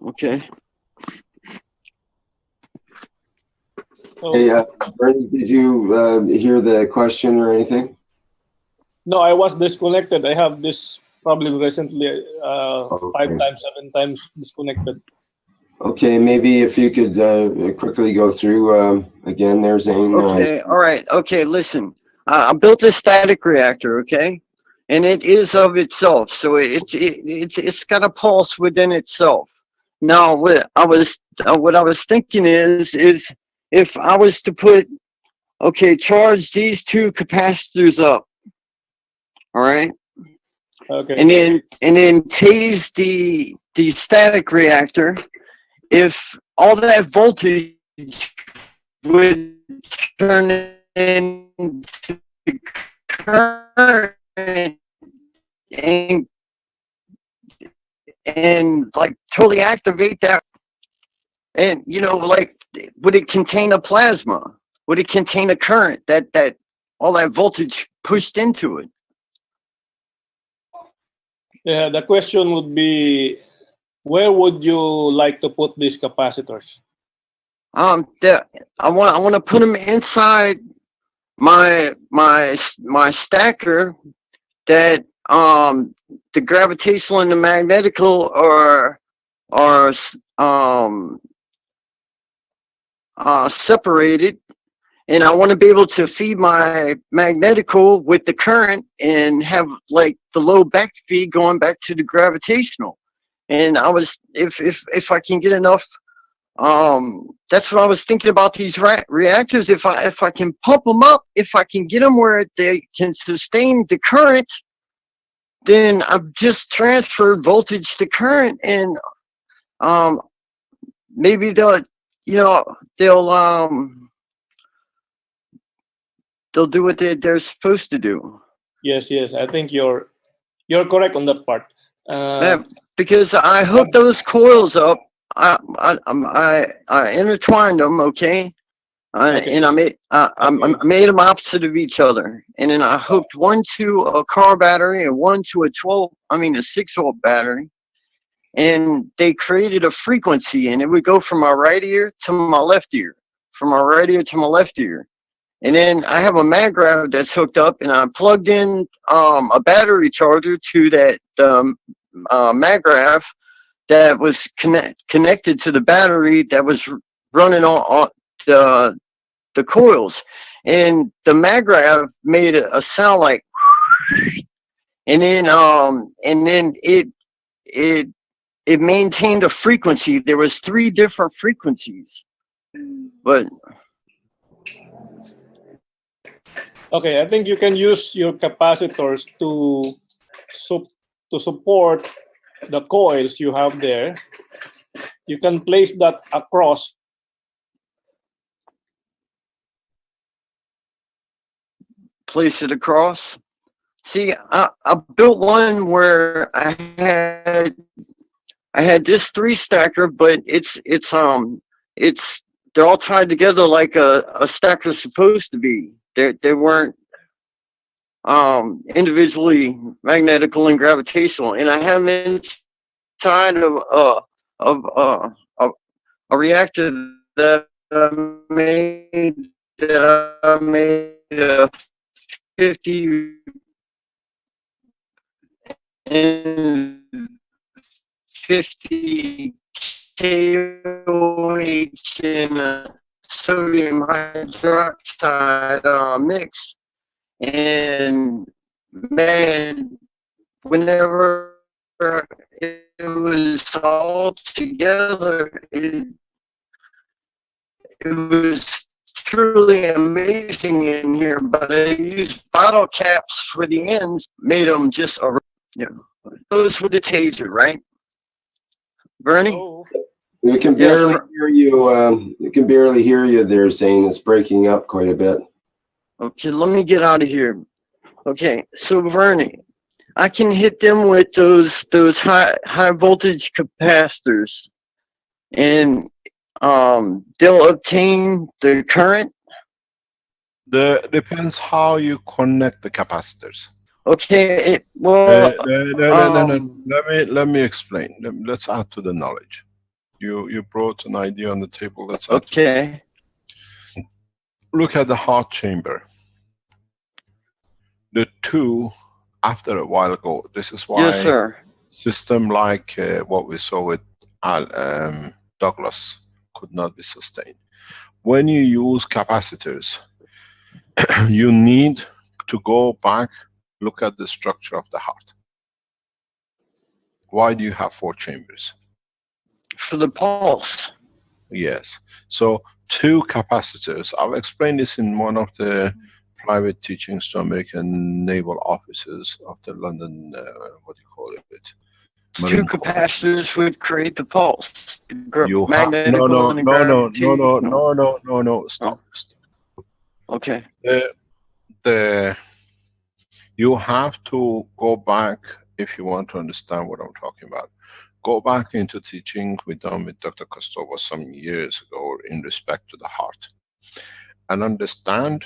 Okay. Hey, Bernie, did you hear the question or anything? No, I was disconnected. I have this problem recently. 5 times, 7 times disconnected. Okay, maybe if you could quickly go through again there, Zane. Okay, all right. Okay, listen. I built this static reactor, okay? And it is of itself. So it's got a pulse within itself. Now, what I was thinking is if I was to put, okay, charge these 2 capacitors up, all right? Okay. And then tase the static reactor, if all that voltage would turn into current and like totally activate that, and you know, like, would it contain a plasma? Would it contain a current that all that voltage pushed into it? Yeah, the question would be, where would you like to put these capacitors? I want to put them inside my stacker that the gravitational and the magnetical are separated, and I want to be able to feed my magnetical with the current and have like the low back feed going back to the gravitational. And I was, if I can get enough, that's what I was thinking about these reactors. If I can pump them up, if I can get them where they can sustain the current, then I've just transferred voltage to current, and maybe they'll do what they're supposed to do. Yes, I think you're correct on that part. Because I hooked those coils up, I intertwined them, okay, and I made them opposite of each other, and then I hooked one to a car battery and one to a 6-volt battery, and they created a frequency, and it would go from my right ear to my left ear, from my right ear to my left ear. And then I have a Maggrav that's hooked up, and I plugged in a battery charger to that Maggrav that was connected to the battery that was running on the coils. And the Maggrav made a sound like, and then it maintained a frequency. There was 3 different frequencies, but Okay, I think you can use your capacitors to support the coils you have there. You can place that across. place it across. See, I built one where I had this 3 stacker, but they're all tied together like a stacker's supposed to be. They weren't individually magnetical and gravitational, and I had them inside of a reactor that I made a 50 and 50 KOH in a sodium hydroxide mix. And man, whenever it was all together, it was truly amazing in here. But I used bottle caps for the ends, made them just those with the taser, right? Bernie? Oh. We can barely hear you. You can barely hear you there, Zane. It's breaking up quite a bit. Okay, let me get out of here. Okay, so Bernie, I can hit them with those high voltage capacitors, and they'll obtain the current. Depends how you connect the capacitors. Okay, No. Let me explain. Let's add to the knowledge. You brought an idea on the table. Let's add. Okay. Look at the heart chamber. The 2, after a while ago, this is why yes, sir. System like what we saw with Douglas could not be sustained. When you use capacitors, you need to go back, look at the structure of the heart. Why do you have 4 chambers? For the pulse. Yes. So 2 capacitors. I've explained this in one of the private teachings to American naval officers of the London, what do you call it? 2 capacitors would create the pulse. You no. Stop. Okay. You have to go back if you want to understand what I'm talking about. Go back into teaching we done with Dr. Kostova some years ago in respect to the heart, and understand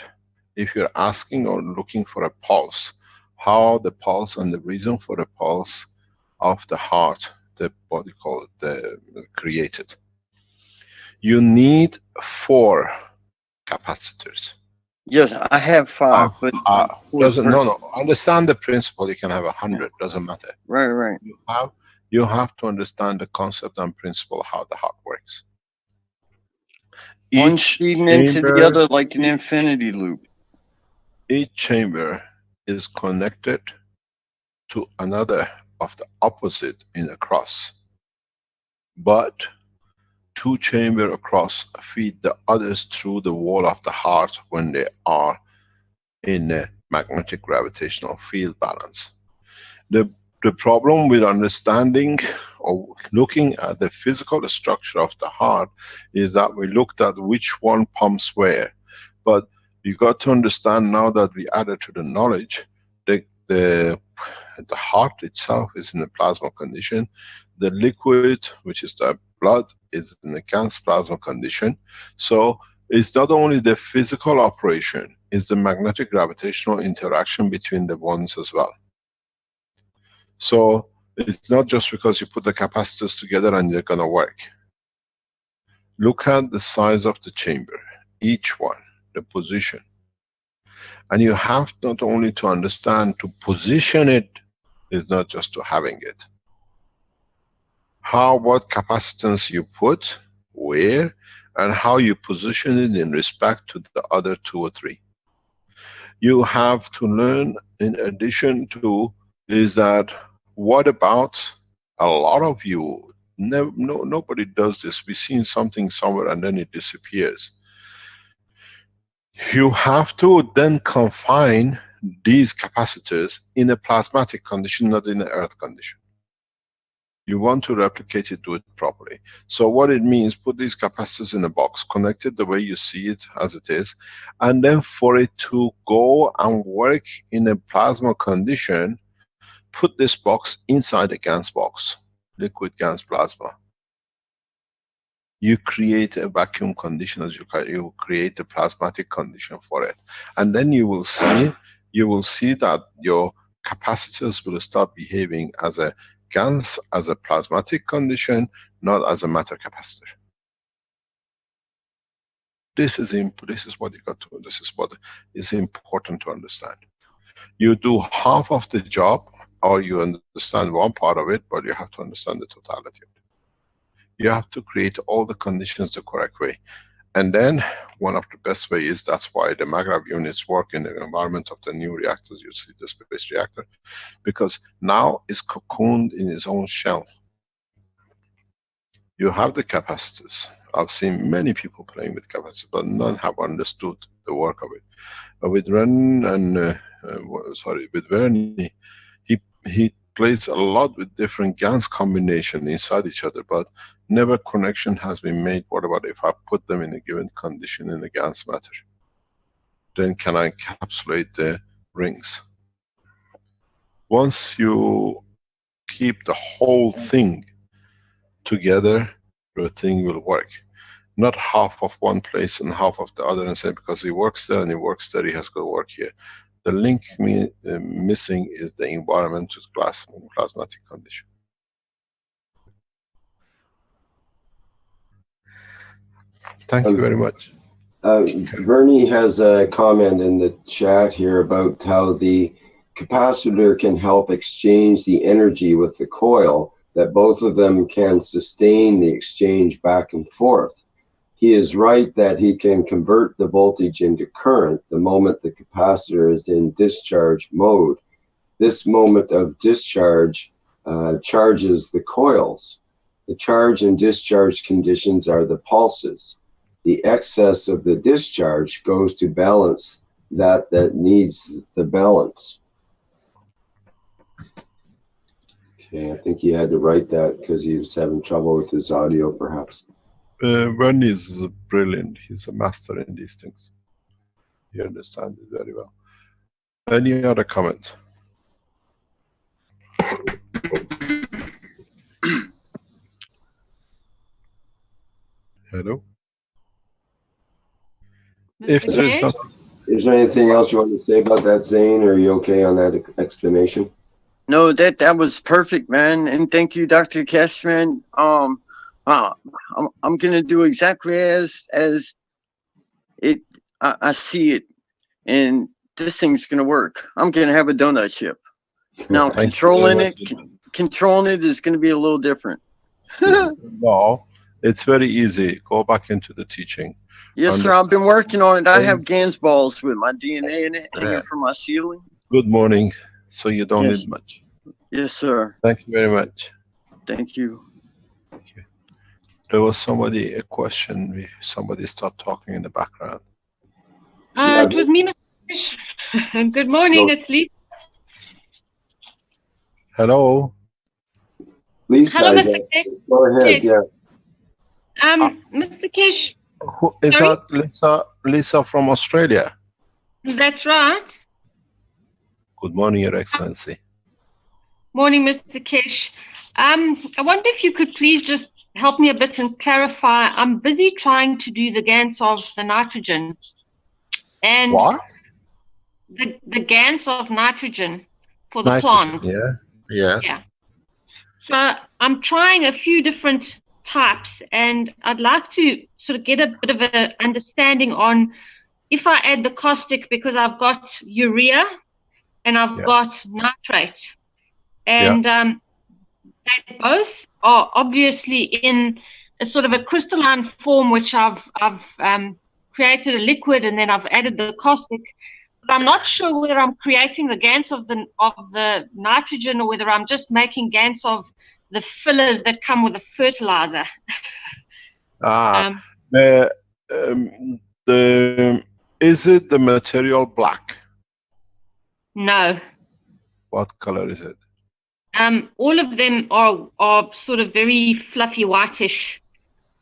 if you're asking or looking for a pulse, how the pulse and the reason for the pulse of the heart, the body called created. You need 4 capacitors. Yes, I have 5, but understand the principle. You can have 100, doesn't matter. Right. You have to understand the concept and principle how the heart works. One feeding into the other like an infinity loop. Each chamber is connected to another of the opposite in a cross, but 2 chambers across feed the others through the wall of the heart when they are in a magnetic gravitational field balance. The problem with understanding or looking at the physical structure of the heart is that we looked at which one pumps where, but you got to understand now that we added to the knowledge, the heart itself is in a plasma condition. The liquid, which is the blood, is in a gas plasma condition. So it's not only the physical operation, it's the magnetic gravitational interaction between the ones as well. So it's not just because you put the capacitors together and they're gonna work. Look at the size of the chamber, each one, the position. And you have not only to understand to position it, is not just to having it. What capacitance you put, where, and how you position it in respect to the other 2 or 3. You have to learn, in addition to, is that what about a lot of you, nobody does this. We've seen something somewhere and then it disappears. You have to then confine these capacitors in a plasmatic condition, not in an earth condition. You want to replicate it, do it properly. So what it means, put these capacitors in a box, connect it the way you see it as it is, and then for it to go and work in a plasma condition, put this box inside a GANS box, liquid GANS plasma. You create a vacuum condition, as you create a plasmatic condition for it. And then you will see that your capacitors will start behaving as a GANS, as a plasmatic condition, not as a matter capacitor. This is what you got to, this is what is important to understand. You do half of the job, or you understand one part of it, but you have to understand the totality of it. You have to create all the conditions the correct way. And then one of the best way is, that's why the maglev units work in the environment of the new reactors. You see the space reactor, because now it's cocooned in its own shell. You have the capacitors. I've seen many people playing with capacitors, but none have understood the work of it. But with Ren and with Vernie, he plays a lot with different GANS combination inside each other, but never connection has been made. What about if I put them in a given condition in the GANS matter? Then can I encapsulate the rings? Once you keep the whole thing together, the thing will work. Not half of one place and half of the other, and say because he works there and he works there, he has got to work here. The link missing is the environment with plasmatic condition. Thank you very much. Vernie has a comment in the chat here about how the capacitor can help exchange the energy with the coil, that both of them can sustain the exchange back and forth. He is right that he can convert the voltage into current the moment the capacitor is in discharge mode. This moment of discharge charges the coils. The charge and discharge conditions are the pulses. The excess of the discharge goes to balance that needs the balance. Okay, I think he had to write that because he was having trouble with his audio, perhaps. Vernie is brilliant. He's a master in these things. He understands it very well. Any other comment? Hello? If there's not... Is there anything else you want to say about that, Zane, or are you okay on that explanation? No, that was perfect, man. And thank you, Dr. Cashman. I'm gonna do exactly as it I see it, and this thing's gonna work. I'm gonna have a donut ship. Now controlling it is gonna be a little different. No, it's very easy. Go back into the teaching. Yes, sir. I've been working on it. I have GANS balls with my DNA in it, hanging from my ceiling. Good morning. So you don't need much. Yes, sir. Thank you very much. Thank you. There was a question. Somebody started talking in the background. It was me, Mr. Fish. Good morning, it's Lisa. Hello. Lisa. Hello, Mr. Kish. Go ahead, yes. Yeah. Mr. Kish. Who is that? Lisa from Australia. That's right. Good morning, Your Excellency. Morning, Mr. Kish. I wonder if you could please just help me a bit and clarify. I'm busy trying to do the GANS of the nitrogen. And what? The GANS of nitrogen for the plant. Yeah. Yes. Yeah. So I'm trying a few different types, and I'd like to sort of get a bit of an understanding on if I add the caustic, because I've got urea and I've got nitrate, and they both are obviously in a sort of a crystalline form, which I've created a liquid, and then I've added the caustic. But I'm not sure whether I'm creating the GANs of the nitrogen, or whether I'm just making GANs of the fillers that come with the fertilizer. Is it the material black? No. What color is it? All of them are sort of very fluffy whitish.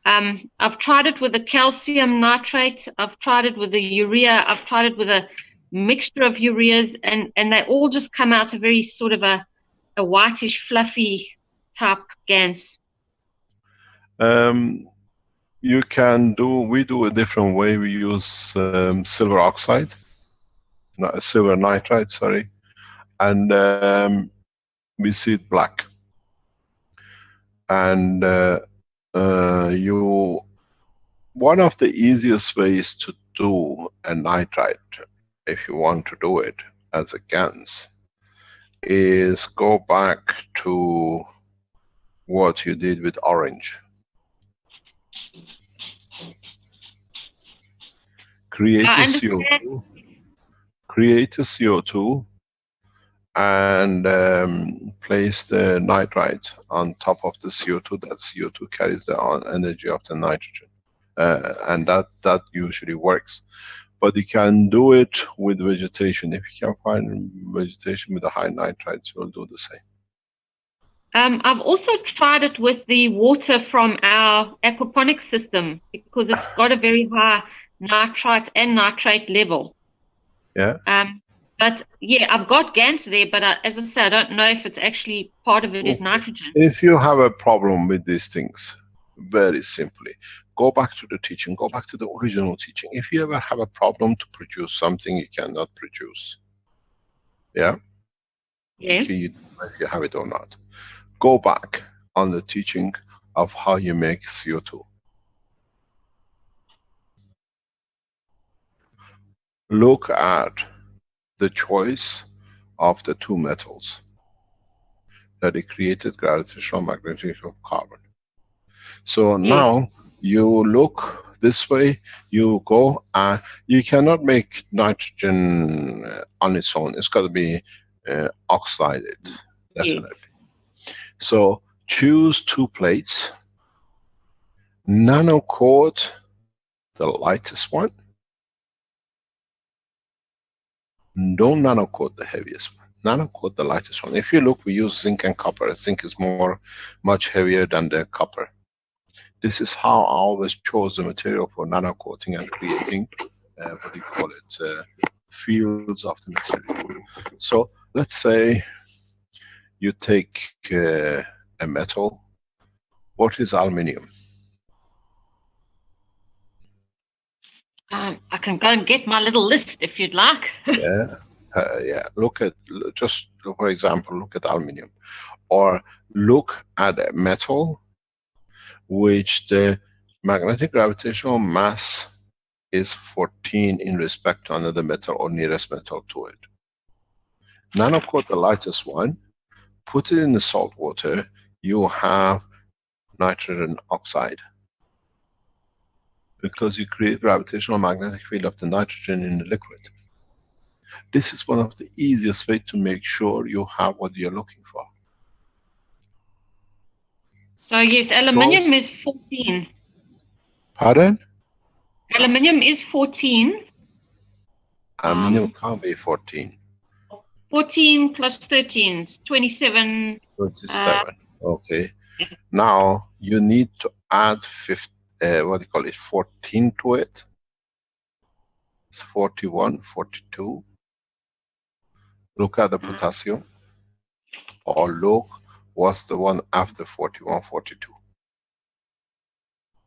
I've tried it with the calcium nitrate. I've tried it with the urea. I've tried it with a mixture of ureas, and they all just come out a very sort of a whitish, fluffy type GANs. We do a different way. We use silver oxide, silver nitride, sorry, and we see it black. And one of the easiest ways to do a nitride, if you want to do it as a GANs, is go back to what you did with orange. Create a CO2. Create a CO2 and place the nitride on top of the CO2. That CO2 carries the energy of the nitrogen, and that usually works. But you can do it with vegetation. If you can find vegetation with a high nitride, you'll do the same. I've also tried it with the water from our aquaponics system, because it's got a very high nitrite and nitrate level. Yeah. But yeah, I've got GANs there, but as I said, I don't know if it's actually part of it is nitrogen. If you have a problem with these things, very simply, go back to the teaching, go back to the original teaching. If you ever have a problem to produce something you cannot produce, yeah? Yeah. If you have it or not. Go back on the teaching of how you make CO2. Look at the choice of the two metals that it created, gravitational magnetic of carbon. So now you look this way, you go, you cannot make nitrogen on its own. It's got to be oxided, definitely. So choose two plates, nano coat the lightest one. Don't nano coat the heaviest one. Nano coat the lightest one. If you look, we use zinc and copper. Zinc is much heavier than the copper. This is how I always chose the material for nano coating and creating what do you call it, fields of the material. So let's say you take a metal. What is aluminium? I can go and get my little list if you'd like. Yeah. Look at, just for example, look at aluminium, or look at a metal which the magnetic gravitational mass is 14 in respect to another metal or nearest metal to it. Nano coat the lightest one, put it in the salt water, you have nitrogen oxide, because you create gravitational magnetic field of the nitrogen in the liquid. This is one of the easiest ways to make sure you have what you're looking for. So yes, aluminium is 14. Pardon? Aluminium is 14. Aluminium can't be 14. 14 plus 13 is 27. 27, okay. Now you need to add 14 to it. It's 41, 42. Look at the potassium, or look what's the one after 41, 42.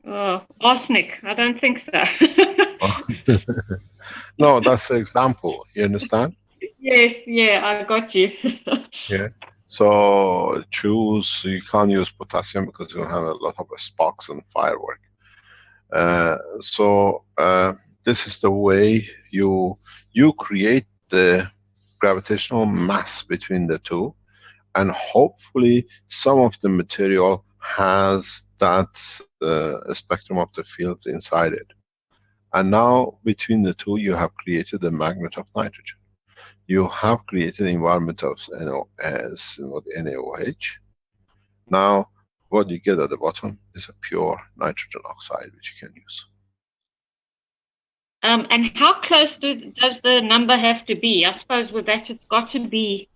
Oh, arsenic. I don't think so. No, that's the example. You understand? Yes, yeah, I got you. Yeah. So choose. You can't use potassium because you have a lot of sparks and firework. this is the way you create the gravitational mass between the two, and hopefully some of the material has that spectrum of the fields inside it. And now between the two you have created the magnet of nitrogen. You have created the environment of NOS, NaOH. Now what you get at the bottom is a pure nitrogen oxide which you can use. And how close does the number have to be? I suppose with that it's got to be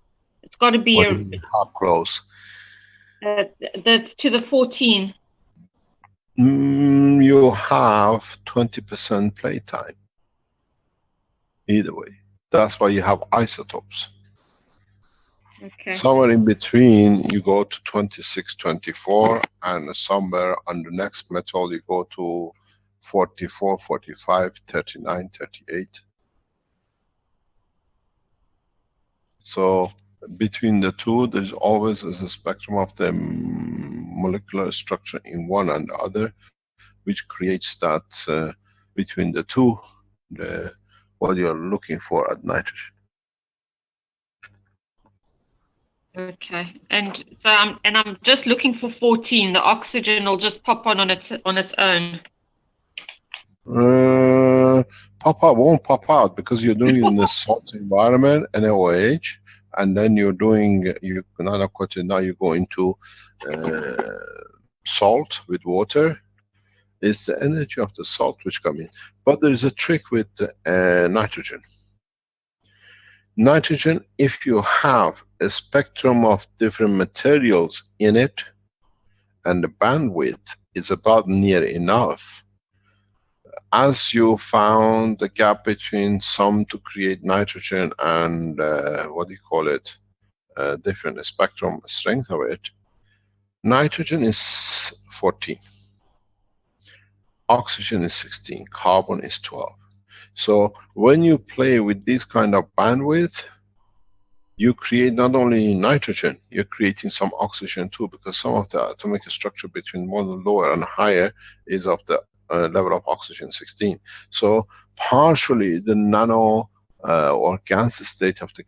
How close? To the 14. You have 20% play time. Either way. That's why you have isotopes. Okay. Somewhere in between you go to 26, 24, and somewhere on the next metal you go to 44, 45, 39, 38. So between the two there's always a spectrum of the molecular structure in one and the other, which creates that between the two, what you're looking for at nitrogen. Okay, and so I'm just looking for 14. The oxygen will just pop on its own. Won't pop out because you're doing it in the salt environment, NaOH, and then you're doing nanocoated. Now you go into salt with water. It's the energy of the salt which come in. But there is a trick with nitrogen. Nitrogen, if you have a spectrum of different materials in it, and the bandwidth is about near enough, as you found the gap between some to create nitrogen and different spectrum strength of it, nitrogen is 14, oxygen is 16, carbon is 12. So when you play with this kind of bandwidth, you create not only nitrogen, you're creating some oxygen too, because some of the atomic structure between one lower and higher is of the level of oxygen 16. So partially the nano or gans state of the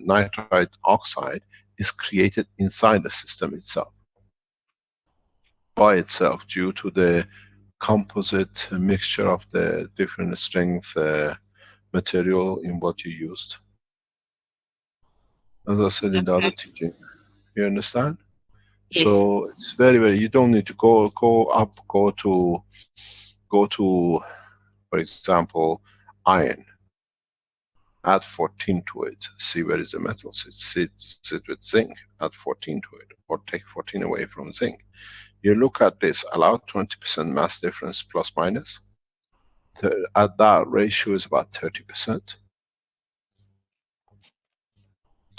nitride oxide is created inside the system itself, by itself, due to the composite mixture of the different strength material in what you used. As I said in the other teaching, you understand? Yes. So it's very, you don't need to go up, go to, for example, iron. Add 14 to it. See where is the metal. Sit with zinc. Add 14 to it, or take 14 away from zinc. You look at this. Allow 20% mass difference plus minus. At that ratio is about 30%.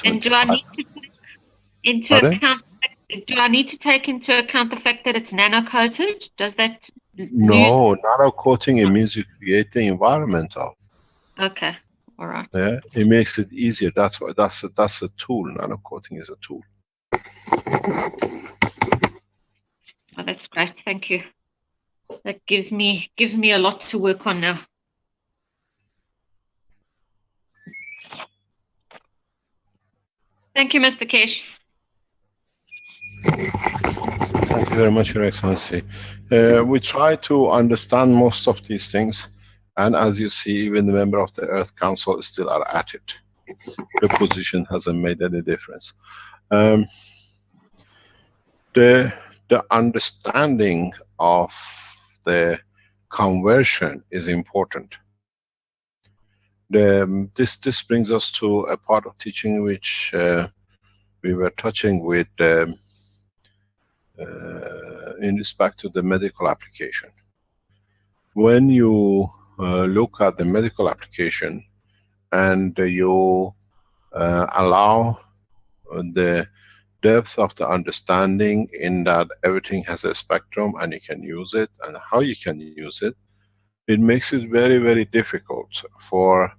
And do I need to take into account? Do I need to take into account the fact that it's nano-coated? Does that? No, nano-coating, it means you create the environment of. Okay, all right. Yeah, it makes it easier. That's why that's a tool. Nano-coating is a tool. Oh, that's great. Thank you. That gives me a lot to work on now. Thank you, Mr. Kesh. Thank you very much, Your Excellency. We try to understand most of these things, and as you see, even the member of the Earth Council still are at it. The position hasn't made any difference. The understanding of the conversion is important. This brings us to a part of teaching which we were touching with in respect to the medical application. When you look at the medical application and you allow the depth of the understanding in that everything has a spectrum and you can use it and how you can use it, it makes it very, very difficult for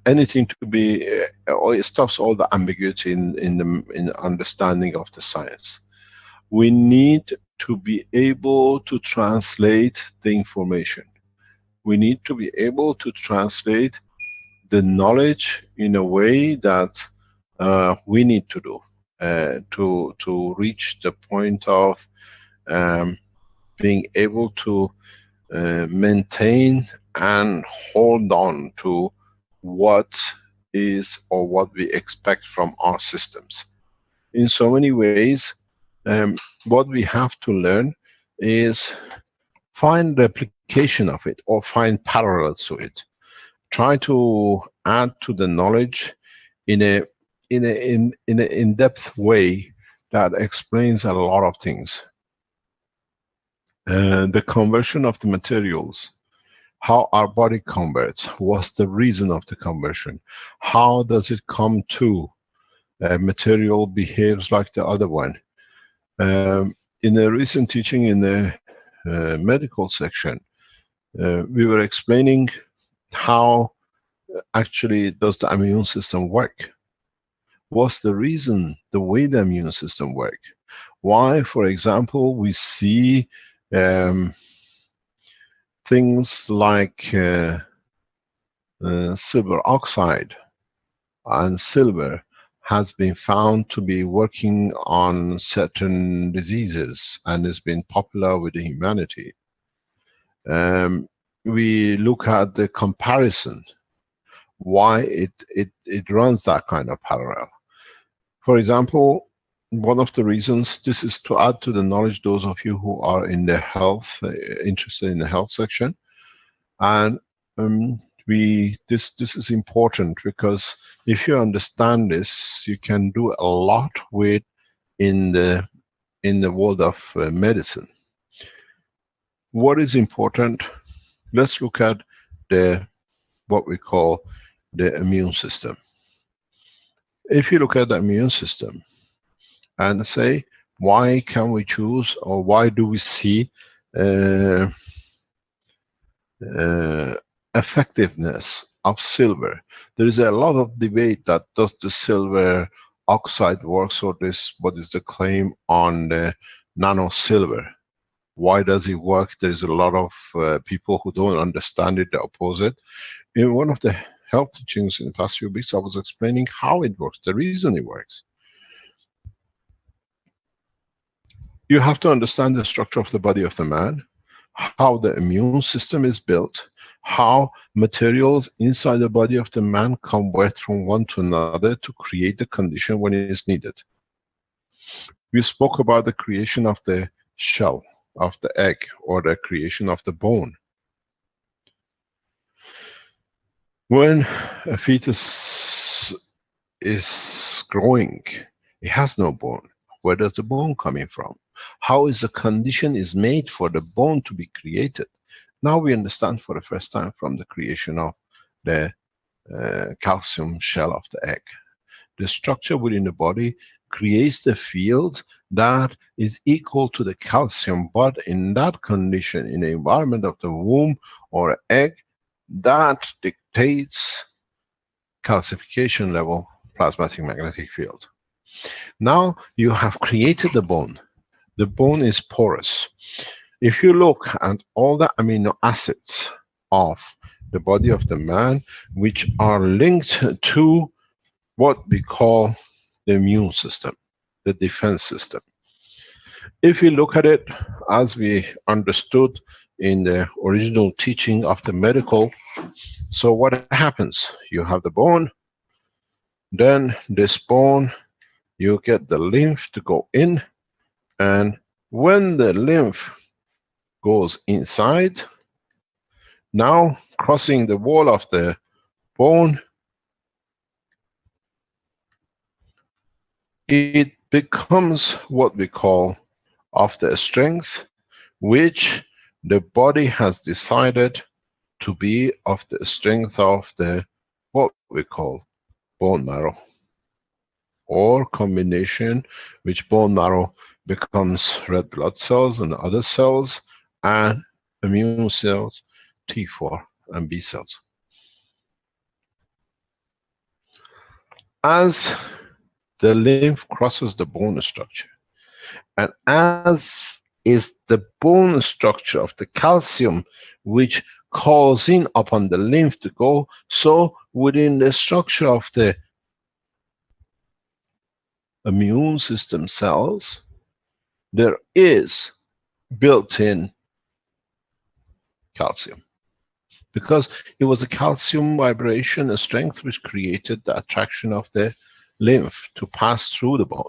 anything to be, or it stops all the ambiguity in understanding of the science. We need to be able to translate the information. We need to be able to translate the knowledge in a way that we need to do to reach the point of being able to maintain and hold on to what is or what we expect from our systems. In so many ways, what we have to learn is find replication of it or find parallels to it. Try to add to the knowledge in an in-depth way that explains a lot of things. The conversion of the materials, how our body converts, what's the reason of the conversion, how does it come to material behaves like the other one. In a recent teaching in the medical section, we were explaining how actually does the immune system work. What's the reason, the way the immune system works? Why, for example, we see things like silver oxide and silver has been found to be working on certain diseases and has been popular with the humanity. We look at the comparison, why it runs that kind of parallel. For example, one of the reasons, this is to add to the knowledge, those of you who are in the health, interested in the health section, and this is important because if you understand this, you can do a lot with in the world of medicine. What is important? Let's look at what we call the immune system. If you look at the immune system and say, why can we choose, or why do we see effectiveness of silver? There is a lot of debate that does the silver oxide works, or this, what is the claim on the nano silver? Why does it work? There is a lot of people who don't understand it, the opposite. In one of the health teachings in the past few weeks, I was explaining how it works, the reason it works. You have to understand the structure of the body of the man, how the immune system is built, how materials inside the body of the man convert from one to another to create the condition when it is needed. We spoke about the creation of the shell, of the egg, or the creation of the bone. When a fetus is growing, it has no bone. Where does the bone coming from? How is the condition is made for the bone to be created? Now we understand for the first time from the creation of the calcium shell of the egg. The structure within the body creates the field that is equal to the calcium, but in that condition, in the environment of the womb or egg, that dictates calcification level, plasmatic magnetic field. Now you have created the bone. The bone is porous. If you look at all the amino acids of the body of the man, which are linked to what we call the immune system, the defense system. If you look at it as we understood in the original teaching of the medical, so what happens? You have the bone, then this bone, you get the lymph to go in, and when the lymph goes inside, now crossing the wall of the bone, it becomes what we call of the strength, which the body has decided to be of the strength of the what we call bone marrow, or combination which bone marrow becomes red blood cells and other cells and immune cells, T4 and B cells. As the lymph crosses the bone structure, and as is the bone structure of the calcium which calls in upon the lymph to go. So within the structure of the immune system cells, there is built-in calcium, because it was a calcium vibration, a strength which created the attraction of the lymph to pass through the bone.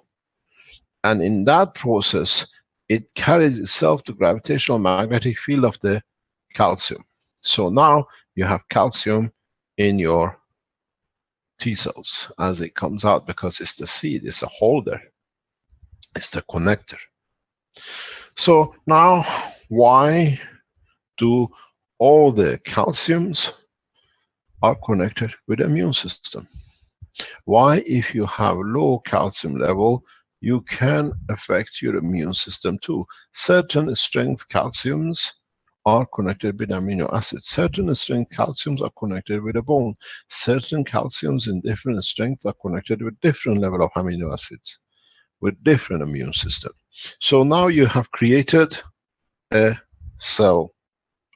And in that process, it carries itself the gravitational magnetic field of the calcium. So now you have calcium in your T cells as it comes out, because it's the seed, it's a holder, it's the connector. So now, why do all the calciums are connected with the immune system? Why, if you have low calcium level, you can affect your immune system too? Certain strength calciums are connected with amino acids. Certain strength calciums are connected with the bone. Certain calciums in different strength are connected with different level of amino acids, with different immune system. So now you have created a cell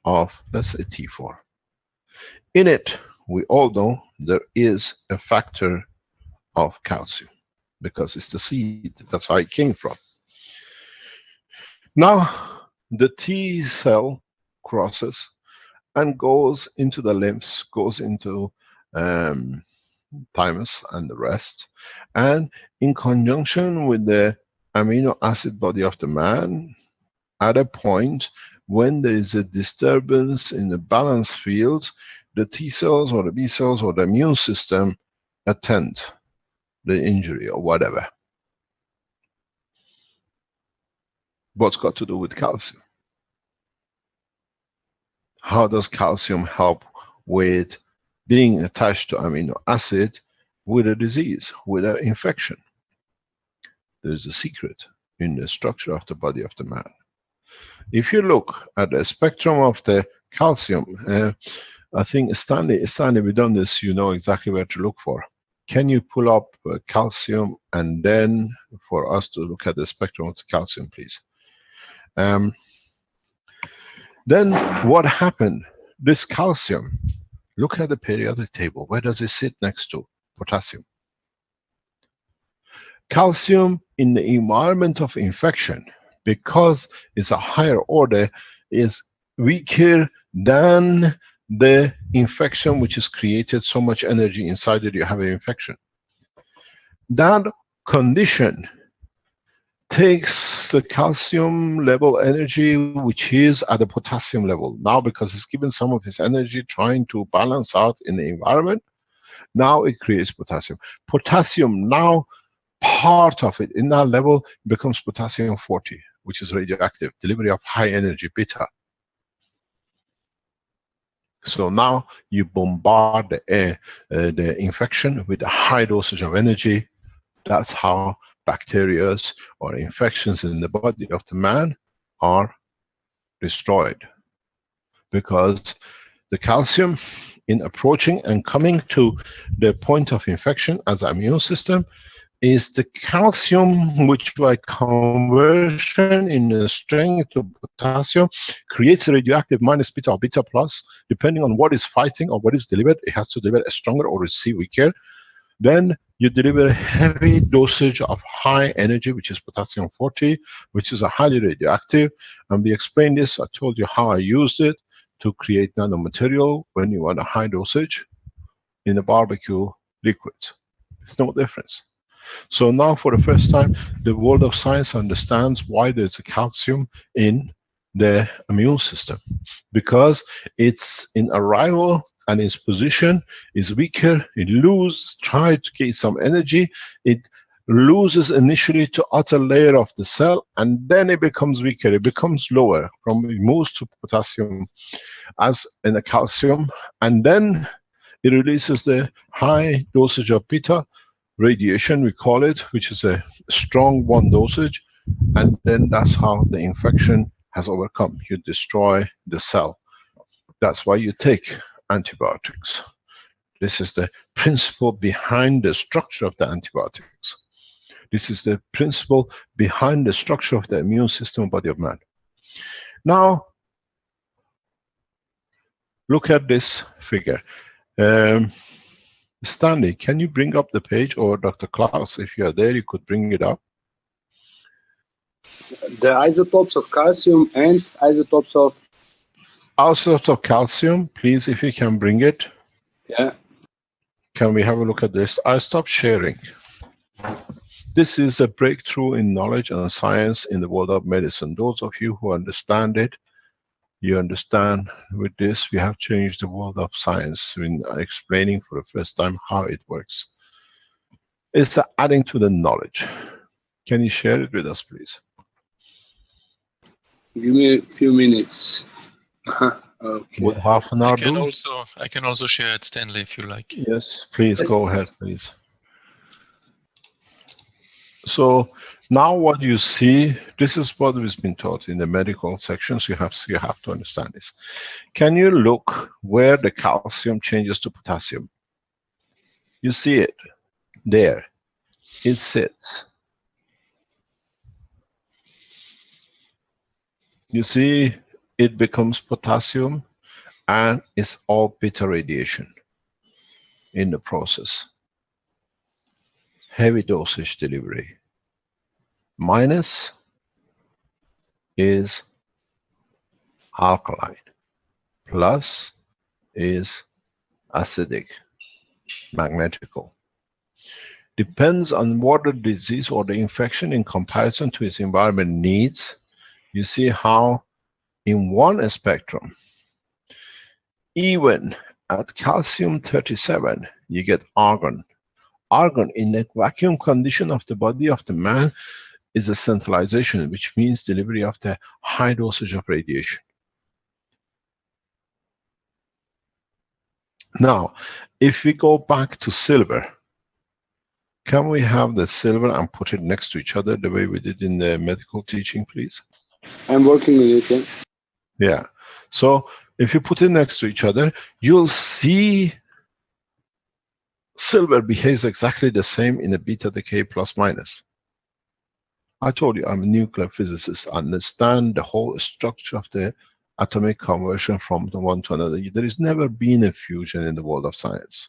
of, let's say, T4. In it, we all know there is a factor of calcium, because it's the seed, that's how it came from. Now, the T cell crosses and goes into the lymphs, goes into thymus and the rest, and in conjunction with the amino acid body of the man, at a point when there is a disturbance in the balance field, the T cells or the B cells or the immune system attend the injury or whatever. What's got to do with calcium? How does calcium help with being attached to amino acid with a disease, with an infection? There's a secret in the structure of the body of the man. If you look at the spectrum of the calcium, I think Stanley, we've done this, you know exactly where to look for. Can you pull up calcium and then for us to look at the spectrum of the calcium, please? Then what happened? This calcium, look at the periodic table. Where does it sit next to potassium? Calcium in the environment of infection, because it's a higher order, is weaker than the infection which has created so much energy inside that you have an infection. That condition takes the calcium level energy which is at the potassium level. Now, because it's given some of its energy trying to balance out in the environment, now it creates potassium. Potassium now, part of it in that level becomes potassium 40, which is radioactive, delivery of high energy beta. So now you bombard the infection with a high dosage of energy. That's how bacteria or infections in the body of the man are destroyed. Because the calcium, in approaching and coming to the point of infection as an immune system, is the calcium which by conversion in the strength to potassium creates a radioactive minus beta or beta plus, depending on what is fighting or what is delivered. It has to deliver a stronger or receive weaker. Then you deliver a heavy dosage of high energy, which is potassium 40, which is a highly radioactive. And we explained this, I told you how I used it to create nanomaterial when you want a high dosage in a barbecue liquid. It's no difference. So now for the first time, the world of science understands why there's a calcium in the immune system. Because it's in arrival and its position is weaker, it tries to get some energy, it loses initially to outer layer of the cell, and then it becomes weaker, it becomes lower, it moves to potassium as in a calcium, and then it releases the high dosage of beta, radiation we call it, which is a strong one dosage, and then that's how the infection has overcome. You destroy the cell. That's why you take antibiotics. This is the principle behind the structure of the antibiotics. This is the principle behind the structure of the immune system body of man. Now, look at this figure. Stanley, can you bring up the page, or Dr. Klaus, if you are there, you could bring it up. The isotopes of calcium and isotopes of... Isotopes of calcium, please, if you can bring it. Yeah. Can we have a look at this? I stop sharing. This is a breakthrough in knowledge and science in the world of medicine. Those of you who understand it, you understand with this, we have changed the world of science in explaining for the first time how it works. It's adding to the knowledge. Can you share it with us, please? Give me a few minutes. Okay. Would half an hour I can also share it, Stanley, if you like. Yes, please go ahead, please. So now what you see, this is what has been taught in the medical sections. You have to understand this. Can you look where the calcium changes to potassium? You see it there. It sits. You see it becomes potassium, and it's all beta radiation in the process. Heavy dosage delivery. Minus is alkaline. Plus is acidic, magnetical. Depends on what the disease or the infection in comparison to its environment needs. You see how in one spectrum, even at calcium 37, you get argon. Argon in the vacuum condition of the body of the man is a centralization, which means delivery of the high dosage of radiation. Now, if we go back to silver, can we have the silver and put it next to each other the way we did in the medical teaching, please? I'm working on it. Yeah. Yeah. So if you put it next to each other, you'll see silver behaves exactly the same in a beta decay plus minus. I told you I'm a nuclear physicist. I understand the whole structure of the atomic conversion from the one to another. There has never been a fusion in the world of science.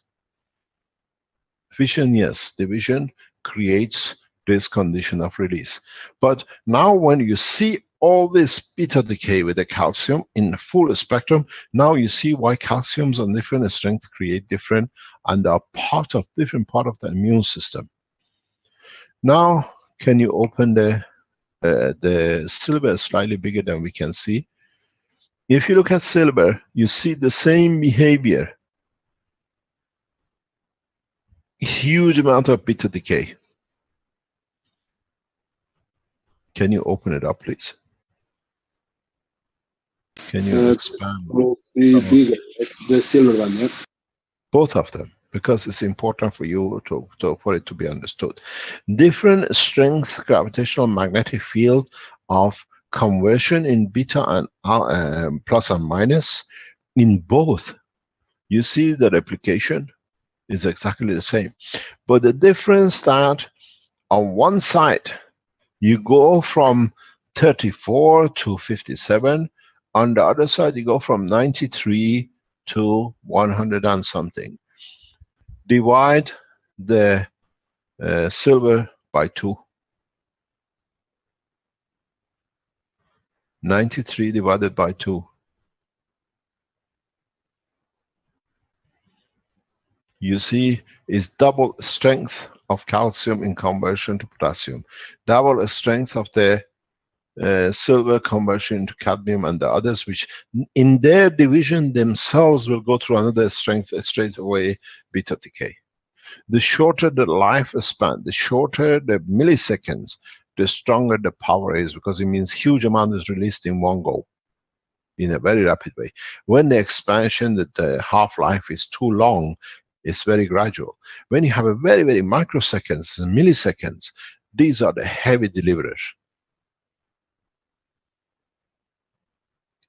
Fission, yes. Division creates this condition of release. But now when you see all this beta decay with the calcium in full spectrum, now you see why calciums on different strengths create different, and are part of different part of the immune system. Now, can you open the silver slightly bigger than we can see? If you look at silver, you see the same behavior. Huge amount of beta decay. Can you open it up, please? Can you expand? Bigger, the silver one, yeah. Both of them, because it's important for you for it to be understood. Different strength gravitational magnetic field of conversion in beta and plus and minus in both. You see the replication is exactly the same, but the difference that on one side you go from 34 to 57, on the other side you go from 93 to 100 and something. Divide the silver by 2. 93 divided by 2. You see, is double strength of calcium in conversion to potassium, double strength of the silver conversion into cadmium, and the others, which in their division themselves will go through another strength straight away, beta decay. The shorter the lifespan, the shorter the milliseconds, the stronger the power is, because it means huge amount is released in one go, in a very rapid way. When the expansion, that the half-life is too long, it's very gradual. When you have a very, very microseconds and milliseconds, these are the heavy deliverers.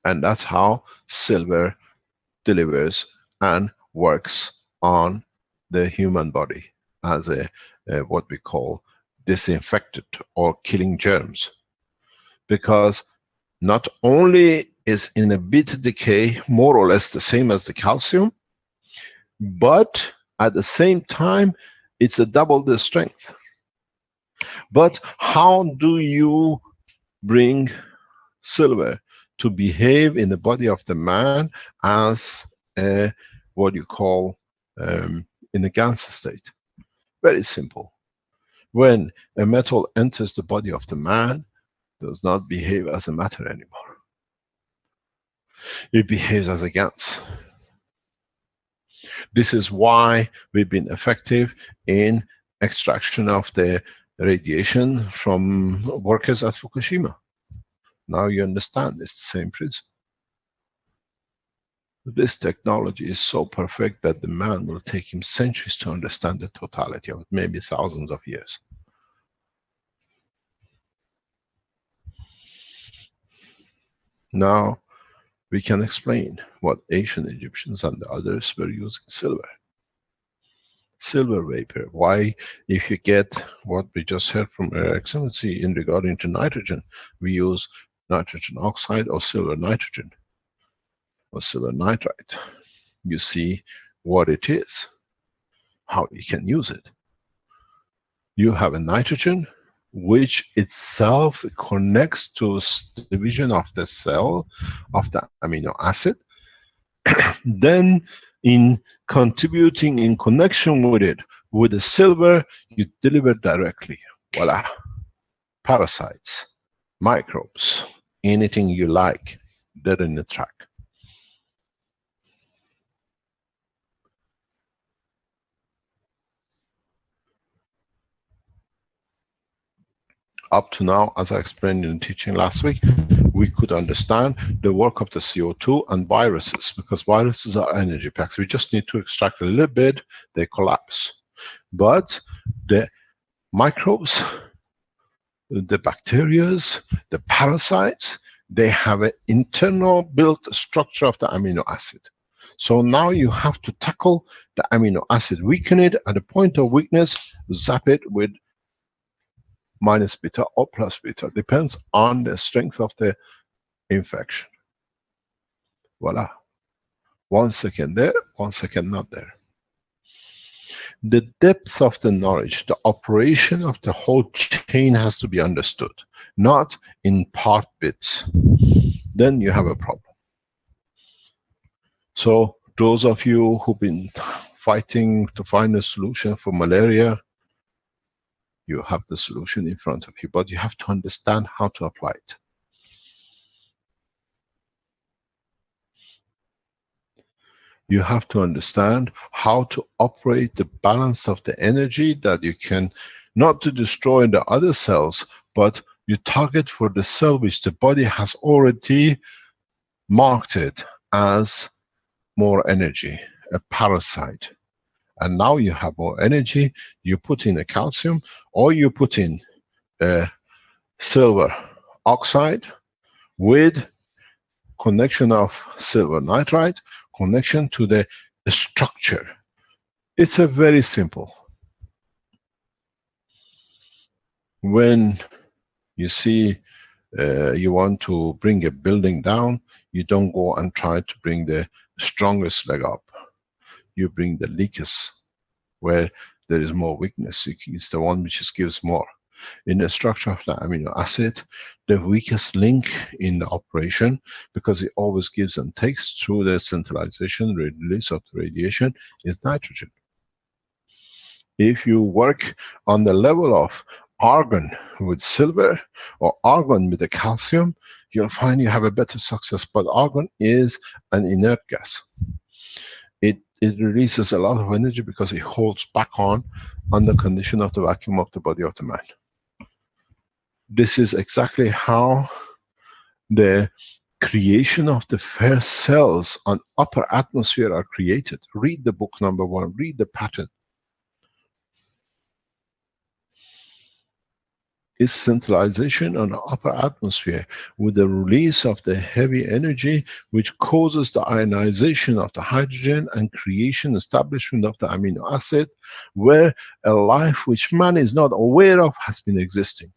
And that's how silver delivers and works on the human body as a what we call disinfected or killing germs, because not only is in a beta decay more or less the same as the calcium, but at the same time it's a double the strength. But how do you bring silver to behave in the body of the man as a, what you call in a GaNs state? Very simple. When a metal enters the body of the man, it does not behave as a matter anymore. It behaves as a GaNs. This is why we've been effective in extraction of the radiation from workers at Fukushima. Now you understand, it's the same principle. This technology is so perfect that the man will take him centuries to understand the totality of it, maybe thousands of years. Now we can explain what ancient Egyptians and the others were using silver. Silver vapor. Why, if you get what we just heard from Her Excellency in regarding to nitrogen, we use nitrogen oxide or silver nitrogen or silver nitride. You see what it is, how you can use it. You have a nitrogen which itself connects to division of the cell of the amino acid. Then in contributing in connection with it, with the silver, you deliver directly. Voila. Parasites, microbes, anything you like, they're in the track. Up to now, as I explained in the teaching last week, we could understand the work of the CO2 and viruses, because viruses are energy packs. We just need to extract a little bit, they collapse. But the microbes, the bacteria, the parasites, they have an internal built structure of the amino acid. So now you have to tackle the amino acid, weaken it at the point of weakness, zap it with minus beta or plus beta, depends on the strength of the infection. Voila. 1 second there, 1 second not there. The depth of the knowledge, the operation of the whole chain has to be understood, not in part bits. Then you have a problem. So those of you who've been fighting to find a solution for malaria, you have the solution in front of you, but you have to understand how to apply it. You have to understand how to operate the balance of the energy that you can, not to destroy the other cells, but you target for the cell which the body has already marked it as more energy, a parasite. And now you have more energy, you put in a calcium, or you put in a silver oxide with connection of silver nitride, connection to the structure. It's a very simple. When you see you want to bring a building down, you don't go and try to bring the strongest leg up. You bring the weakest, where there is more weakness. It's the one which gives more. In the structure of the amino acid, the weakest link in the operation, because it always gives and takes through the centralization, release of the radiation, is nitrogen. If you work on the level of argon with silver or argon with the calcium, you'll find you have a better success. But argon is an inert gas. It releases a lot of energy because it holds back on the condition of the vacuum of the body of the man. This is exactly how the creation of the first cells on upper atmosphere are created. Read the book number 1, read the pattern. is centralization on the upper atmosphere with the release of the heavy energy, which causes the ionization of the hydrogen and creation, establishment of the amino acid, where a life which man is not aware of has been existing,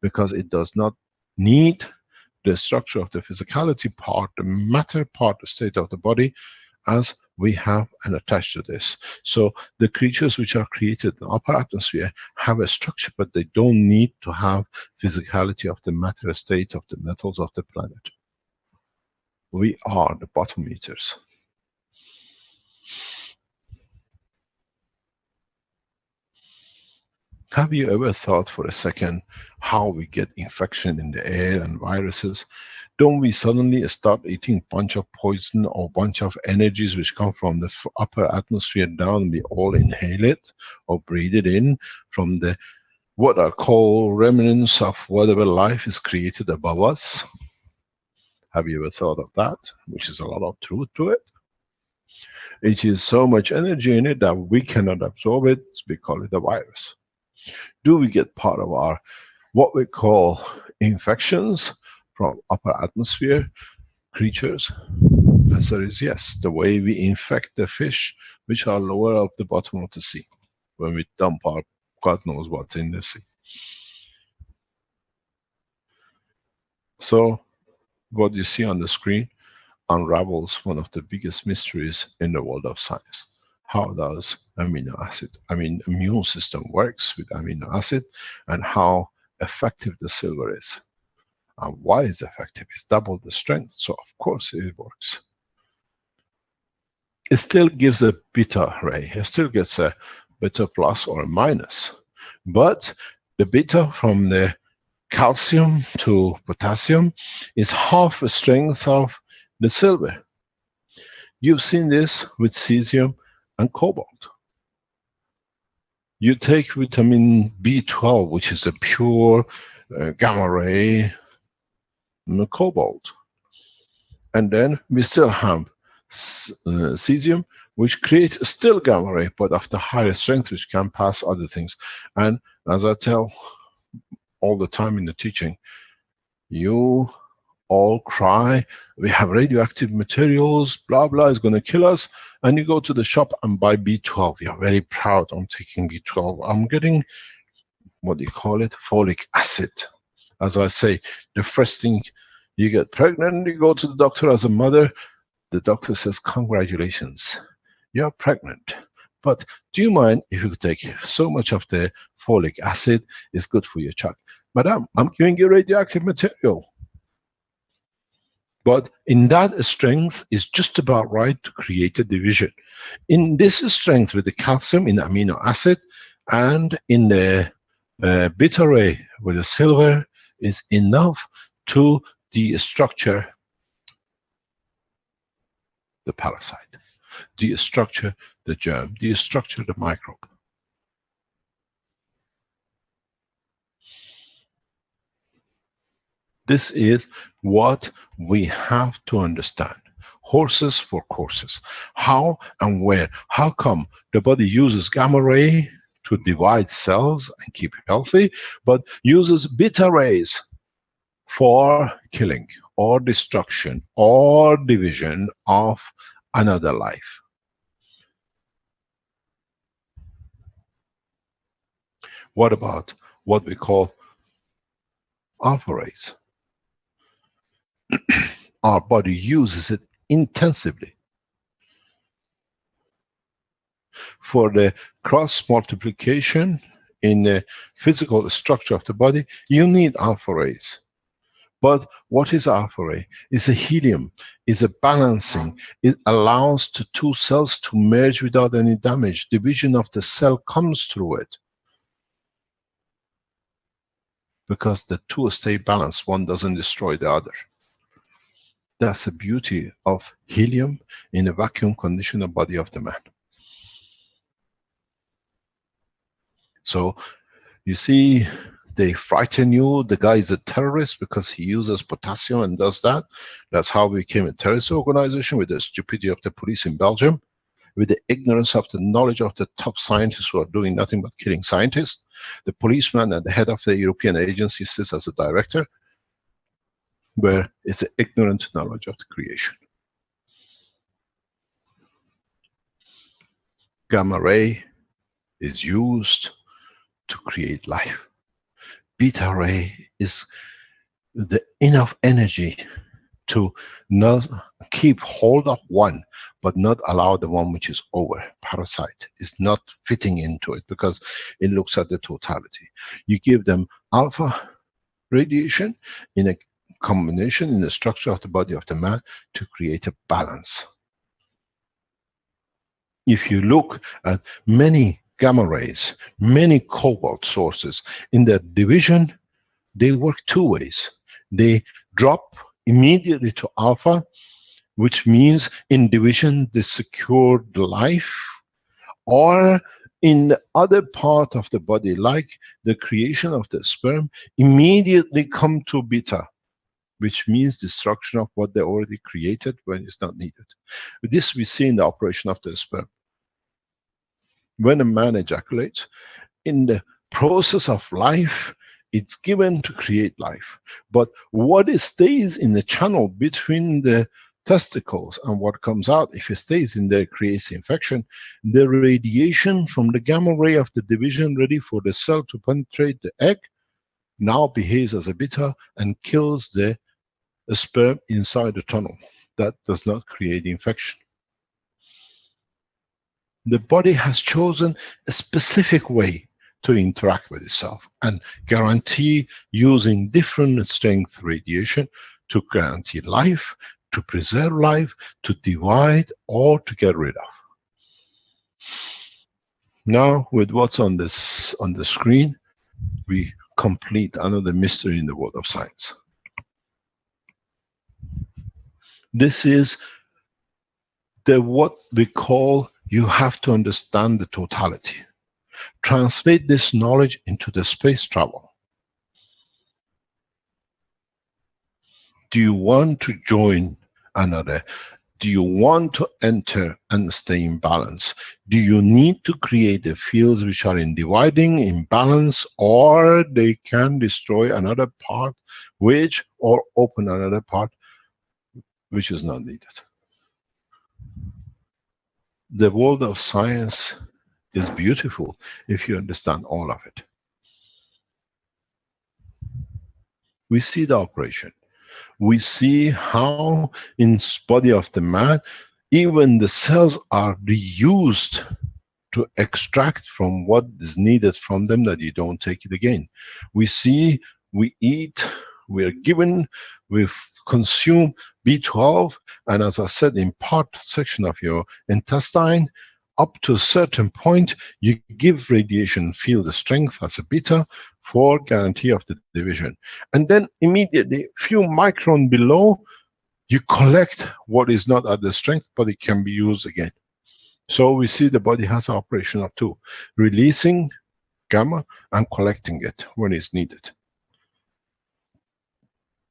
because it does not need the structure of the physicality part, the matter part, the state of the body, as we have and attached to this. So the creatures which are created in the upper atmosphere have a structure, but they don't need to have physicality of the matter state of the metals of the planet. We are the bottom meters. Have you ever thought for a second how we get infection in the air and viruses? Don't we suddenly start eating a bunch of poison or bunch of energies which come from the upper atmosphere down, and we all inhale it or breathe it in from the what are called remnants of whatever life is created above us? Have you ever thought of that? Which is a lot of truth to it. It is so much energy in it that we cannot absorb it, so we call it a virus. Do we get part of our what we call infections from upper atmosphere creatures? The answer is yes. The way we infect the fish which are lower at the bottom of the sea, when we dump our God knows what in the sea. So what you see on the screen unravels one of the biggest mysteries in the world of science. How does immune system works with amino acid, and how effective the silver is. And why it's effective? It's double the strength, so of course it works. It still gives a beta ray, it still gets a beta plus or a minus. But the beta from the calcium to potassium is half the strength of the silver. You've seen this with cesium and cobalt. You take vitamin B12, which is a pure gamma ray cobalt, and then we still have cesium, which creates still gamma ray, but of the higher strength, which can pass other things. And as I tell all the time in the teaching, you all cry, we have radioactive materials, blah blah, is going to kill us, and you go to the shop and buy B12. You're very proud, I'm taking B12, I'm getting, what do you call it, folic acid. As I say, the first thing you get pregnant, you go to the doctor as a mother, the doctor says, congratulations, you're pregnant, but do you mind if you take so much of the folic acid, it's good for your child. Madam, I'm giving you radioactive material. But in that strength is just about right to create a division. In this strength with the calcium in the amino acid and in the beta ray with the silver is enough to destructure the parasite, destructure the germ, destructure the microbe. This is what we have to understand. Horses for courses. How and where? How come the body uses gamma ray to divide cells and keep healthy, but uses beta rays for killing or destruction or division of another life? What about what we call alpha rays? Our body uses it intensively. For the cross multiplication in the physical structure of the body, you need alpha rays. But what is alpha ray? It's a helium, it's a balancing. It allows the two cells to merge without any damage. Division of the cell comes through it, because the two stay balanced, one doesn't destroy the other. That's the beauty of helium in a vacuum conditioned body of the man. So you see, they frighten you, the guy is a terrorist because he uses potassium and does that. That's how we became a terrorist organization, with the stupidity of the police in Belgium. with the ignorance of the knowledge of the top scientists who are doing nothing but killing scientists. The policeman at the head of the European agency sits as a director, where it's an ignorant knowledge of the creation. Gamma ray is used to create life. Beta ray is the enough energy to not keep hold of one, but not allow the one which is over, parasite, is not fitting into it, because it looks at the totality. You give them alpha radiation in a combination in the structure of the body of the man to create a balance. If you look at many gamma rays, many cobalt sources, in their division, they work two ways. They drop immediately to alpha, which means in division they secure the life, or in the other part of the body, like the creation of the sperm, immediately come to beta, which means destruction of what they already created when it's not needed. This we see in the operation of the sperm. When a man ejaculates, in the process of life, it's given to create life. But what stays in the channel between the testicles and what comes out, if it stays in there, creates infection. The radiation from the gamma ray of the division ready for the cell to penetrate the egg now behaves as a beta and kills the sperm inside the tunnel. That does not create infection. The body has chosen a specific way to interact with itself and guarantee using different strength radiation to guarantee life, to preserve life, to divide, or to get rid of. Now, with what's on the screen, we complete another mystery in the world of science. This is what we call, you have to understand the totality. Translate this knowledge into the space travel. Do you want to join another? Do you want to enter and stay in balance? Do you need to create the fields which are in dividing, in balance, or they can destroy another part or open another part which is not needed? The world of science is beautiful if you understand all of it. We see the operation. We see how in the body of the man, even the cells are reused to extract from what is needed from them, that you don't take it again. We see, we eat, we are given, we consume B12, and as I said, in part section of your intestine, up to a certain point, you give radiation field strength as a beta for guarantee of the division. And then immediately, few micron below, you collect what is not at the strength, but it can be used again. So we see the body has an operation of two, releasing gamma and collecting it when it's needed.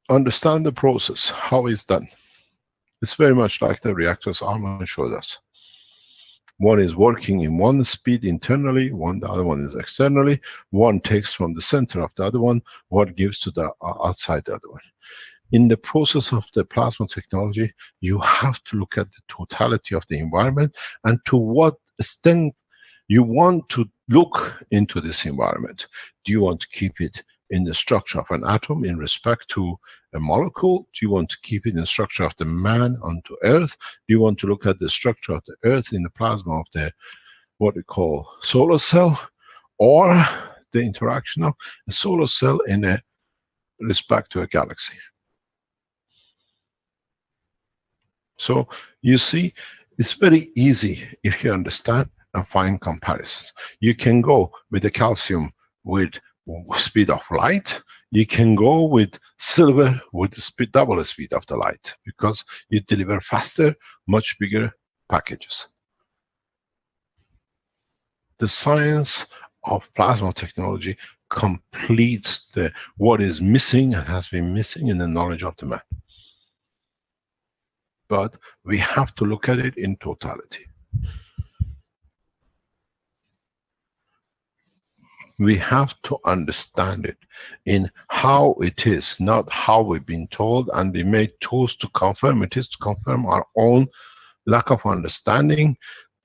Understand the process, how it's done. It's very much like the reactors Armand showed us. One is working in one speed internally, the other one is externally. One takes from the center of the other one, what gives to the outside the other one. In the process of the plasma technology, you have to look at the totality of the environment and to what extent you want to look into this environment. Do you want to keep it in the structure of an atom in respect to a molecule? Do you want to keep it in the structure of the man onto Earth? Do you want to look at the structure of the Earth in the plasma of the, what we call solar cell, or the interaction of a solar cell in a respect to a galaxy? So you see, it's very easy if you understand and find comparisons. You can go with the calcium with speed of light. You can go with silver with the speed, double the speed of the light, because you deliver faster, much bigger packages. The science of plasma technology completes what is missing and has been missing in the knowledge of the man. But we have to look at it in totality. We have to understand it in how it is, not how we've been told, and we made tools to confirm it is, to confirm our own lack of understanding,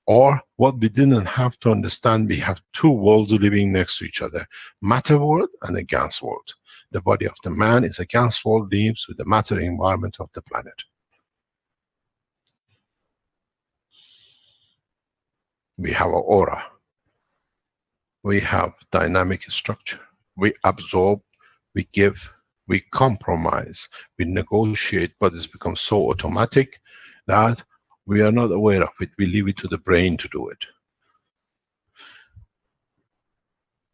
or what we didn't have to understand. We have two worlds living next to each other, matter world and a GANS world. The body of the man is a GANS world, lives with the matter environment of the planet. We have an aura. We have dynamic structure. We absorb, we give, we compromise, we negotiate, but it's become so automatic that we are not aware of it. We leave it to the brain to do it.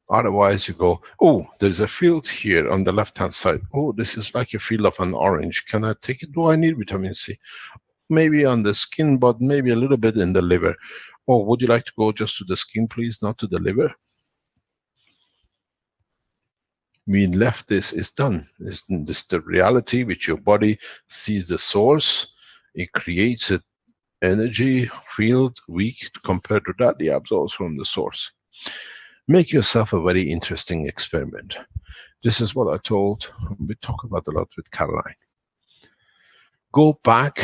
Otherwise you go, oh, there's a field here on the left-hand side. Oh, this is like a field of an orange. Can I take it? Do I need vitamin C? Maybe on the skin, but maybe a little bit in the liver. Oh, would you like to go just to the skin, please, not to the liver? We left this, is done. This the reality which your body sees the source. It creates an energy field weak compared to that. It absorbs from the source. Make yourself a very interesting experiment. This is what I told, we talk about a lot with Caroline. Go back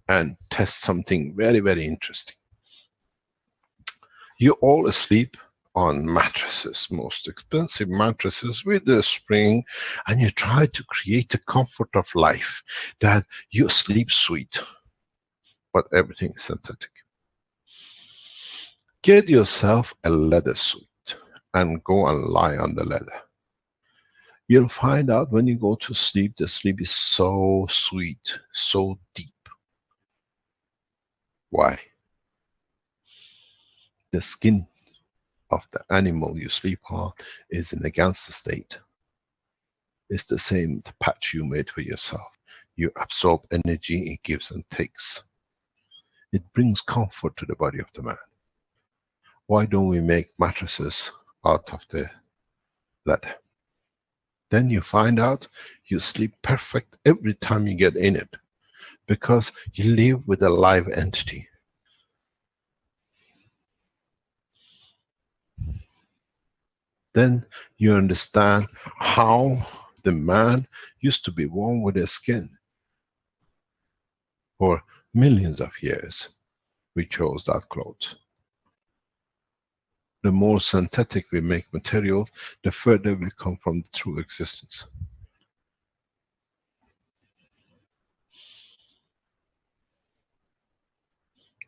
and test something very, very interesting. You all sleep on mattresses, most expensive mattresses with the spring, and you try to create the comfort of life that you sleep sweet, but everything is synthetic. Get yourself a leather suit and go and lie on the leather. You'll find out when you go to sleep, the sleep is so sweet, so deep. Why? The skin of the animal you sleep on is in a GANS state. It's the same the patch you made for yourself. You absorb energy, it gives and takes. It brings comfort to the body of the man. Why don't we make mattresses out of the leather? Then you find out you sleep perfect every time you get in it, because you live with a live entity. Then you understand how the man used to be warm with his skin. For millions of years, we chose that clothes. The more synthetic we make material, the further we come from the true existence.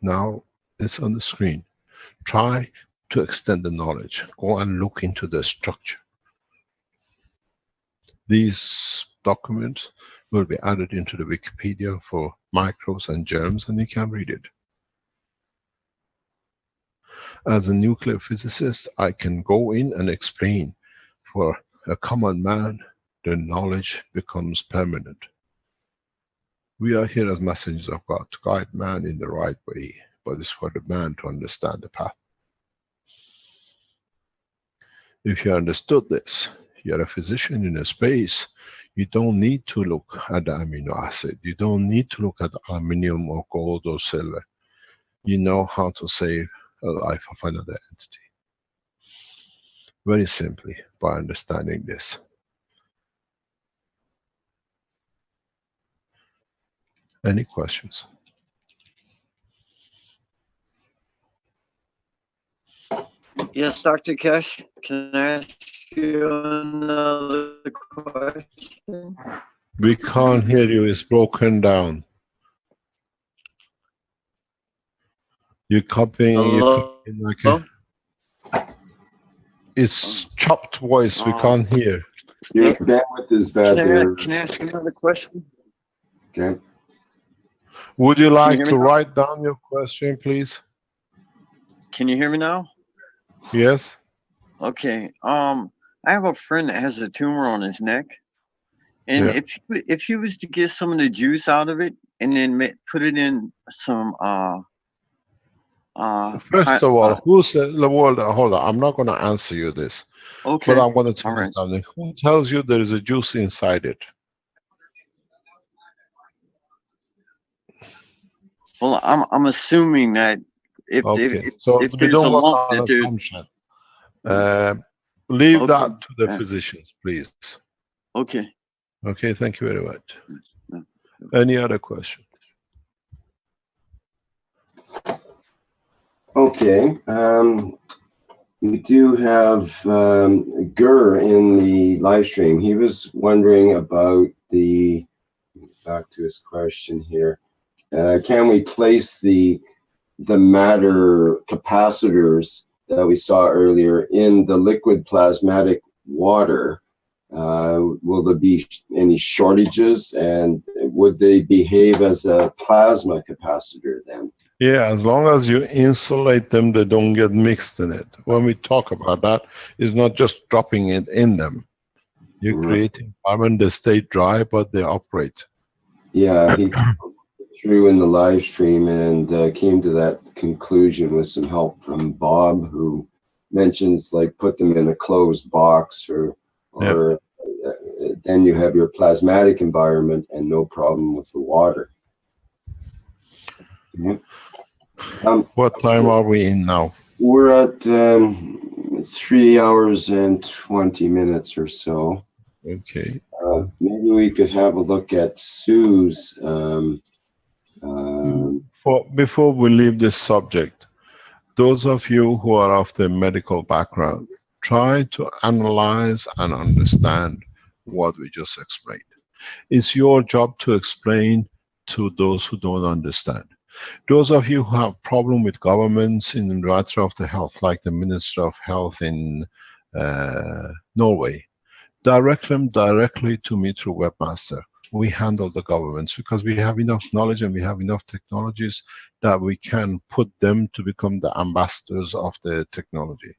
Now it's on the screen. Try to extend the knowledge. Go and look into the structure. These documents will be added into the Wikipedia for microbes and germs, and you can read it. As a nuclear physicist, I can go in and explain. For a common man, the knowledge becomes permanent. We are here as messengers of God to guide man in the right way, but it's for the man to understand the path. If you understood this, you're a physician in a space, you don't need to look at the amino acid. You don't need to look at aluminum or gold or silver. You know how to save a life of another entity. Very simply, by understanding this. Any questions? Yes, Dr. Kesh, can I ask you another question? We can't hear you, it's broken down. You're copying, like it's chopped voice, we can't hear. Your bandwidth is bad there. Can I ask another question? Okay. Would you like hear to me now? write down your question, please? Can you hear me now? Yes. Okay. I have a friend that has a tumor on his neck, and Yeah. if he was to get some of the juice out of it and then put it in some First of all, who said the world? Hold on, I'm not going to answer you this. Okay. But I'm going to tell All you right. something. Who tells you there is a juice inside it? Well, I'm assuming that if Okay, if, so if we there's don't a work lump on that there, assumption. Leave Okay. that to the Yeah. physicians, please. Okay. Okay, thank you very much. Any other question? Okay. We do have Gur in the live stream. He was wondering about the, back to his question here. Can we place the matter capacitors that we saw earlier in the liquid plasmatic water? Will there be any shortages, and would they behave as a plasma capacitor then? Yeah, as long as you insulate them, they don't get mixed in it. When we talk about that, it's not just dropping it in them. You're creating environment, they stay dry, but they operate. Yeah, he threw in the live stream and came to that conclusion with some help from Bob, who mentions like put them in a closed box, or then you have your plasmatic environment and no problem with the water. What time are we in now? We're at 3 hours and 20 minutes or so. Okay. Maybe we could have a look at Sue's. Before we leave this subject, those of you who are of the medical background, try to analyze and understand what we just explained. It's your job to explain to those who don't understand. Those of you who have problem with governments in the matter of the health, like the Minister of Health in Norway, direct them directly to me through Webmaster. We handle the governments because we have enough knowledge and we have enough technologies that we can put them to become the ambassadors of the technology.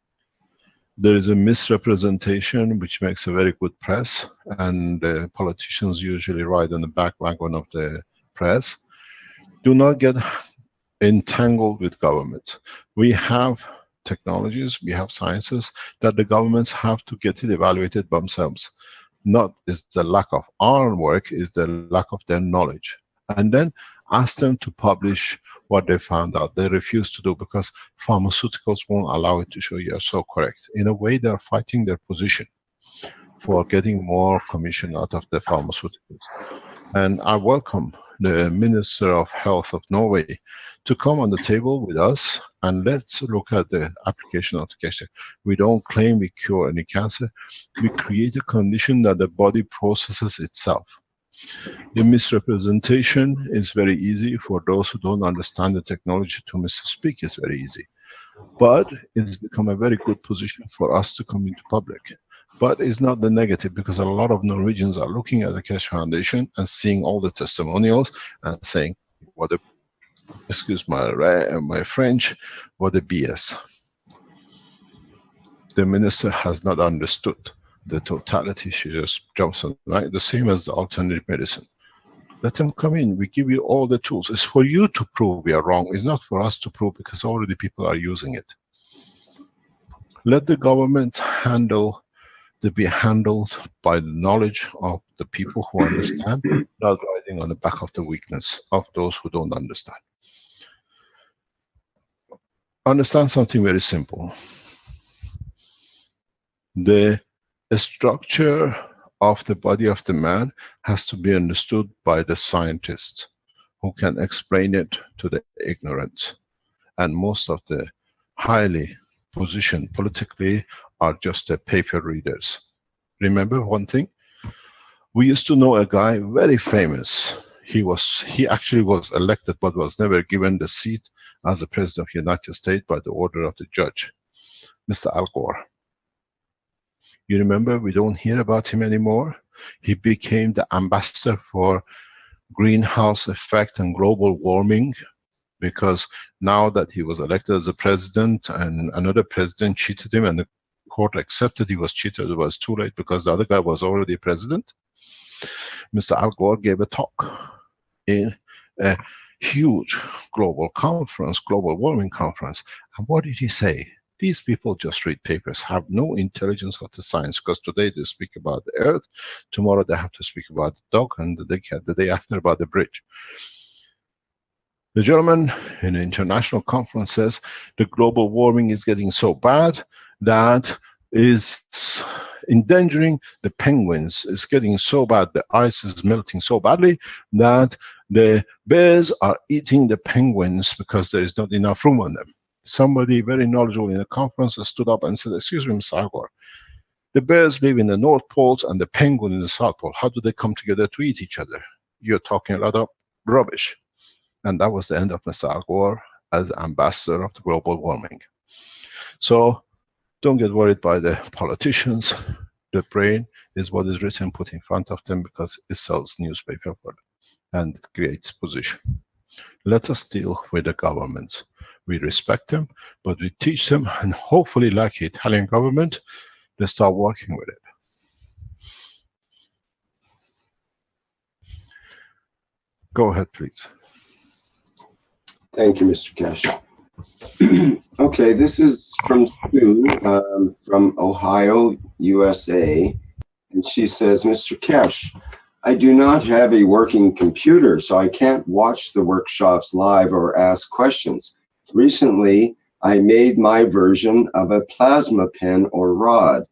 There is a misrepresentation which makes a very good press, and politicians usually ride on the back wagon of the press. Do not get entangled with government. We have technologies, we have sciences that the governments have to get it evaluated by themselves. Not is the lack of our work, is the lack of their knowledge. And then ask them to publish what they found out. They refuse to do because pharmaceuticals won't allow it to show you are so correct. In a way, they're fighting their position for getting more commission out of the pharmaceuticals. And I welcome the Minister of Health of Norway to come on the table with us, and let's look at the application of the Keshe. We don't claim we cure any cancer. We create a condition that the body processes itself. The misrepresentation is very easy for those who don't understand the technology. To misspeak is very easy, but it's become a very good position for us to come into public. But it's not the negative, because a lot of Norwegians are looking at the Keshe Foundation and seeing all the testimonials and saying, what a, excuse my French, what a BS. The minister has not understood the totality. She just jumps on, right? The same as the alternative medicine. Let them come in. We give you all the tools. It's for you to prove we are wrong. It's not for us to prove, because already people are using it. Let the government be handled by the knowledge of the people who understand, not riding on the back of the weakness of those who don't understand. Understand something very simple. The structure of the body of the man has to be understood by the scientists who can explain it to the ignorant. And most of the highly positioned politically are just the paper readers. Remember one thing? We used to know a guy very famous. He actually was elected but was never given the seat as the President of the United States by the order of the judge, Mr. Al Gore. You remember, we don't hear about him anymore. He became the ambassador for greenhouse effect and global warming, because now that he was elected as a president and another president cheated him and the court accepted he was cheated, it was too late because the other guy was already president. Mr. Al Gore gave a talk in a huge global conference, global warming conference. And what did he say? These people just read papers, have no intelligence of the science, because today they speak about the earth, tomorrow they have to speak about the dog, and the day after about the bridge. The gentleman in an international conference says the global warming is getting so bad that is endangering the penguins. It's getting so bad, the ice is melting so badly that the bears are eating the penguins because there is not enough room on them. Somebody very knowledgeable in a conference stood up and said, excuse me, Mr. Agor, the bears live in the North Poles and the penguin in the South Pole. How do they come together to eat each other? You're talking a lot of rubbish. And that was the end of Mr. Al Gore as ambassador of the global warming. So don't get worried by the politicians. The brain is what is written, put in front of them because it sells newspaper for them and it creates position. Let us deal with the governments. We respect them, but we teach them, and hopefully, like the Italian government, they start working with it. Go ahead, please. Thank you, Mr. Keshe. Okay, this is from Sue from Ohio, USA. And she says, Mr. Keshe, I do not have a working computer, so I can't watch the workshops live or ask questions. Recently, I made my version of a plasma pen or rod,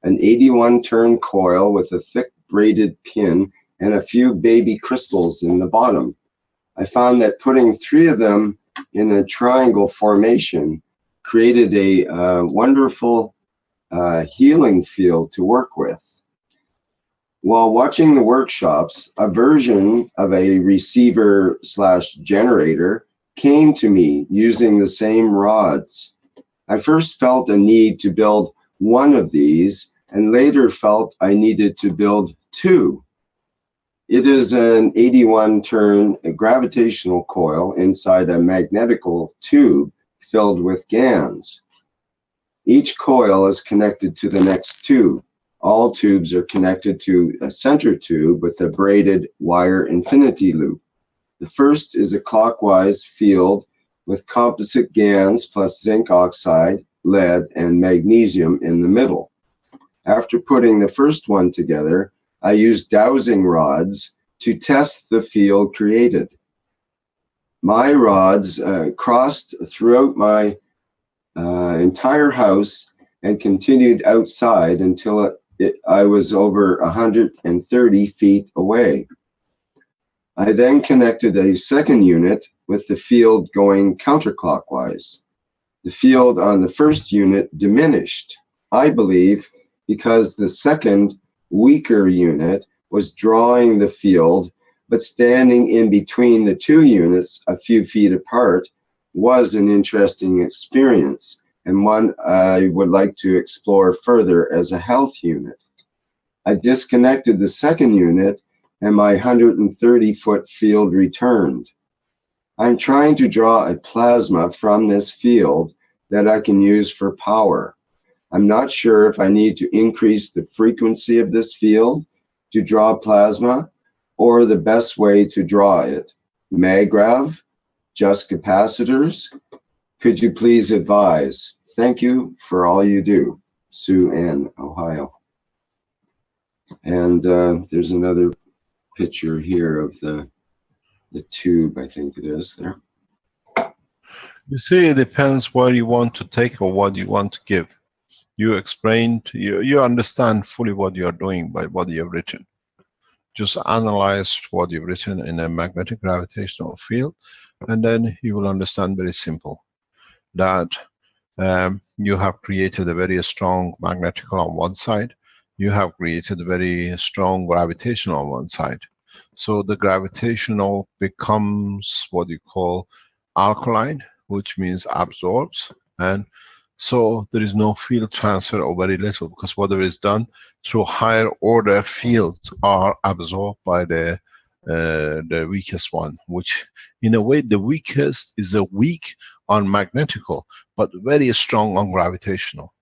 an 81-turn coil with a thick braided pin and a few baby crystals in the bottom. I found that putting 3 of them in a triangle formation created a wonderful healing field to work with. While watching the workshops, a version of a receiver/generator came to me using the same rods. I first felt a need to build one of these and later felt I needed to build 2. It is an 81-turn gravitational coil inside a magnetical tube filled with GANs. Each coil is connected to the next tube. All tubes are connected to a center tube with a braided wire infinity loop. The first is a clockwise field with composite GANs plus zinc oxide, lead, and magnesium in the middle. After putting the first one together, I used dowsing rods to test the field created. My rods crossed throughout my entire house and continued outside until I was over 130 feet away. I then connected a second unit with the field going counterclockwise. The field on the first unit diminished, I believe, because the second, weaker unit was drawing the field, but standing in between the 2 units a few feet apart was an interesting experience and one I would like to explore further as a health unit. I disconnected the second unit and my 130-foot field returned. I'm trying to draw a plasma from this field that I can use for power. I'm not sure if I need to increase the frequency of this field to draw plasma or the best way to draw it. Maggrav, just capacitors? Could you please advise? Thank you for all you do. Sue Ann, Ohio. And there's another picture here of the tube, I think it is there. You see, it depends where you want to take or what you want to give. You explained, you understand fully what you are doing by what you have written. Just analyze what you've written in a magnetic gravitational field, and then you will understand very simple that you have created a very strong magnetical on one side, you have created a very strong gravitational on one side. So the gravitational becomes what you call alkaline, which means absorbs, and so there is no field transfer or very little, because whatever is done through higher order fields are absorbed by the weakest one, which in a way the weakest is a weak on magnetical, but very strong on gravitational.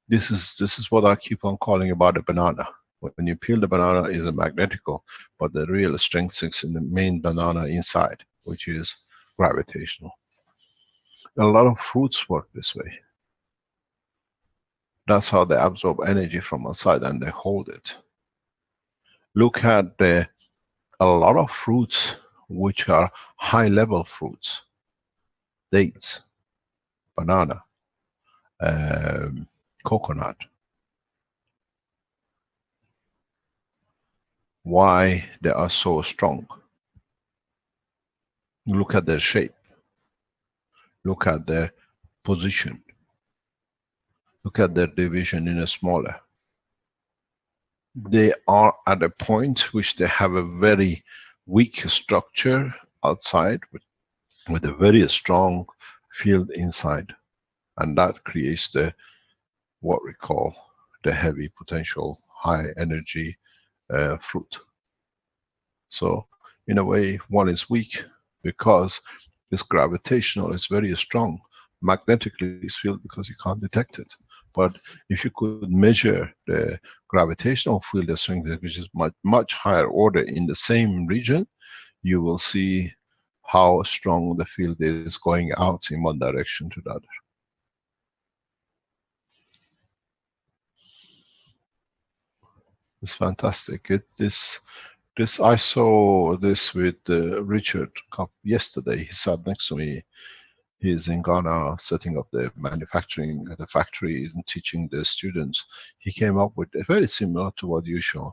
This is what I keep on calling about a banana. When you peel the banana, is a magnetical, but the real strength sits in the main banana inside, which is gravitational. A lot of fruits work this way. That's how they absorb energy from outside and they hold it. Look at a lot of fruits which are high level fruits. Dates, banana, coconut. Why they are so strong? Look at their shape. Look at their position. Look at their division in a smaller. They are at a point which they have a very weak structure outside with a very strong field inside, and that creates the what we call the heavy potential, high energy fruit. So in a way, one is weak because this gravitational is very strong. Magnetically it's field because you can't detect it. But if you could measure the gravitational field strength, which is much higher order in the same region, you will see how strong the field is going out in one direction to the other. It's fantastic. This I saw this with Richard yesterday. He sat next to me. He's in Ghana setting up the manufacturing, the factories and teaching the students. He came up with very similar to what you show.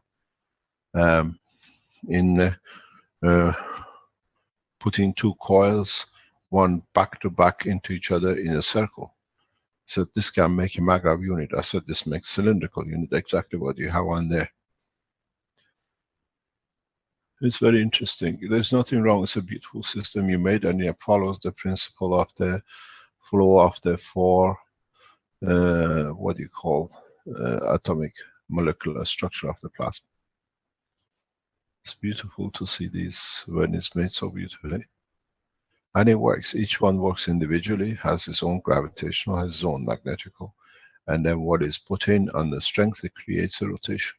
Putting two coils, one back to back into each other in a circle. So this can make a MAGRAV unit. I said this makes cylindrical unit, exactly what you have on there. It's very interesting. There's nothing wrong. It's a beautiful system you made, and it follows the principle of the flow of the four, what do you call, atomic molecular structure of the plasma. It's beautiful to see this when it's made so beautifully. And it works. Each one works individually, has its own gravitational, has its own magnetical. And then what is put in on the strength, it creates a rotation.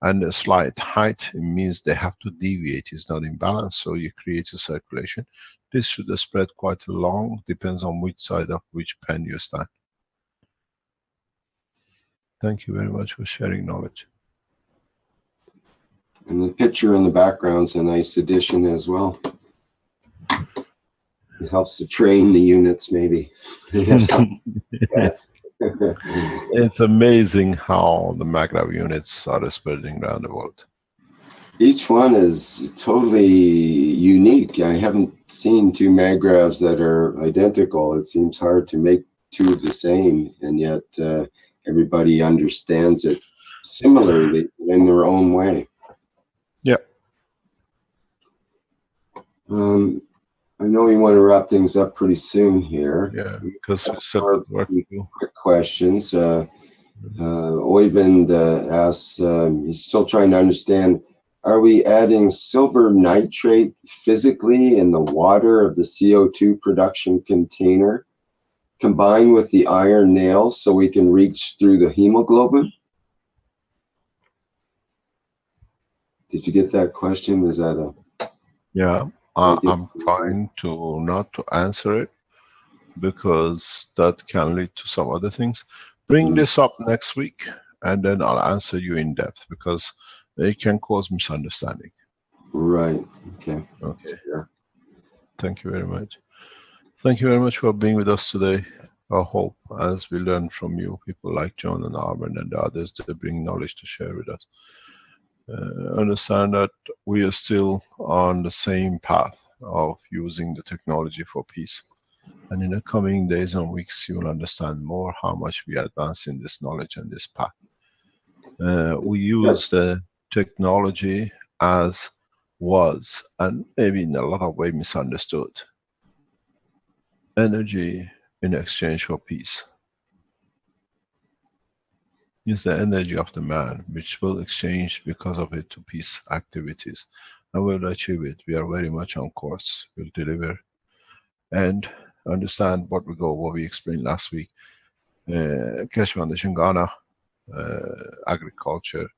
And a slight height, it means they have to deviate. It's not in balance, so you create a circulation. This should spread quite long, depends on which side of which pen you stand. Thank you very much for sharing knowledge. And the picture in the background is a nice addition as well. It helps to train the units, maybe. It's amazing how the MAGRAV units are spreading around the world. Each one is totally unique. I haven't seen two MAGRAVs that are identical. It seems hard to make two of the same, and yet everybody understands it similarly in their own way. Yeah. I know we want to wrap things up pretty soon here. Yeah, because we said quick questions. Oyvind asks, he's still trying to understand, are we adding silver nitrate physically in the water of the CO2 production container combined with the iron nails so we can reach through the hemoglobin? Did you get that question? Is that a... Yeah. I'm trying to not to answer it because that can lead to some other things. Bring this up next week and then I'll answer you in depth because it can cause misunderstanding. Right. Okay. Okay. Thank you very much. Thank you very much for being with us today. I hope as we learn from you, people like John and Armin and the others that bring knowledge to share with us. Understand that we are still on the same path of using the technology for peace. And in the coming days and weeks, you will understand more how much we advance in this knowledge and this path. We use the technology as was, and maybe in a lot of ways misunderstood. Energy in exchange for peace. Is the energy of the man, which will exchange because of it to peace activities, and we'll achieve it. We are very much on course. We'll deliver and understand what we explained last week. Keshe Foundation Ghana, agriculture,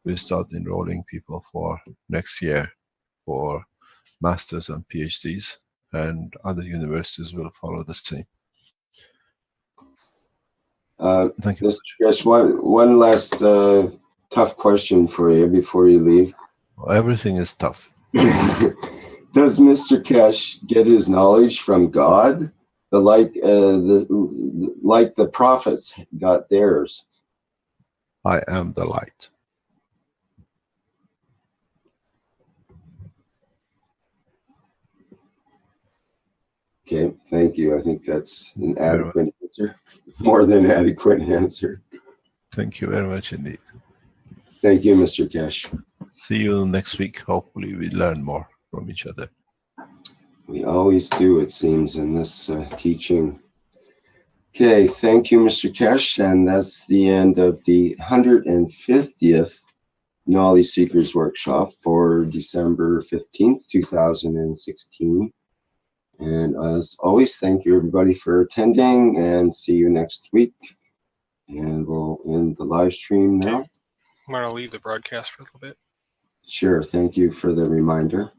will start enrolling people for next year for masters and PhDs, and other universities will follow the same. Thank you. Yes, one last tough question for you before you leave. Everything is tough. Does Mr. Keshe get his knowledge from God, like the prophets got theirs. I am the light. Okay, thank you. I think that's an adequate answer. More than adequate answer. Thank you very much indeed. Thank you, Mr. Keshe. See you next week. Hopefully we learn more from each other. We always do, it seems, in this teaching. Okay, thank you, Mr. Keshe, and that's the end of the 150th Knowledge Seekers Workshop for December 15th, 2016. And as always, thank you everybody for attending, and see you next week. And we'll end the live stream now. I'm going to leave the broadcast for a little bit. Sure, thank you for the reminder.